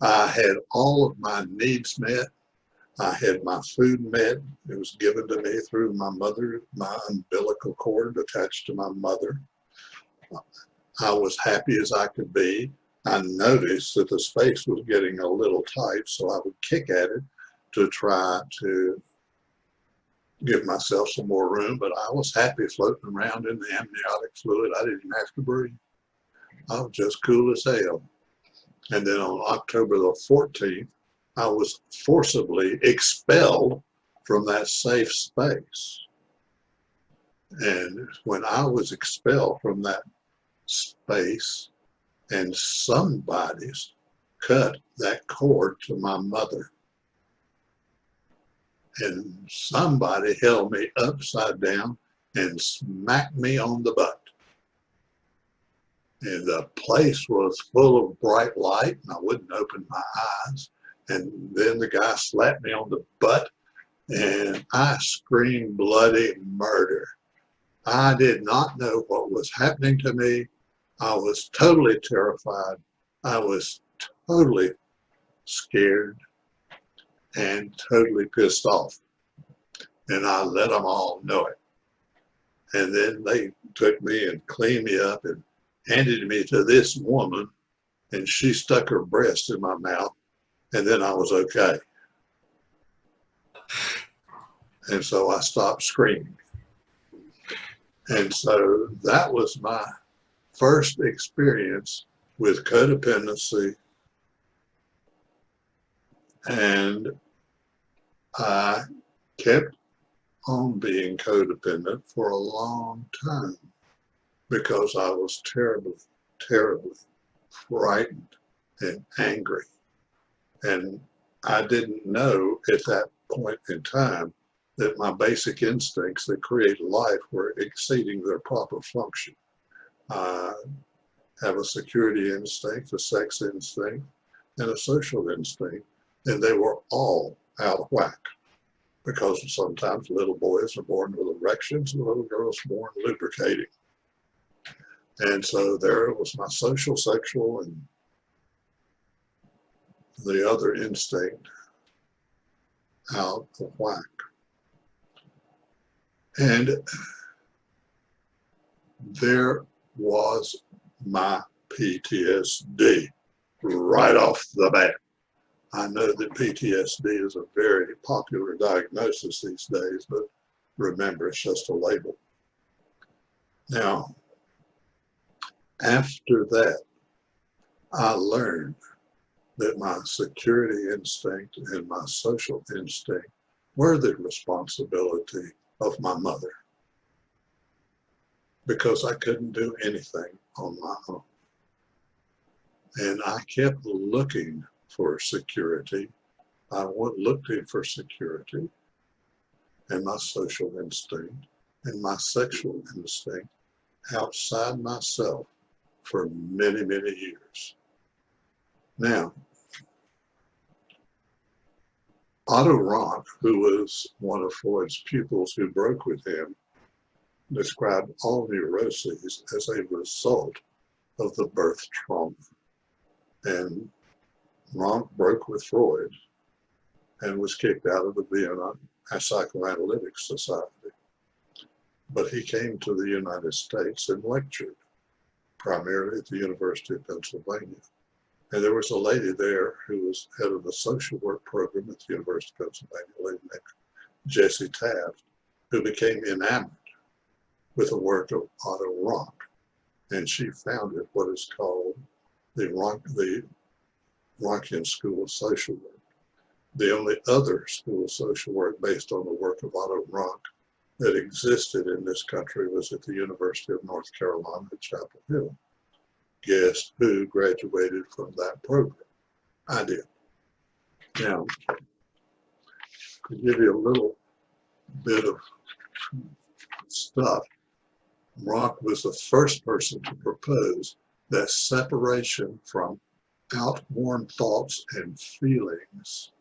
I had all of my needs met. I had my food met. It was given to me through my mother, my umbilical cord attached to my mother. I was happy as I could be. I noticed that the space was getting a little tight, so I would kick at it to try to give myself some more room, but I was happy floating around in the amniotic fluid. I didn't have to breathe. I was just cool as hell. And then on October the 14th, I was forcibly expelled from that safe space. And when I was expelled from that space, and somebody's cut that cord to my mother, and somebody held me upside down and smacked me on the butt. And the place was full of bright light, and I wouldn't open my eyes. And then the guy slapped me on the butt, and I screamed bloody murder. I did not know what was happening to me. I was totally terrified. I was totally scared and totally pissed off. And I let them all know it. And then they took me and cleaned me up and handed me to this woman, and she stuck her breast in my mouth, and then I was okay. And so I stopped screaming. And so that was my first experience with codependency. And I kept on being codependent for a long time because I was terribly, terribly frightened and angry. And I didn't know at that point in time that my basic instincts that create life were exceeding their proper function. I have a security instinct, a sex instinct, and a social instinct, and they were all out of whack because sometimes little boys are born with erections and little girls born lubricating. And so there was my social, sexual, and the other instinct out of whack. And there was my PTSD right off the bat. I know that PTSD is a very popular diagnosis these days, but remember, it's just a label. Now, after that, I learned that my security instinct and my social instinct were the responsibility of my mother, because I couldn't do anything on my own. And I kept looking for security. I went looking for security and my social instinct and my sexual instinct outside myself for many, many years. Now, Otto Rank, who was one of Freud's pupils who broke with him, described all neuroses as a result of the birth trauma. And Rank broke with Freud and was kicked out of the Vienna Psychoanalytic Society. But he came to the United States and lectured, primarily at the University of Pennsylvania. And there was a lady there who was head of the social work program at the University of Pennsylvania, a lady named Jessie Taft, who became enamored with the work of Otto Rank. And she founded what is called the Rankian School of Social Work. The only other school of social work based on the work of Otto Rank that existed in this country was at the University of North Carolina at Chapel Hill. Guess who graduated from that program? I did. Now, to give you a little bit of stuff, Rank was the first person to propose that separation from outworn thoughts and feelings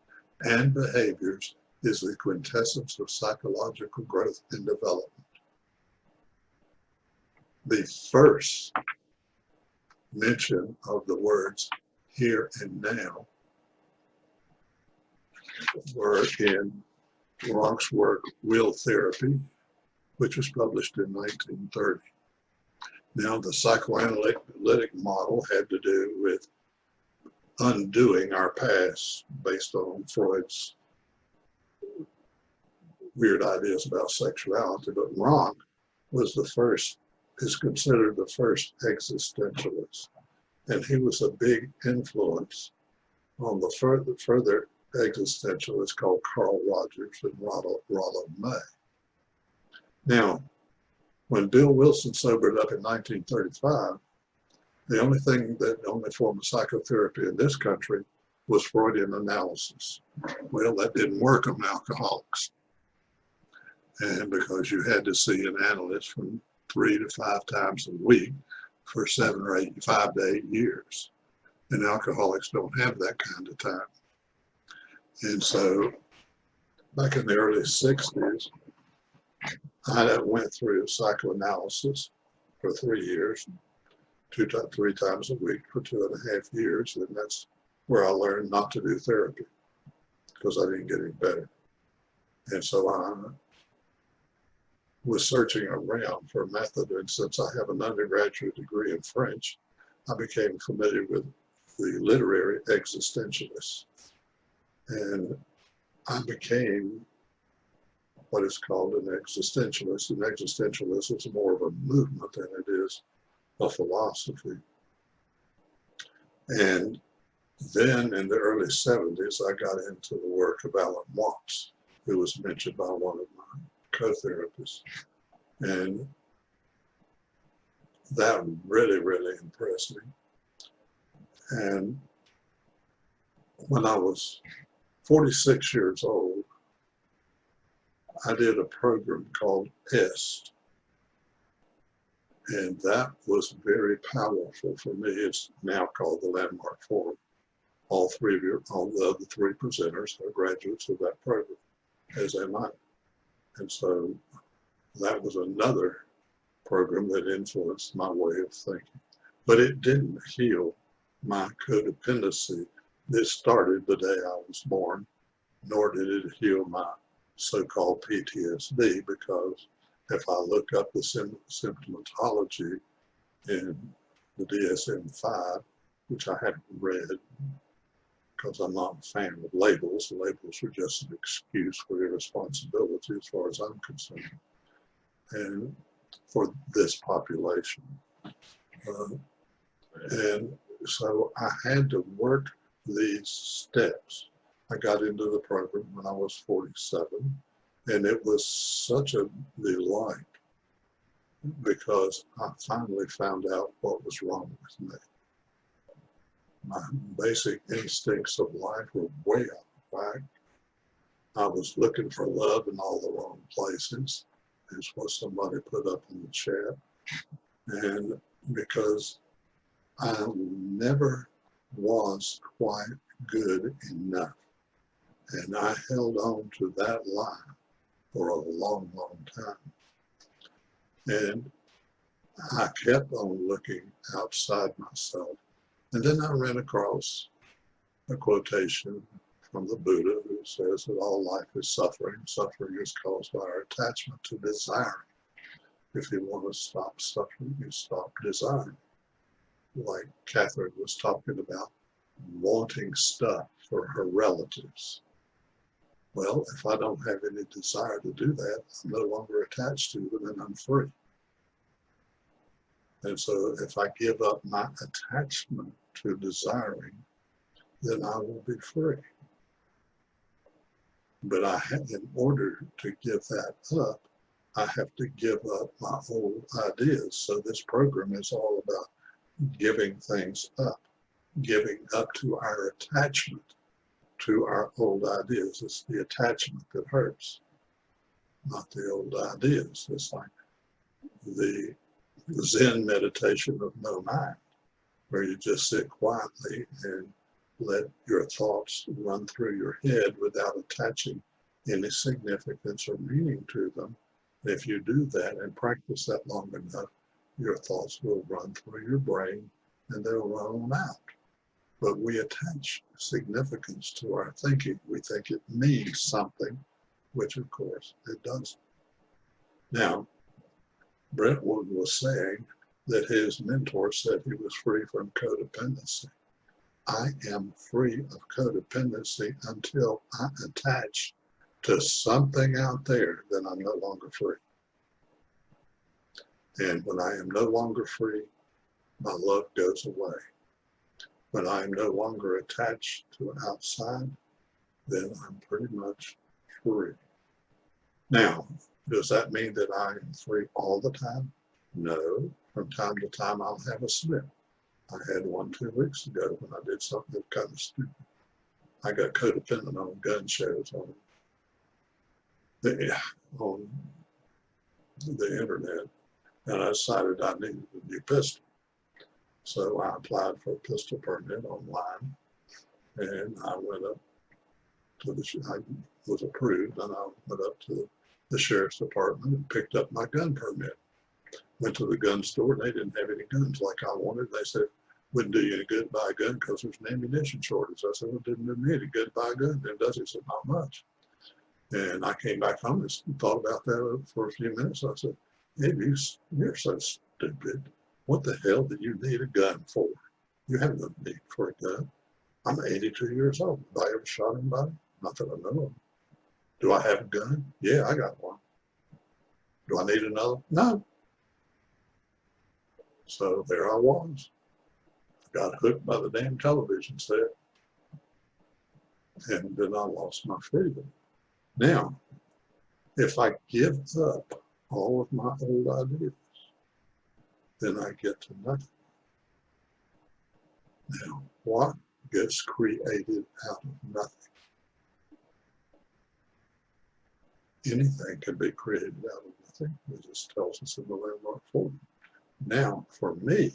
and behaviors is the quintessence of psychological growth and development. The first mention of the words here and now were in Ronk's work, Will Therapy, which was published in 1930. Now, the psychoanalytic model had to do with undoing our past based on Freud's weird ideas about sexuality, but Ronk was the first, is considered the first existentialist. And he was a big influence on the further existentialists called Carl Rogers and Rollo May. Now, when Bill Wilson sobered up in 1935, the only form of psychotherapy in this country was Freudian analysis. Well, that didn't work on alcoholics. And because you had to see an analyst from 3 to 5 times a week for 5 to 8 years. And alcoholics don't have that kind of time. And so back in the early 60s, I went through psychoanalysis for 3 years, 3 times a week for 2.5 years. And that's where I learned not to do therapy because I didn't get any better. And so I was searching around for a method. And since I have an undergraduate degree in French, I became familiar with the literary existentialists. And I became what is called an existentialist. An existentialist is more of a movement than it is a philosophy. And then in the early 70s, I got into the work of Alan Watts, who was mentioned by one of my co-therapists. And that really, really impressed me. And when I was 46 years old, I did a program called EST. And that was very powerful for me. It's now called the Landmark Forum. All the other 3 presenters are graduates of that program, as am I. And so that was another program that influenced my way of thinking. But it didn't heal my codependency that started the day I was born, nor did it heal my so-called PTSD, because if I look up the symptomatology in the DSM-5, which I haven't read because I'm not a fan of labels. Labels are just an excuse for irresponsibility as far as I'm concerned, and for this population. And so I had to work these steps. I got into the program when I was 47, and it was such a delight because I finally found out what was wrong with me. My basic instincts of life were way out of whack. I was looking for love in all the wrong places, is what somebody put up in the chat. And because I never was quite good enough. And I held on to that lie for a long, long time. And I kept on looking outside myself. And then I ran across a quotation from the Buddha who says that all life is suffering. Suffering is caused by our attachment to desiring. If you want to stop suffering, you stop desiring. Like Catherine was talking about, wanting stuff for her relatives. Well, if I don't have any desire to do that, I'm no longer attached to them and I'm free. And so if I give up my attachment to desiring, then I will be free. But in order to give that up, I have to give up my old ideas. So this program is all about giving things up, giving up to our attachment to our old ideas. It's the attachment that hurts, not the old ideas. It's like the Zen meditation of no mind, where you just sit quietly and let your thoughts run through your head without attaching any significance or meaning to them. If you do that and practice that long enough, your thoughts will run through your brain and they'll run on out. but we attach significance to our thinking. We think it means something, which of course it doesn't. Now, Brentwood was saying that his mentor said he was free from codependency. I am free of codependency until I attach to something out there, then I'm no longer free. And when I am no longer free, my love goes away. When I am no longer attached to outside, then I'm pretty much free. Now, does that mean that I am free all the time? No. From time to time, I'll have a slip. I had one 2 weeks ago when I did something kind of stupid. I got codependent on gun shows on the internet, and I decided I needed a new pistol. So I applied for a pistol permit online, and I went up to I was approved, and I went up to the sheriff's department and picked up my gun permit. Went to the gun store, and they didn't have any guns like I wanted. They said, wouldn't do you any good to buy a gun because there's an ammunition shortage. I said, well, it didn't do me any good to buy a gun. Then does it? He said, not much. And I came back home and thought about that for a few minutes. I said, hey, you're so stupid. What the hell do you need a gun for? You have no need for a gun. I'm 82 years old. Have I ever shot anybody? Not that I know of. Do I have a gun? Yeah, I got one. Do I need another? No. So there I was. Got hooked by the damn television set. And then I lost my freedom. Now, if I give up all of my old ideas, then I get to nothing. Now, what gets created out of nothing? Anything can be created out of nothing. It just tells us in the landmark form. Now, for me,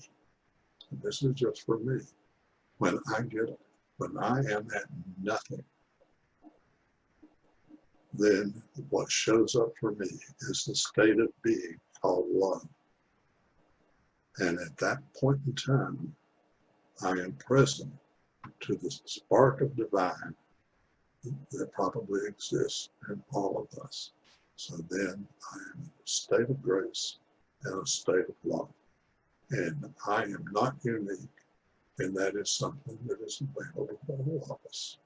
and this is just for me, when I am at nothing, then what shows up for me is the state of being called love. And at that point in time, I am present to the spark of divine that probably exists in all of us. So then I am in a state of grace and a state of love. And I am not unique, and that is something that is available to all of us.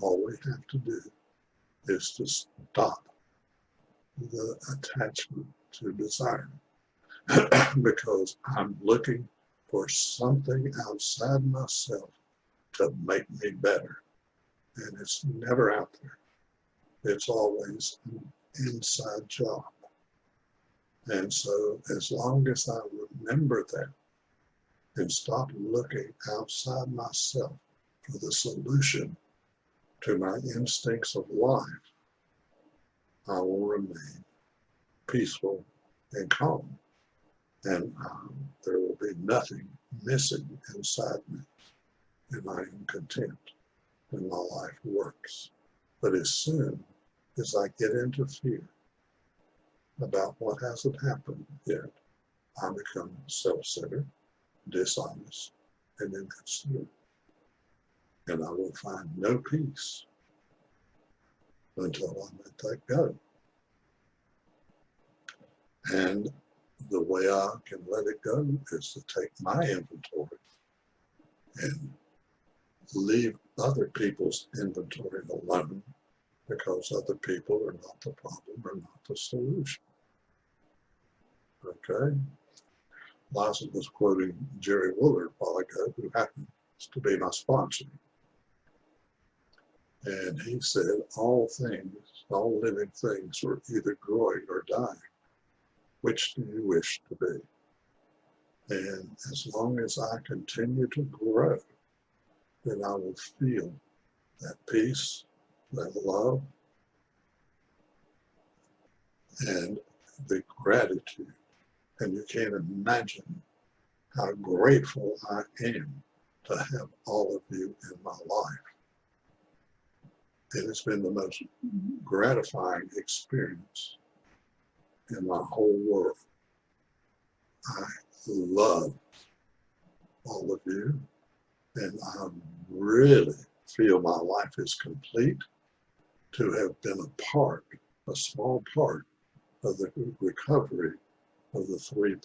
All we have to do is to stop the attachment to desire. Because I'm looking for something outside myself to make me better. And it's never out there. It's always an inside job. And so as long as I remember that and stop looking outside myself for the solution to my instincts of life, I will remain peaceful and calm. And there will be nothing missing inside me. And I am content and my life works. But as soon as I get into fear about what hasn't happened yet, I become self-centered, dishonest, and inconsiderate. And I will find no peace until I let that go. And the way I can let it go is to take my inventory and leave other people's inventory alone, because other people are not the problem or not the solution. Okay? Liza was quoting Jerry Willard a while ago, who happens to be my sponsor. And he said, all things, all living things are either growing or dying. Which do you wish to be? And as long as I continue to grow, then I will feel that peace, that love, and the gratitude. And you can't imagine how grateful I am to have all of you in my life. It has been the most gratifying experience in my whole world. I love all of you, And I really feel my life is complete to have been a small part of the recovery of the three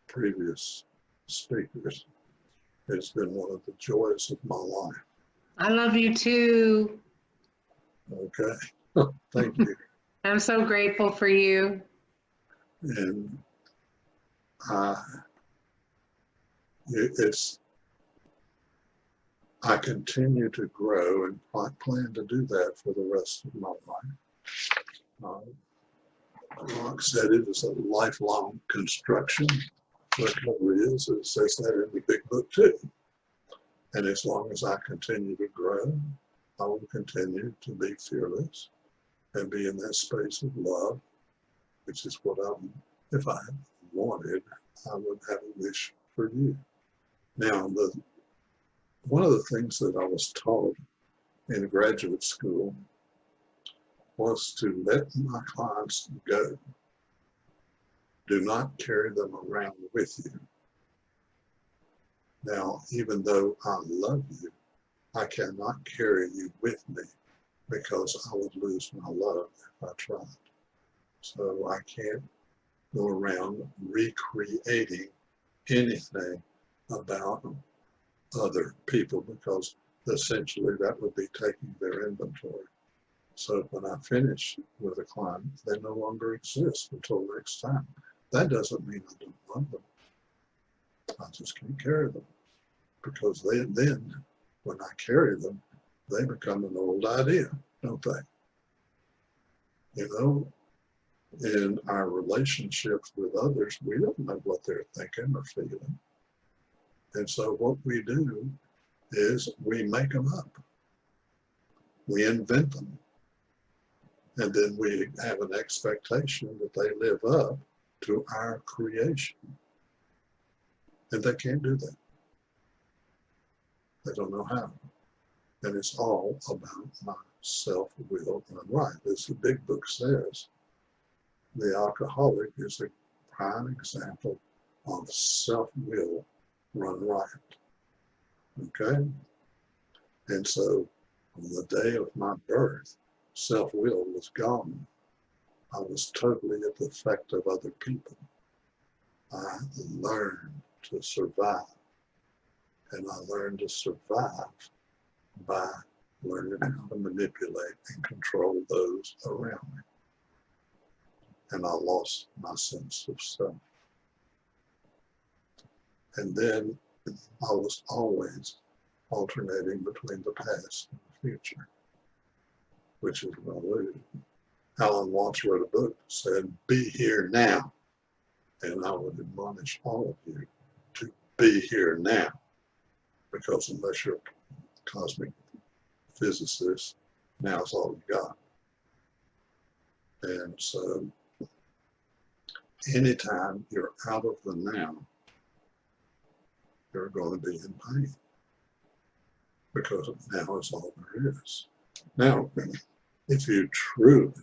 previous speakers. It's been one of the joys of my life. I love you too. Okay, thank you. I'm so grateful for you. And I continue to grow, and I plan to do that for the rest of my life. Mark said it is a lifelong construction. Recovery is, it says that in the big book too. And as long as I continue to grow, I will continue to be fearless and be in that space of love, which is what if I wanted, I would have a wish for you. Now, one of the things that I was taught in graduate school was to let my clients go. Do not carry them around with you. Now, even though I love you, I cannot carry you with me because I would lose my love if I tried. So I can't go around recreating anything about other people because essentially that would be taking their inventory. So when I finish with a client, they no longer exist until next time. That doesn't mean I don't love them. I just can't carry them because then when I carry them, they become an old idea, don't they? You know, in our relationships with others, we don't know what they're thinking or feeling. And so what we do is we make them up. We invent them. And then we have an expectation that they live up to our creation. And they can't do that. They don't know how. And it's all about my self-will and right. As the big book says, the alcoholic is a prime example of self-will run riot. Okay? And so on the day of my birth, self-will was gone. I was totally at the effect of other people. I learned to survive. And I learned to survive by learning how to manipulate and control those around me. And I lost my sense of self. And then I was always alternating between the past and the future, which is what I lose. Helen once wrote a book that said, "Be here now." And I would admonish all of you to be here now, because unless you're a cosmic physicist, now's all you got. And so anytime you're out of the now, you're going to be in pain, because now is all there is. Now, if you truly,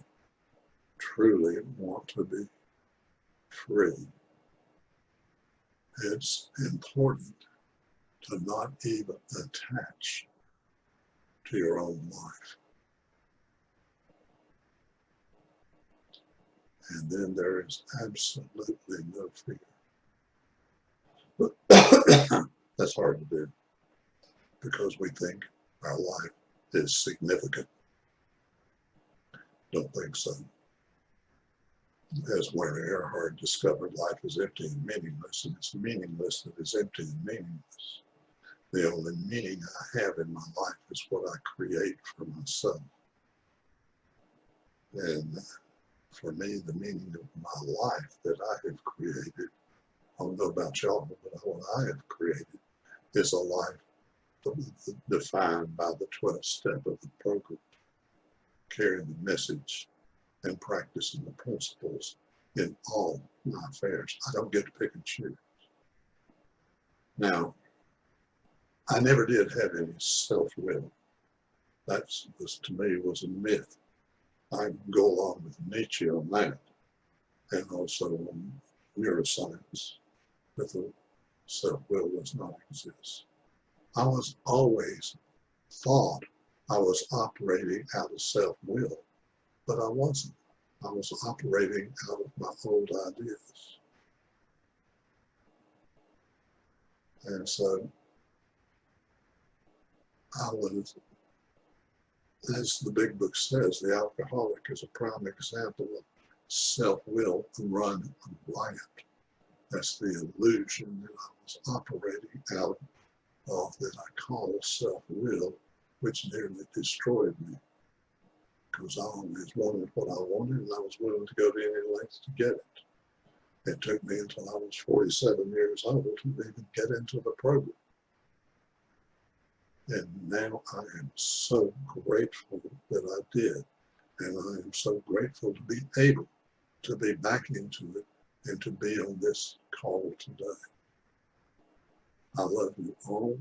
truly want to be free, it's important to not even attach to your own life. And then there is absolutely no fear. That's hard to do because we think our life is significant. Don't think so. As Werner Erhard discovered, life is empty and meaningless, and it's meaningless that is empty and meaningless. The only meaning I have in my life is what I create for myself. And for me, the meaning of my life that I have created, I don't know about y'all, but what I have created is a life defined by the 12th step of the program, carrying the message and practicing the principles in all my affairs. I don't get to pick and choose. Now, I never did have any self-will. That to me was a myth. I go along with Nietzsche on that, and also on neuroscience, that the self-will does not exist. I was always thought I was operating out of self-will, but I wasn't. I was operating out of my old ideas. And so I was, as the big book says, the alcoholic is a prime example of self-will run riot. That's the illusion that I was operating out of that I call self-will, which nearly destroyed me. Because I always wanted what I wanted, and I was willing to go to any length to get it. It took me until I was 47 years old to even get into the program. And now I am so grateful that I did. And I am so grateful to be able to be back into it and to be on this call today. I love you all,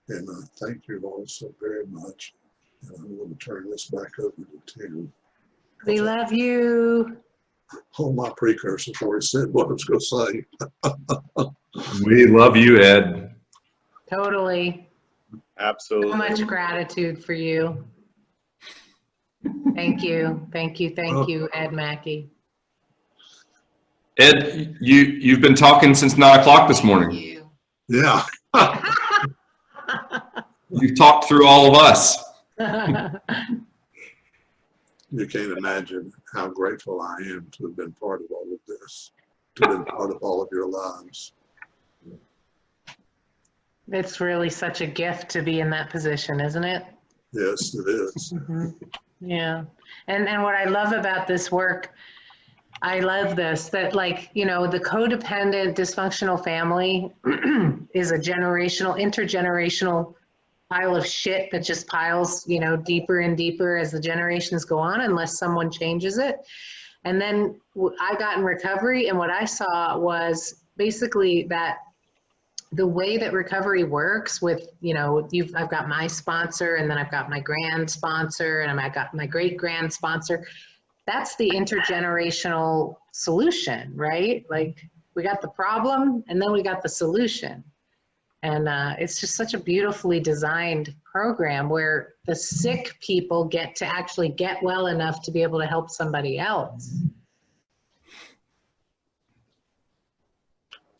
and I thank you all so very much. And I'm going to turn this back over to Tim. We love you. Hold my precursor before he said what I was going to say. We love you, Ed. Totally. Absolutely. So much gratitude for you. Thank you. Thank you. Thank you, Ed Mackey. Ed, you've been talking since 9 o'clock this morning. Yeah. You've talked through all of us. You can't imagine how grateful I am to have been part of all of this, to have been part of all of your lives. It's really such a gift to be in that position, isn't it? Yes, it is. Mm-hmm. Yeah. And what I love about this work, I love this, that like, you know, the codependent dysfunctional family is a intergenerational pile of shit that just piles, you know, deeper and deeper as the generations go on, unless someone changes it. And then I got in recovery, and what I saw was basically that the way that recovery works with, you know, I've got my sponsor, and then I've got my grand sponsor, and I've got my great grand sponsor. That's the intergenerational solution, right? Like we got the problem, and then we got the solution. And it's just such a beautifully designed program where the sick people get to actually get well enough to be able to help somebody else.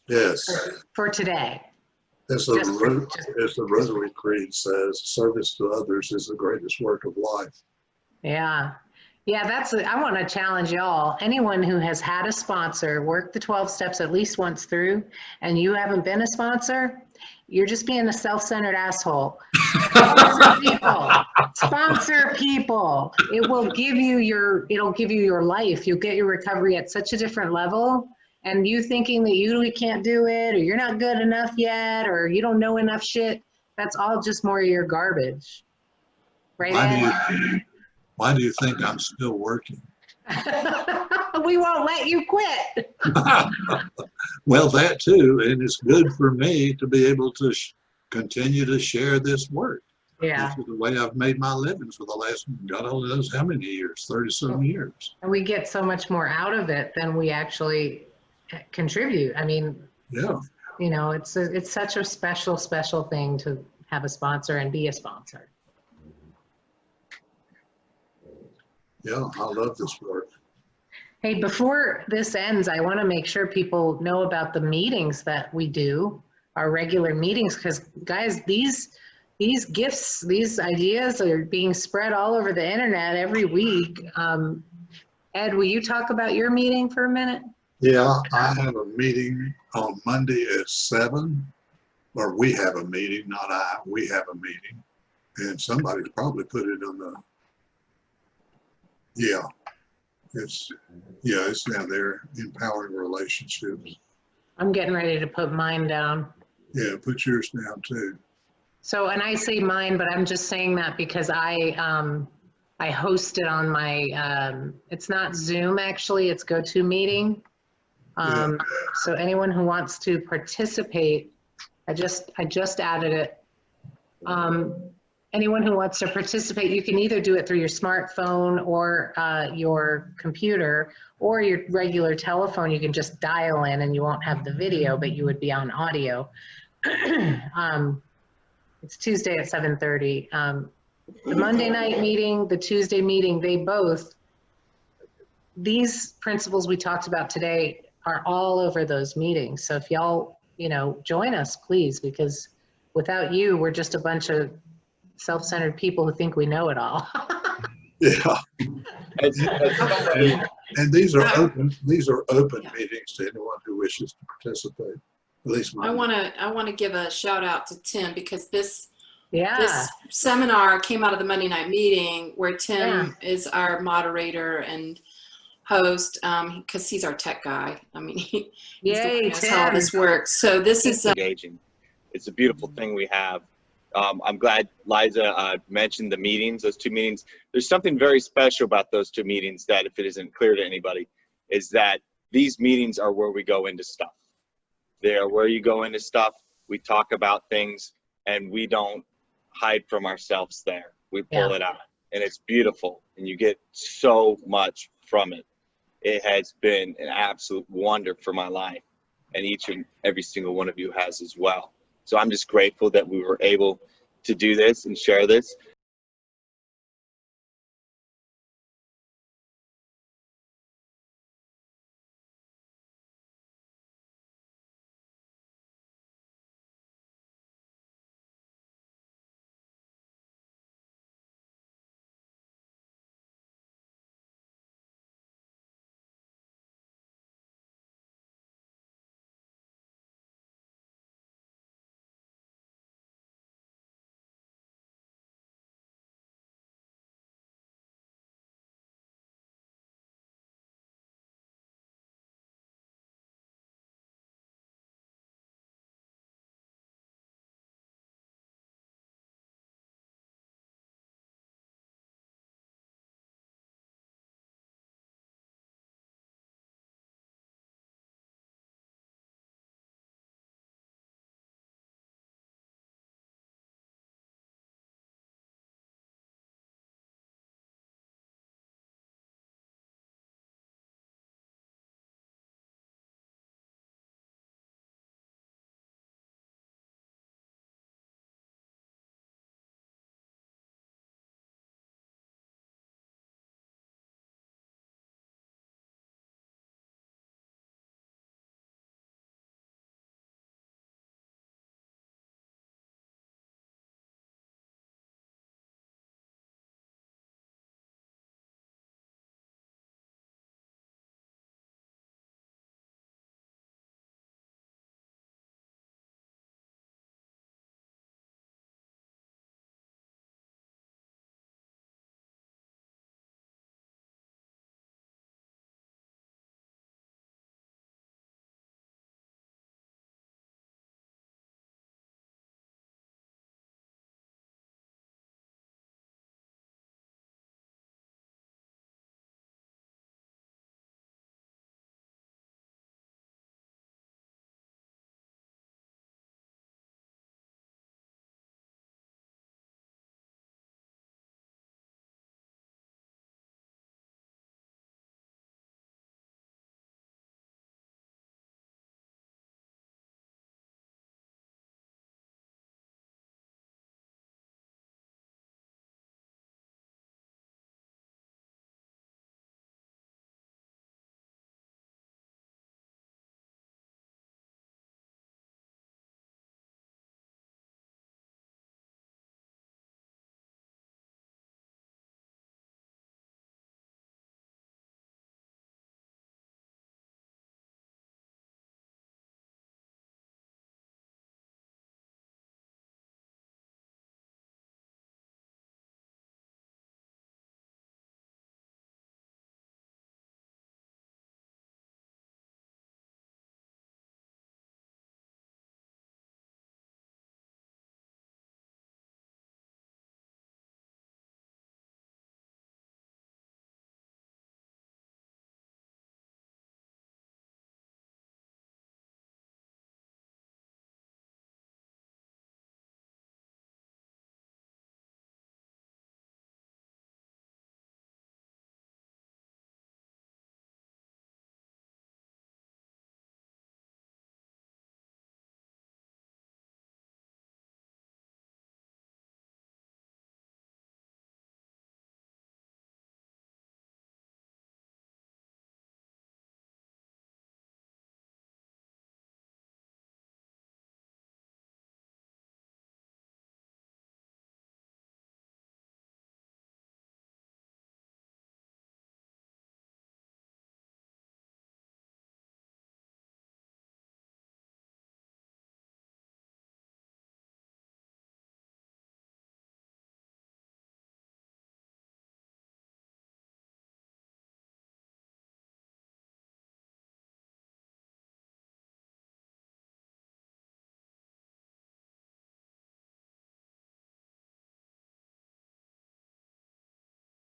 Yes. For today. As the Rotary Creed says, service to others is the greatest work of life. Yeah. Yeah, I want to challenge y'all. Anyone who has had a sponsor, worked the 12 steps at least once through, and you haven't been a sponsor, you're just being a self-centered asshole. Sponsor people. Sponsor people. It'll give you your life. You'll get your recovery at such a different level. And you thinking that you can't do it, or you're not good enough yet, or you don't know enough shit, that's all just more of your garbage. Right, Ed? Why do you think I'm still working? We won't let you quit. Well, that too, and it's good for me to be able to continue to share this work. Yeah. This is the way I've made my living for the last, God only knows how many years, 30-some years. And we get so much more out of it than we actually contribute. I mean, yeah, you know, it's such a special thing to have a sponsor and be a sponsor. Yeah, I love this work. Hey, before this ends, I want to make sure people know about the meetings that we do, our regular meetings, because guys, these gifts, these ideas are being spread all over the internet every week. Ed, will you talk about your meeting for a minute? Yeah, I have a meeting on Monday at 7, or we have a meeting, not I, we have a meeting. And somebody's probably put it on the, it's down there, empowering relationships. I'm getting ready to put mine down. Yeah, put yours down too. So, and I say mine, but I'm just saying that because I host it on my, it's not Zoom actually, it's GoToMeeting. So anyone who wants to participate, I just added it. Anyone who wants to participate, you can either do it through your smartphone or your computer or your regular telephone. You can just dial in and you won't have the video, but you would be on audio. It's Tuesday at 7:30. The Monday night meeting, the Tuesday meeting, these principles we talked about today are all over those meetings. So if y'all, join us, please, because without you, we're just a bunch of self-centered people who think we know it all. Yeah. And these are open Yeah. meetings to anyone who wishes to participate. At least I mine. want to give a shout out to Tim, because this Yeah. seminar came out of the Monday night meeting where Tim is our moderator and host, because he's our tech guy. I mean, he's the one Yay, who knows how all Tim. this works. So this is Engaging. It's a beautiful thing we have. I'm glad Liza mentioned the meetings, those 2 meetings. There's something very special about those 2 meetings that, if it isn't clear to anybody, is that these meetings are where we go into stuff. They are where you go into stuff. We talk about things, and we don't hide from ourselves there. We pull it out, and it's beautiful, and you get so much from it. It has been an absolute wonder for my life, and each and every single one of you has as well. So I'm just grateful that we were able to do this and share this.